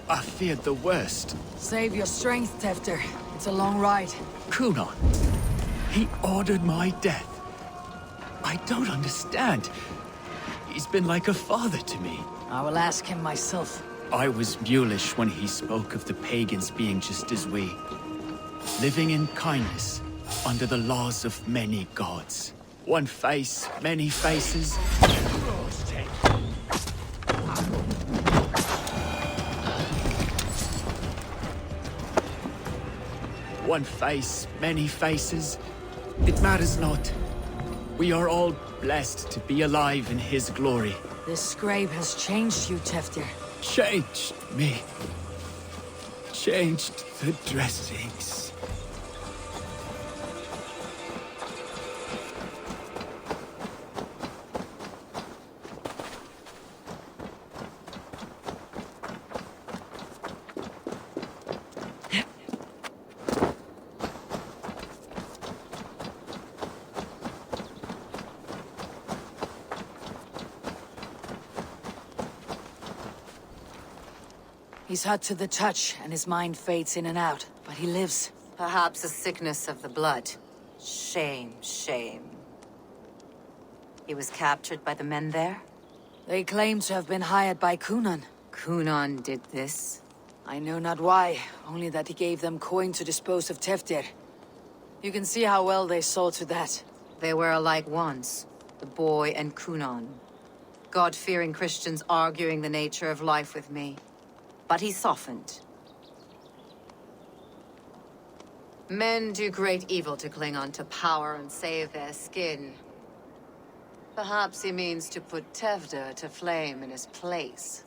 I feared the worst. Save your strength, Tefter. It's a long ride. Coonan. He ordered my death. I don't understand. He's been like a father to me. I will ask him myself. I was mulish when he spoke of the pagans being just as we. Living in kindness, under the laws of many gods. One face, many faces. One face, many faces. It matters not. We are all blessed to be alive in his glory. This scrape has changed you, Teftir. Changed me. Changed the dressings. He's hot to the touch, and his mind fades in and out. But he lives. Perhaps a sickness of the blood. Shame, shame. He was captured by the men there? They claim to have been hired by Coonan. Coonan did this? I know not why, only that he gave them coin to dispose of Teftir. You can see how well they saw to that. They were alike once, the boy and Coonan. God-fearing Christians arguing the nature of life with me. But he softened. Men do great evil to cling on to power and save their skin. Perhaps he means to put Tevda to flame in his place.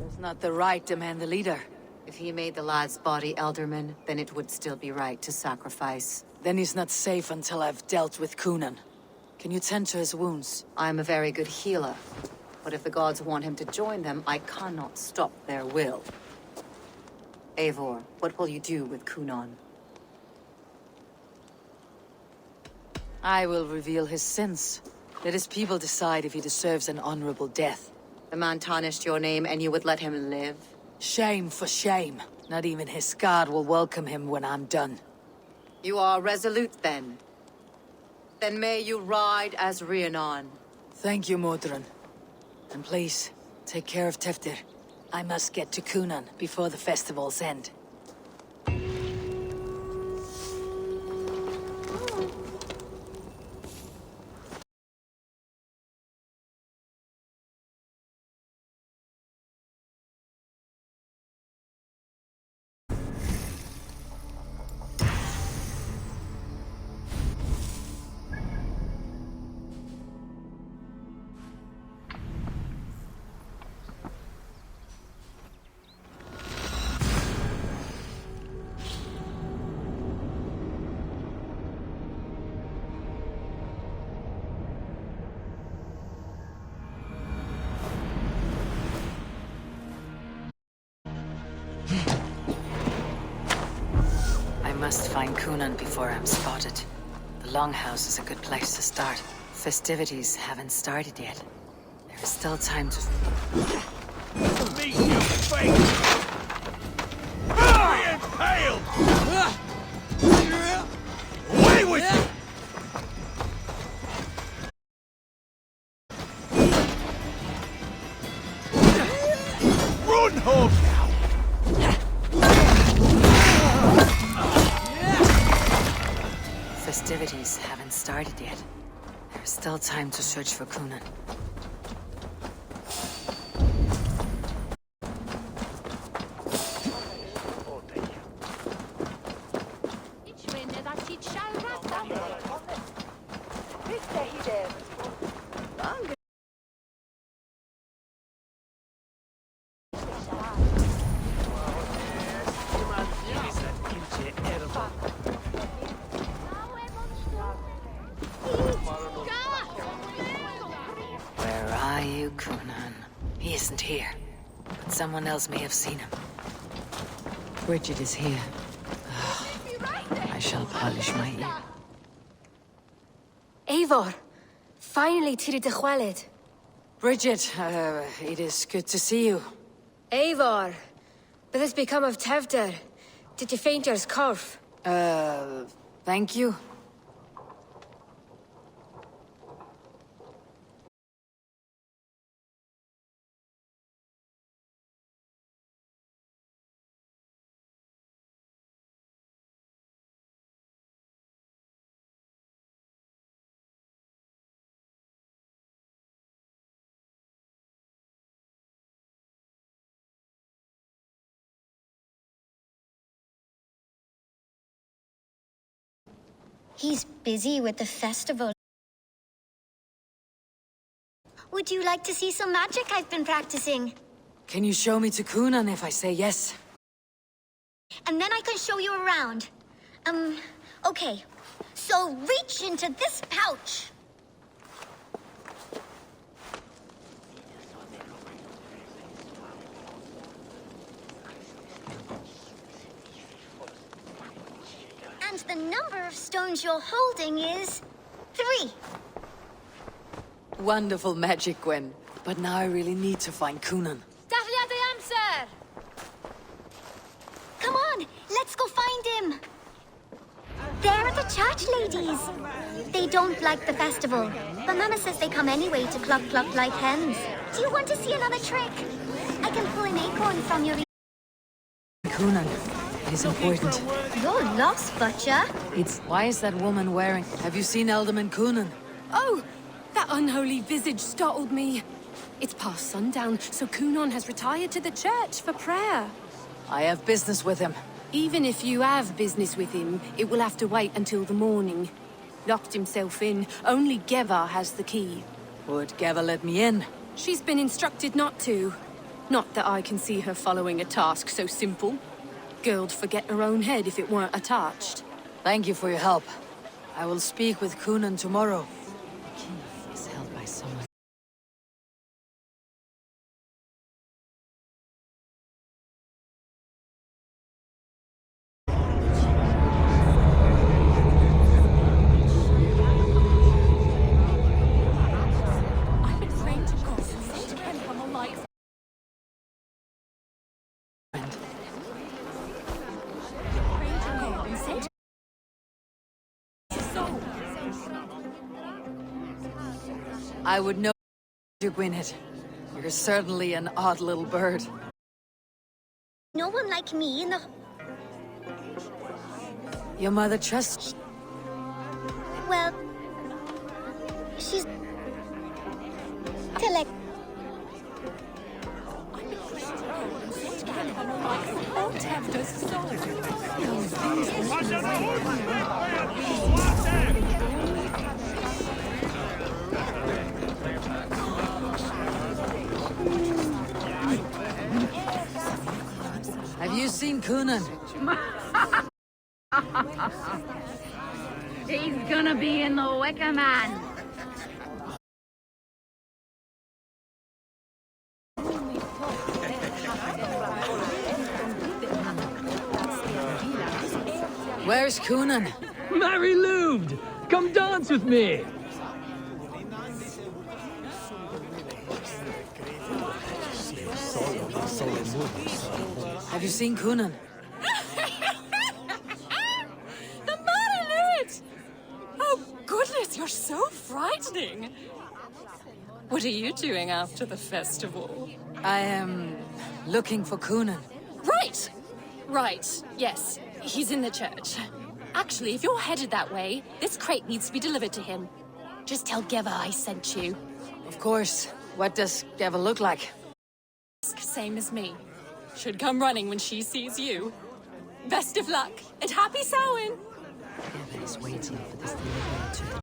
Does not the right demand the leader? If he made the lad's body Elderman, then it would still be right to sacrifice. Then he's not safe until I've dealt with Coonan. Can you tend to his wounds? I'm a very good healer. But if the gods want him to join them, I cannot stop their will. Eivor, what will you do with Coonan? I will reveal his sins. Let his people decide if he deserves an honorable death. The man tarnished your name and you would let him live? Shame for shame. Not even his god will welcome him when I'm done. You are resolute, then. Then may you ride as Rhiannon. Thank you, Modron. And please, take care of Teftir. I must get to Coonan before the festival's end. I must find Coonan before I'm spotted. The Longhouse is a good place to start. Festivities haven't started yet. There is still time to... Meet your fate! Be impaled! Away with you! Run, hog! Festivities haven't started yet. There is still time to search for Coonan. Where are you, Coonan? He isn't here, but someone else may have seen him. Bridget is here. I shall polish my ear. Eivor! Finally, Tiri de Chwaled. Bridget, it is good to see you. Eivor! But has become of Tevder? Did you faint your scarf? Thank you. He's busy with the festival. Would you like to see some magic I've been practicing? Can you show me to Coonan if I say yes? And then I can show you around. Okay. So reach into this pouch. And the number of stones you're holding is 3. Wonderful magic, Gwen. But now I really need to find Coonan. Dahlia the answer! Come on, let's go find him. There are the church ladies. They don't like the festival, but Mama says they come anyway to cluck cluck like hens. Do you want to see another trick? I can pull an acorn from your... Coonan, it is important. You're lost, Butcher. Why is that woman wearing... Have you seen Alderman Coonan? Oh! That unholy visage startled me. It's past sundown, so Coonan has retired to the church for prayer. I have business with him. Even if you have business with him, it will have to wait until the morning. Locked himself in. Only Geva has the key. Would Geva let me in? She's been instructed not to. Not that I can see her following a task so simple. Girl'd forget her own head if it weren't attached. Thank you for your help. I will speak with Kunan tomorrow. The kingdom is held by someone. I would know you, Gwynedd. You're certainly an odd little bird. No one like me in the... Your mother trusts... Well... She's... Collect... Have you seen Kunan? He's gonna be in the Wicker Man. Where's Kunan? Mary Louved! Come dance with me! Have you seen Kunan? The man in it! Oh, goodness, you're so frightening. What are you doing after the festival? I am looking for Kunan. Right! Right, yes. He's in the church. Actually, if you're headed that way, this crate needs to be delivered to him. Just tell Geva I sent you. Of course. What does Geva look like? Same as me. Should come running when she sees you. Best of luck, and happy Samhain! Geva is waiting for this delivery to the...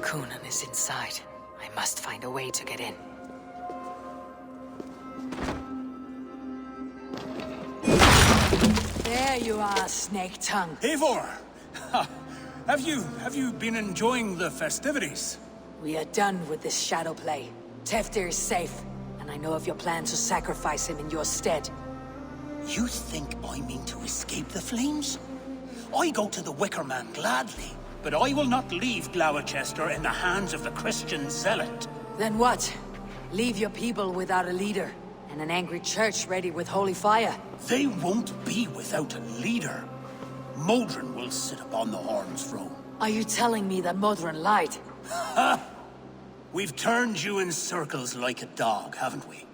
Kunan is inside. I must find a way to get in. There you are, Snake Tongue. Eivor! Have you been enjoying the festivities? We are done with this shadow play. Teftir is safe, and I know of your plan to sacrifice him in your stead. You think I mean to escape the flames? I go to the Wicker Man gladly, but I will not leave Gloucester in the hands of the Christian zealot. Then what? Leave your people without a leader, and an angry church ready with holy fire. They won't be without a leader. Modron will sit upon the Horn's throne. Are you telling me that Modron lied? Ha! We've turned you in circles like a dog, haven't we?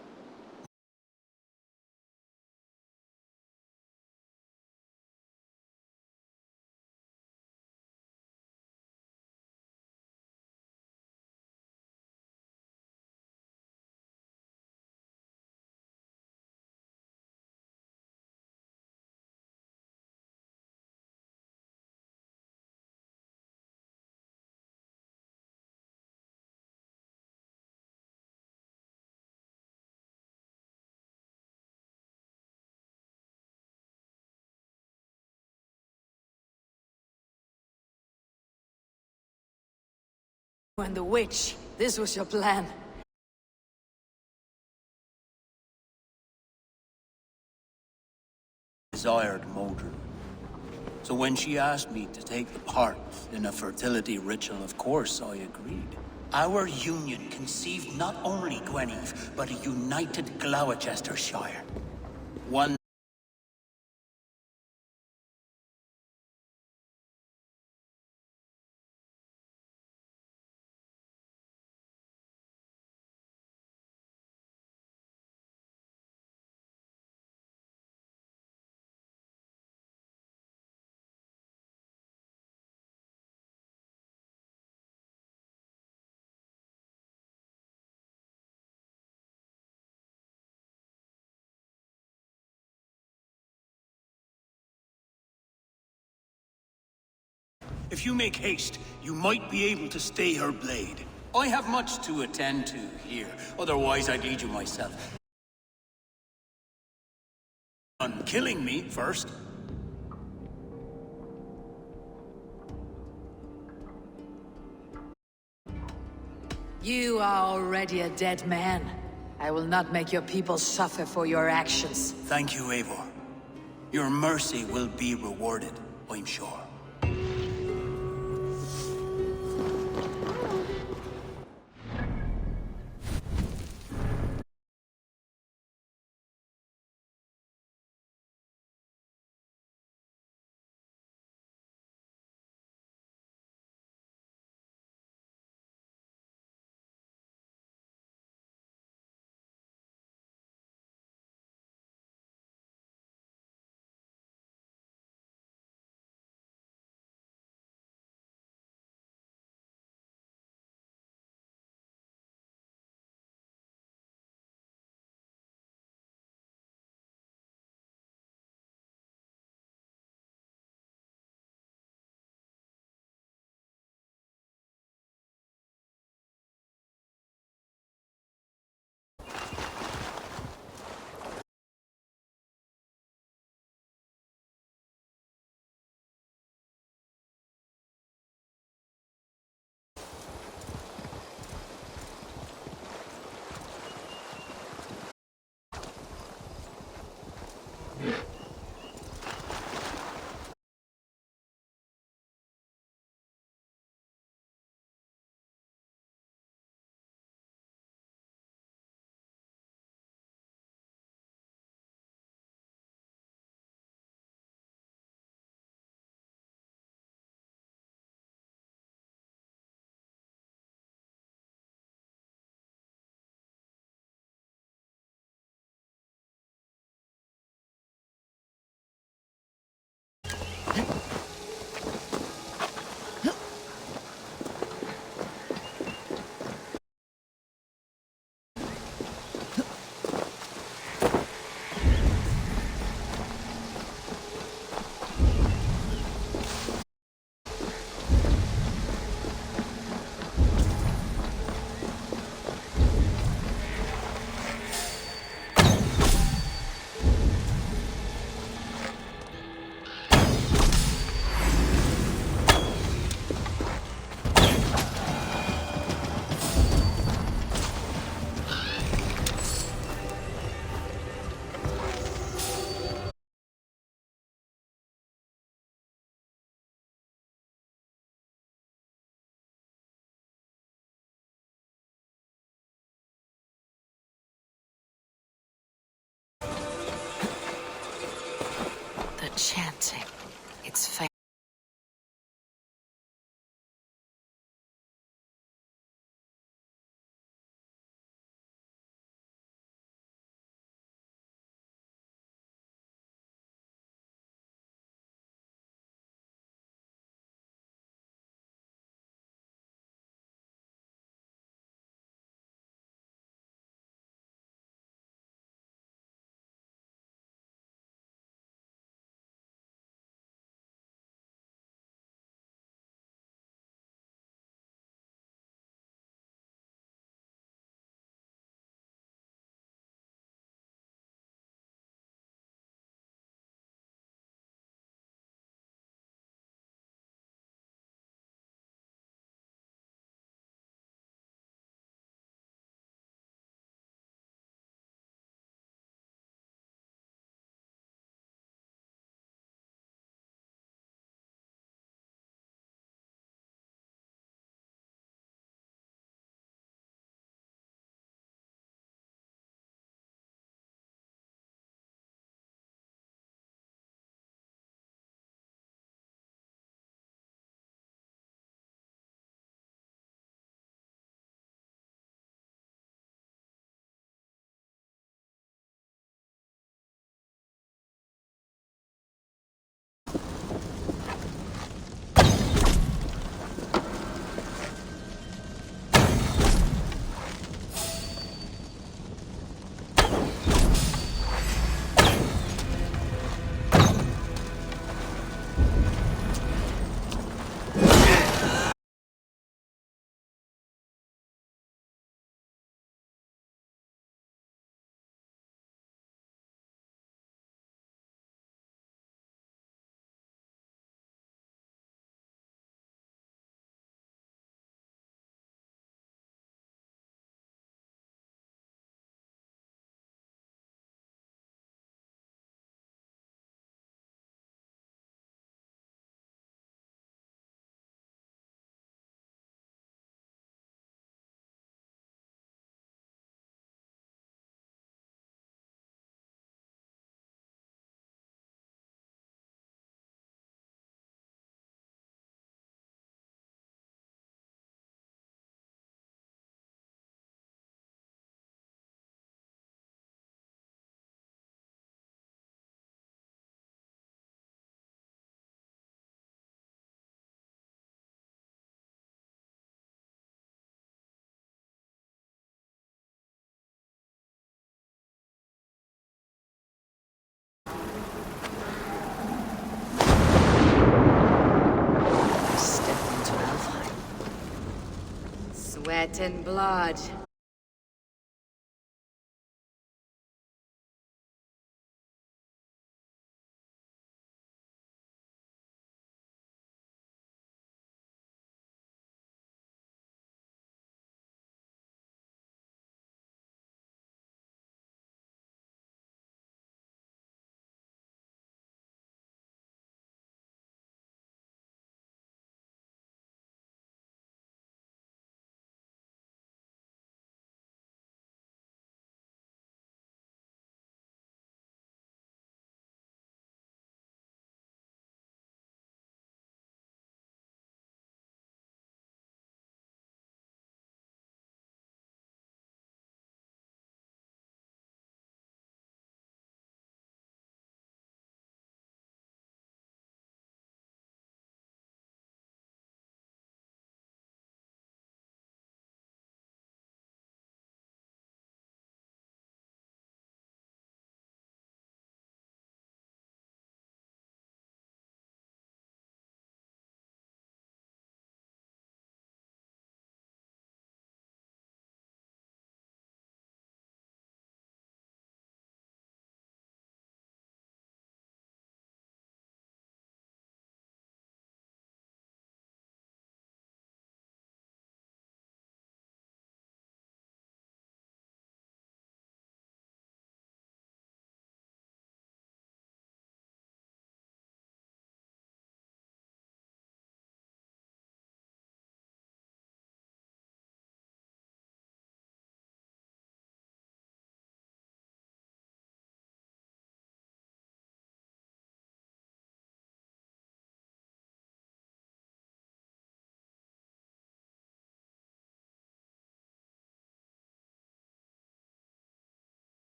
And the witch, this was your plan. Desired Modron. So when she asked me to take the part in a fertility ritual, of course I agreed. Our union conceived not only Gweneve, but a united Gloucestershire. One If you make haste, you might be able to stay her blade. I have much to attend to here, otherwise I'd lead you myself. On killing me first. You are already a dead man. I will not make your people suffer for your actions. Thank you, Eivor. Your mercy will be rewarded, I'm sure. The chanting. It's fake. Sweat and blood.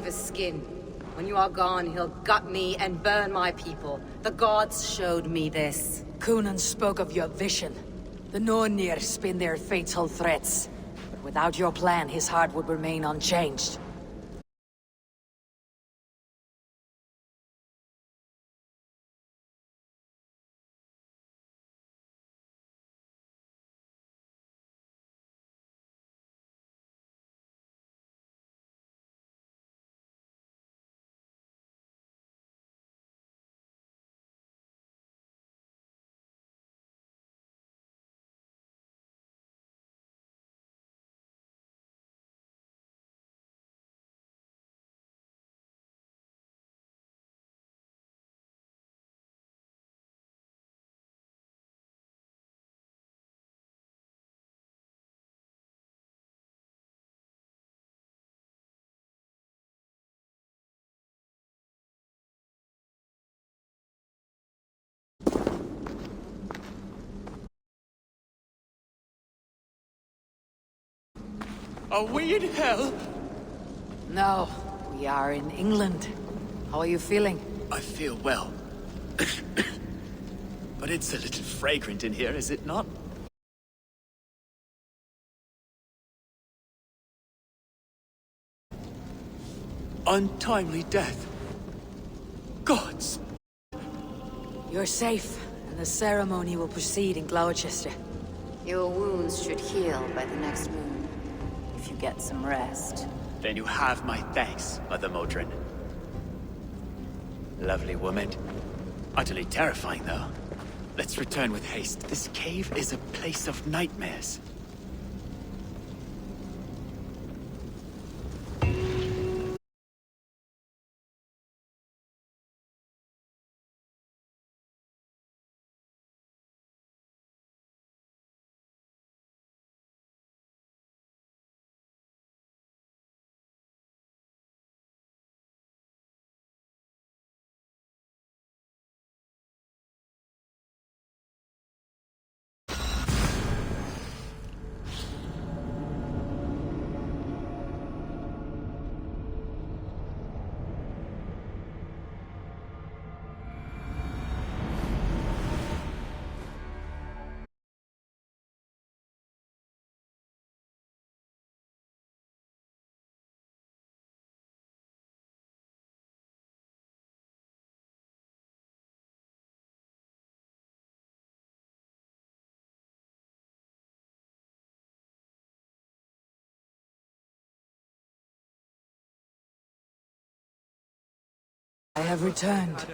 His skin. When you are gone, he'll gut me and burn my people. The gods showed me this. Cunan spoke of your vision. The Nornir spin their fatal threats. But without your plan, his heart would remain unchanged. Are we in hell? No, we are in England. How are you feeling? I feel well. But it's a little fragrant in here, is it not? Untimely death. Gods! You're safe, and the ceremony will proceed in Gloucester. Your wounds should heal by the next moon, if you get some rest. Then you have my thanks, Mother Modron. Lovely woman. Utterly terrifying, though. Let's return with haste. This cave is a place of nightmares. have returned.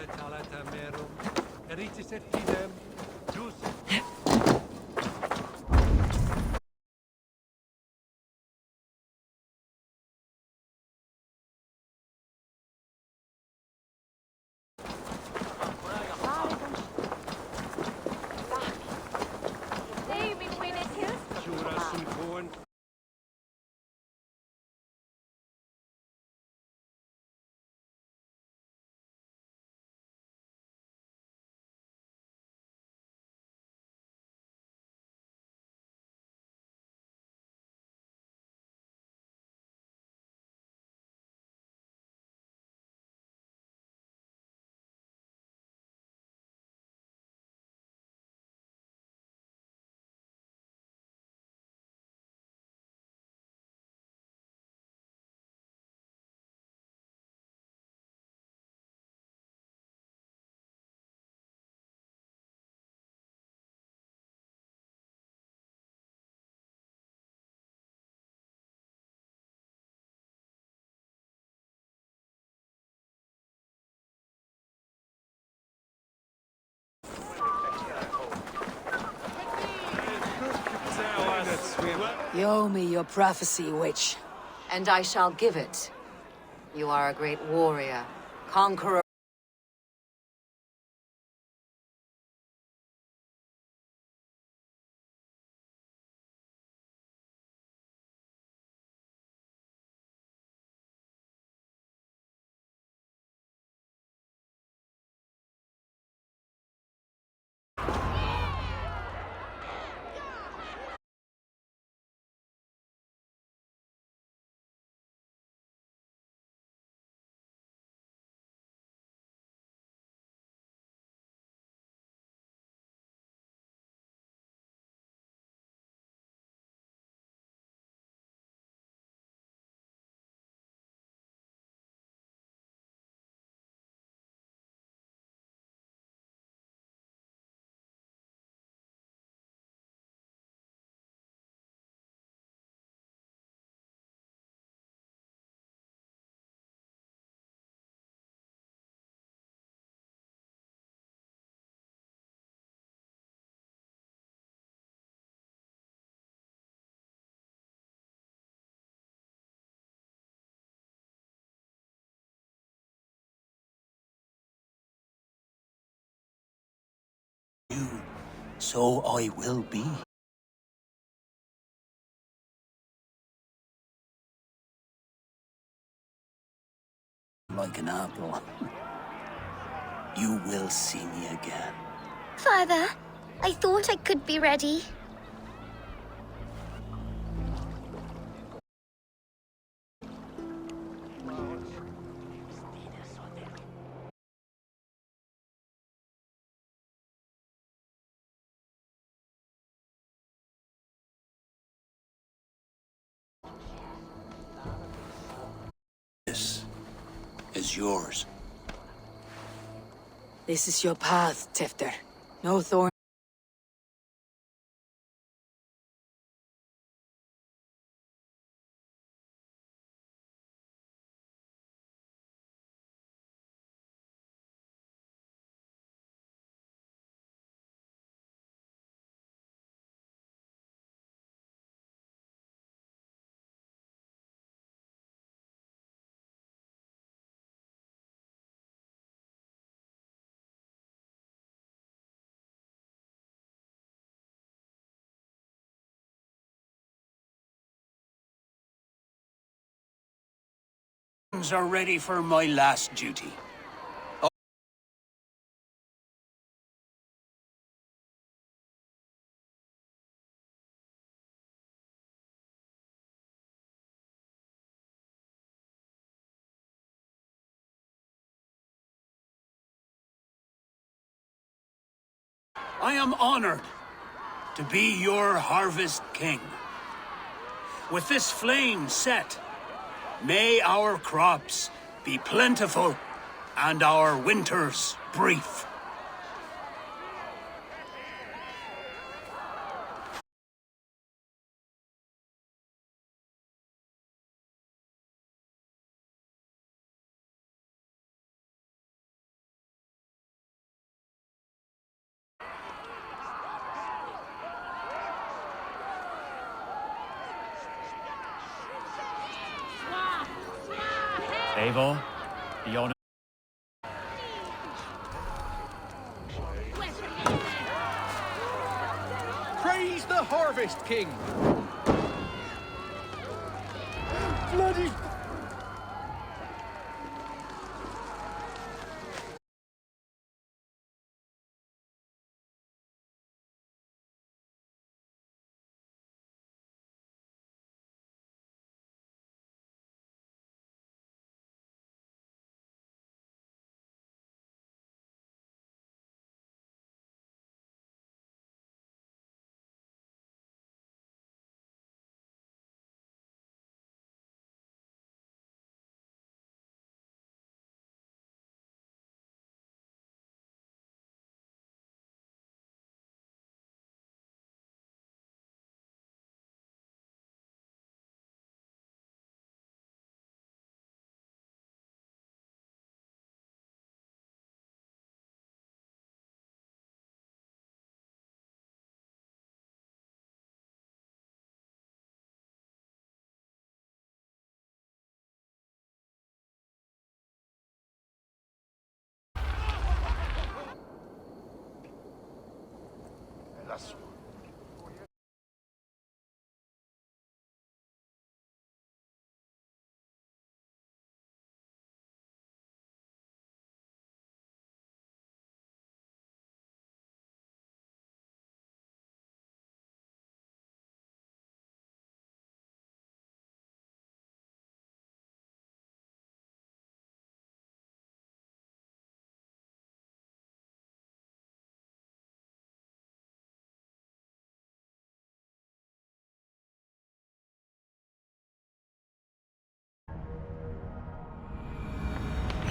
You owe me your prophecy, witch. And I shall give it. You are a great warrior, conqueror. So I will be. Like an apple. You will see me again. Father, I thought I could be ready. This is yours. This is your path, Tifter. No thorn. Are ready for my last duty. I am honored to be your Harvest King. With this flame set, may our crops be plentiful and our winters brief. Eivor, the honor. Praise the Harvest King! Bloody...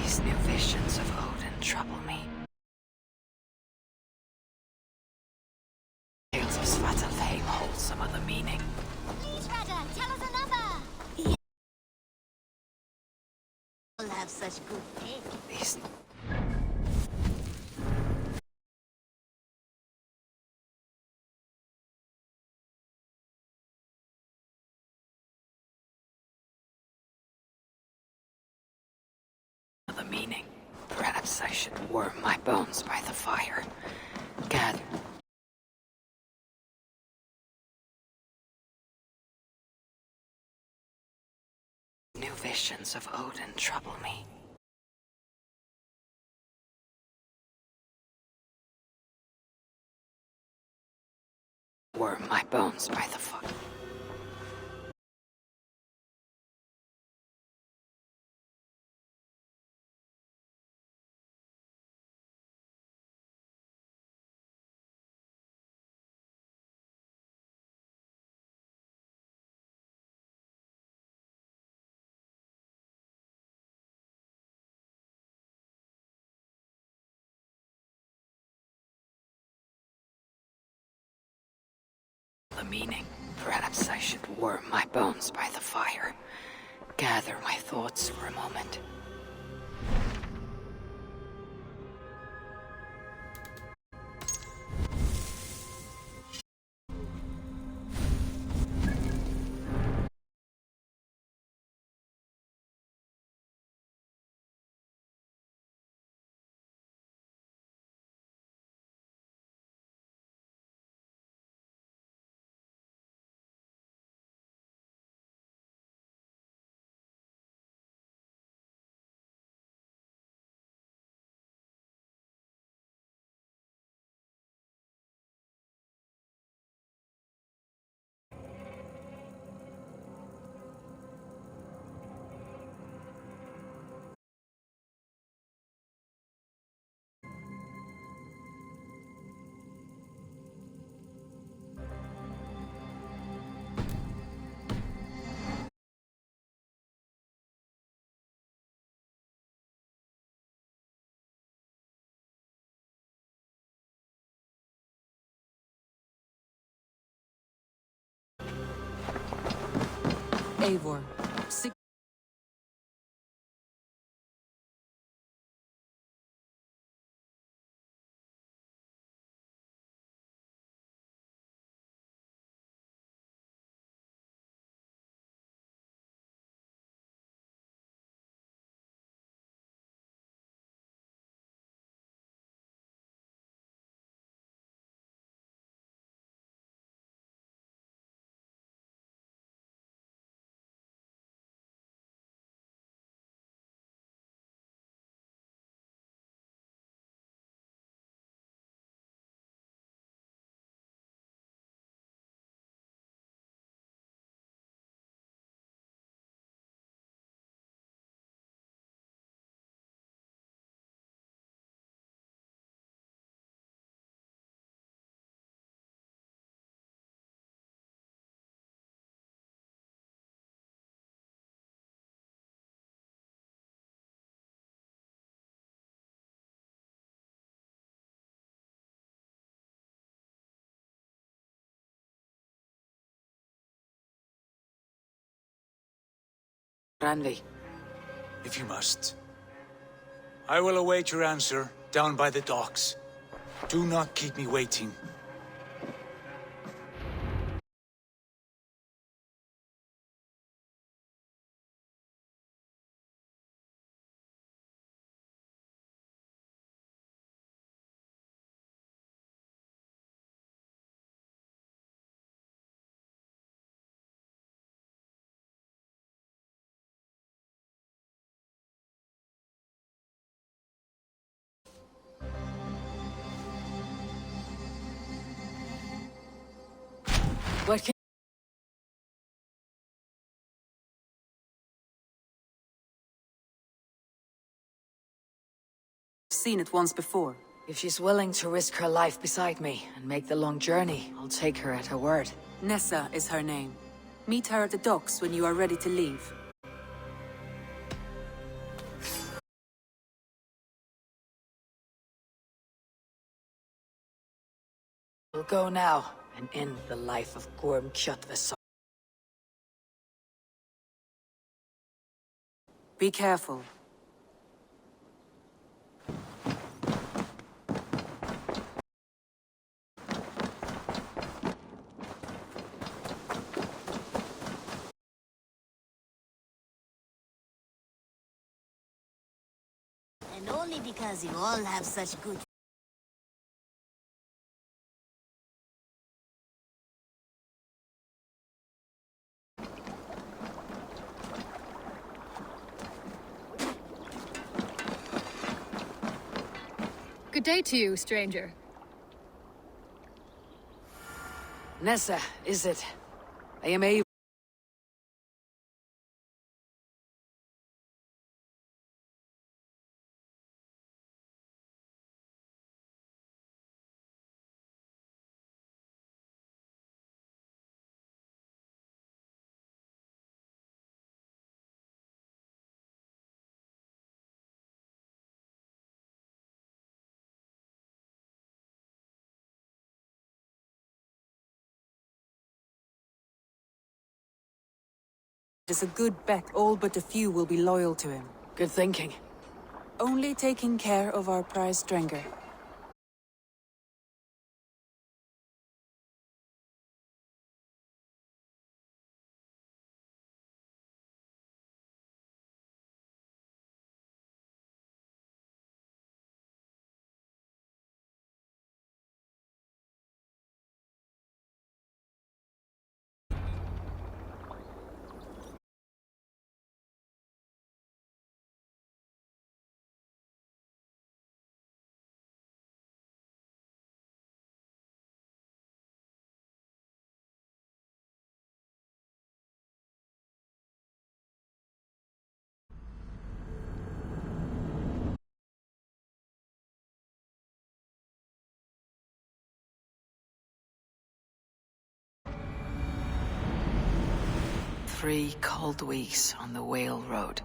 These new visions of Odin trouble me. Tales of Svartalfheim hold some other meaning. Please, Rada, tell us another! You'll have such good pick. These... other meaning. Perhaps I should warm my bones by the fire. Gather. New visions of Odin trouble me. Warm my bones by the fire. The meaning. Perhaps I should warm my bones by the fire. Gather my thoughts for a moment. Eivor. Ranvi. If you must. I will await your answer down by the docks. Do not keep me waiting. What can... Seen it once before. If she's willing to risk her life beside me and make the long journey, I'll take her at her word. Nessa is her name. Meet her at the docks when you are ready to leave. We'll go now and end the life of Gorm Kjotveson. Be careful. And only because you all have such good... Good day to you, stranger. Nessa, is it? I am able... It is a good bet all but a few will be loyal to him. Good thinking. Only taking care of our prize Strenger. Three cold weeks on the Whale Road.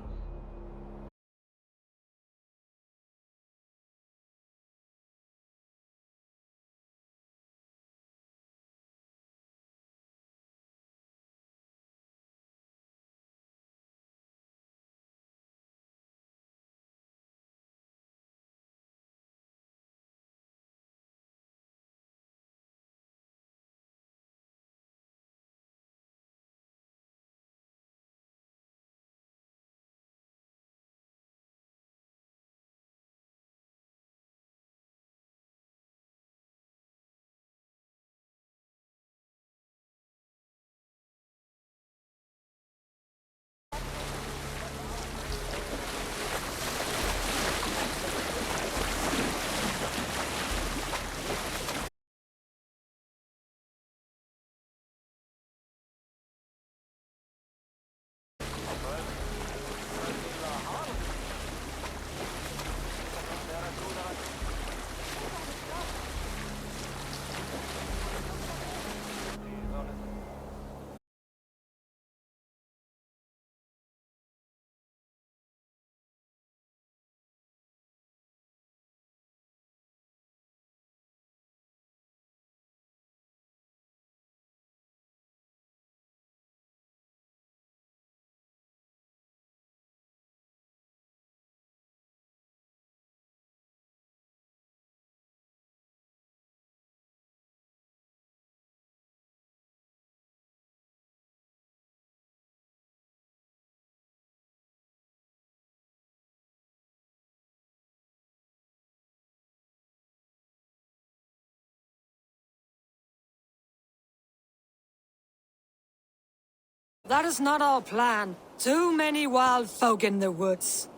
That is not our plan. Too many wild folk in the woods.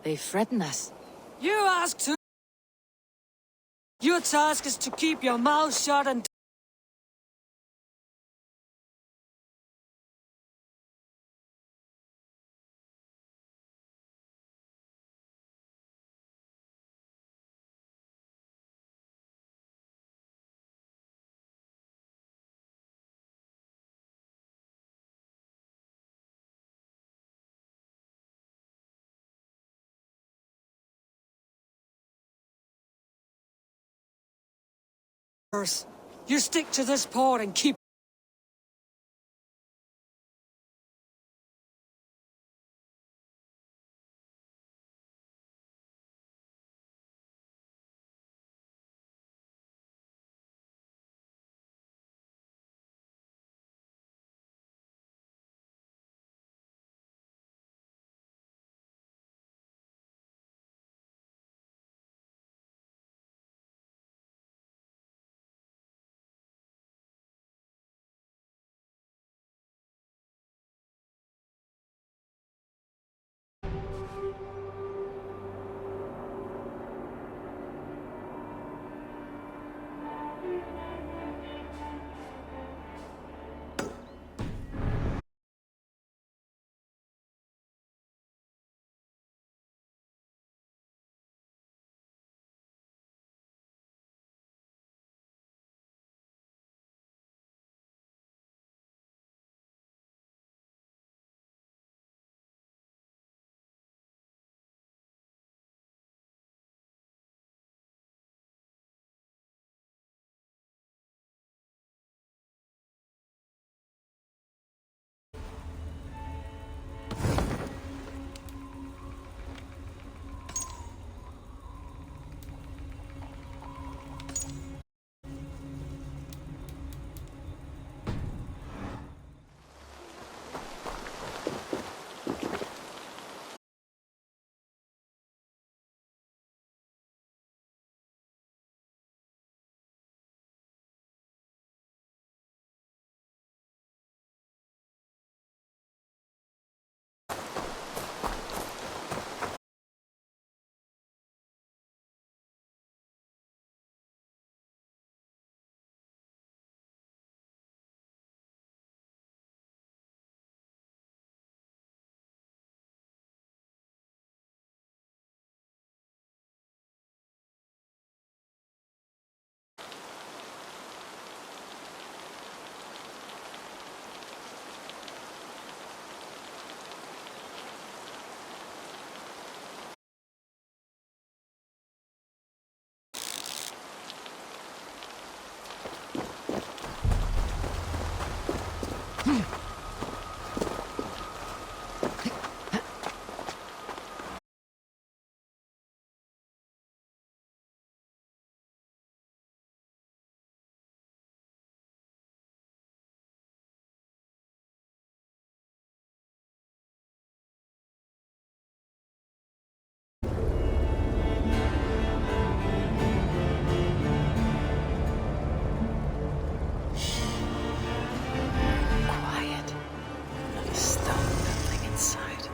They threaten us. You ask to... Your task is to keep your mouth shut and... You stick to this port and keep... Quiet. Not a stone moving inside.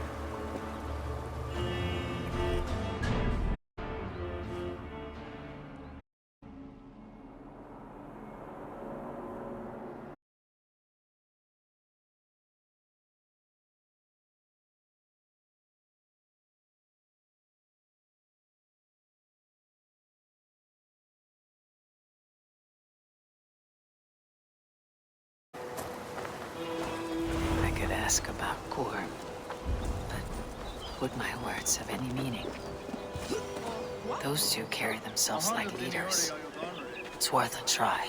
I could ask about Gorm, but would my words have any meaning? Those two carry themselves like leaders. It's worth a try.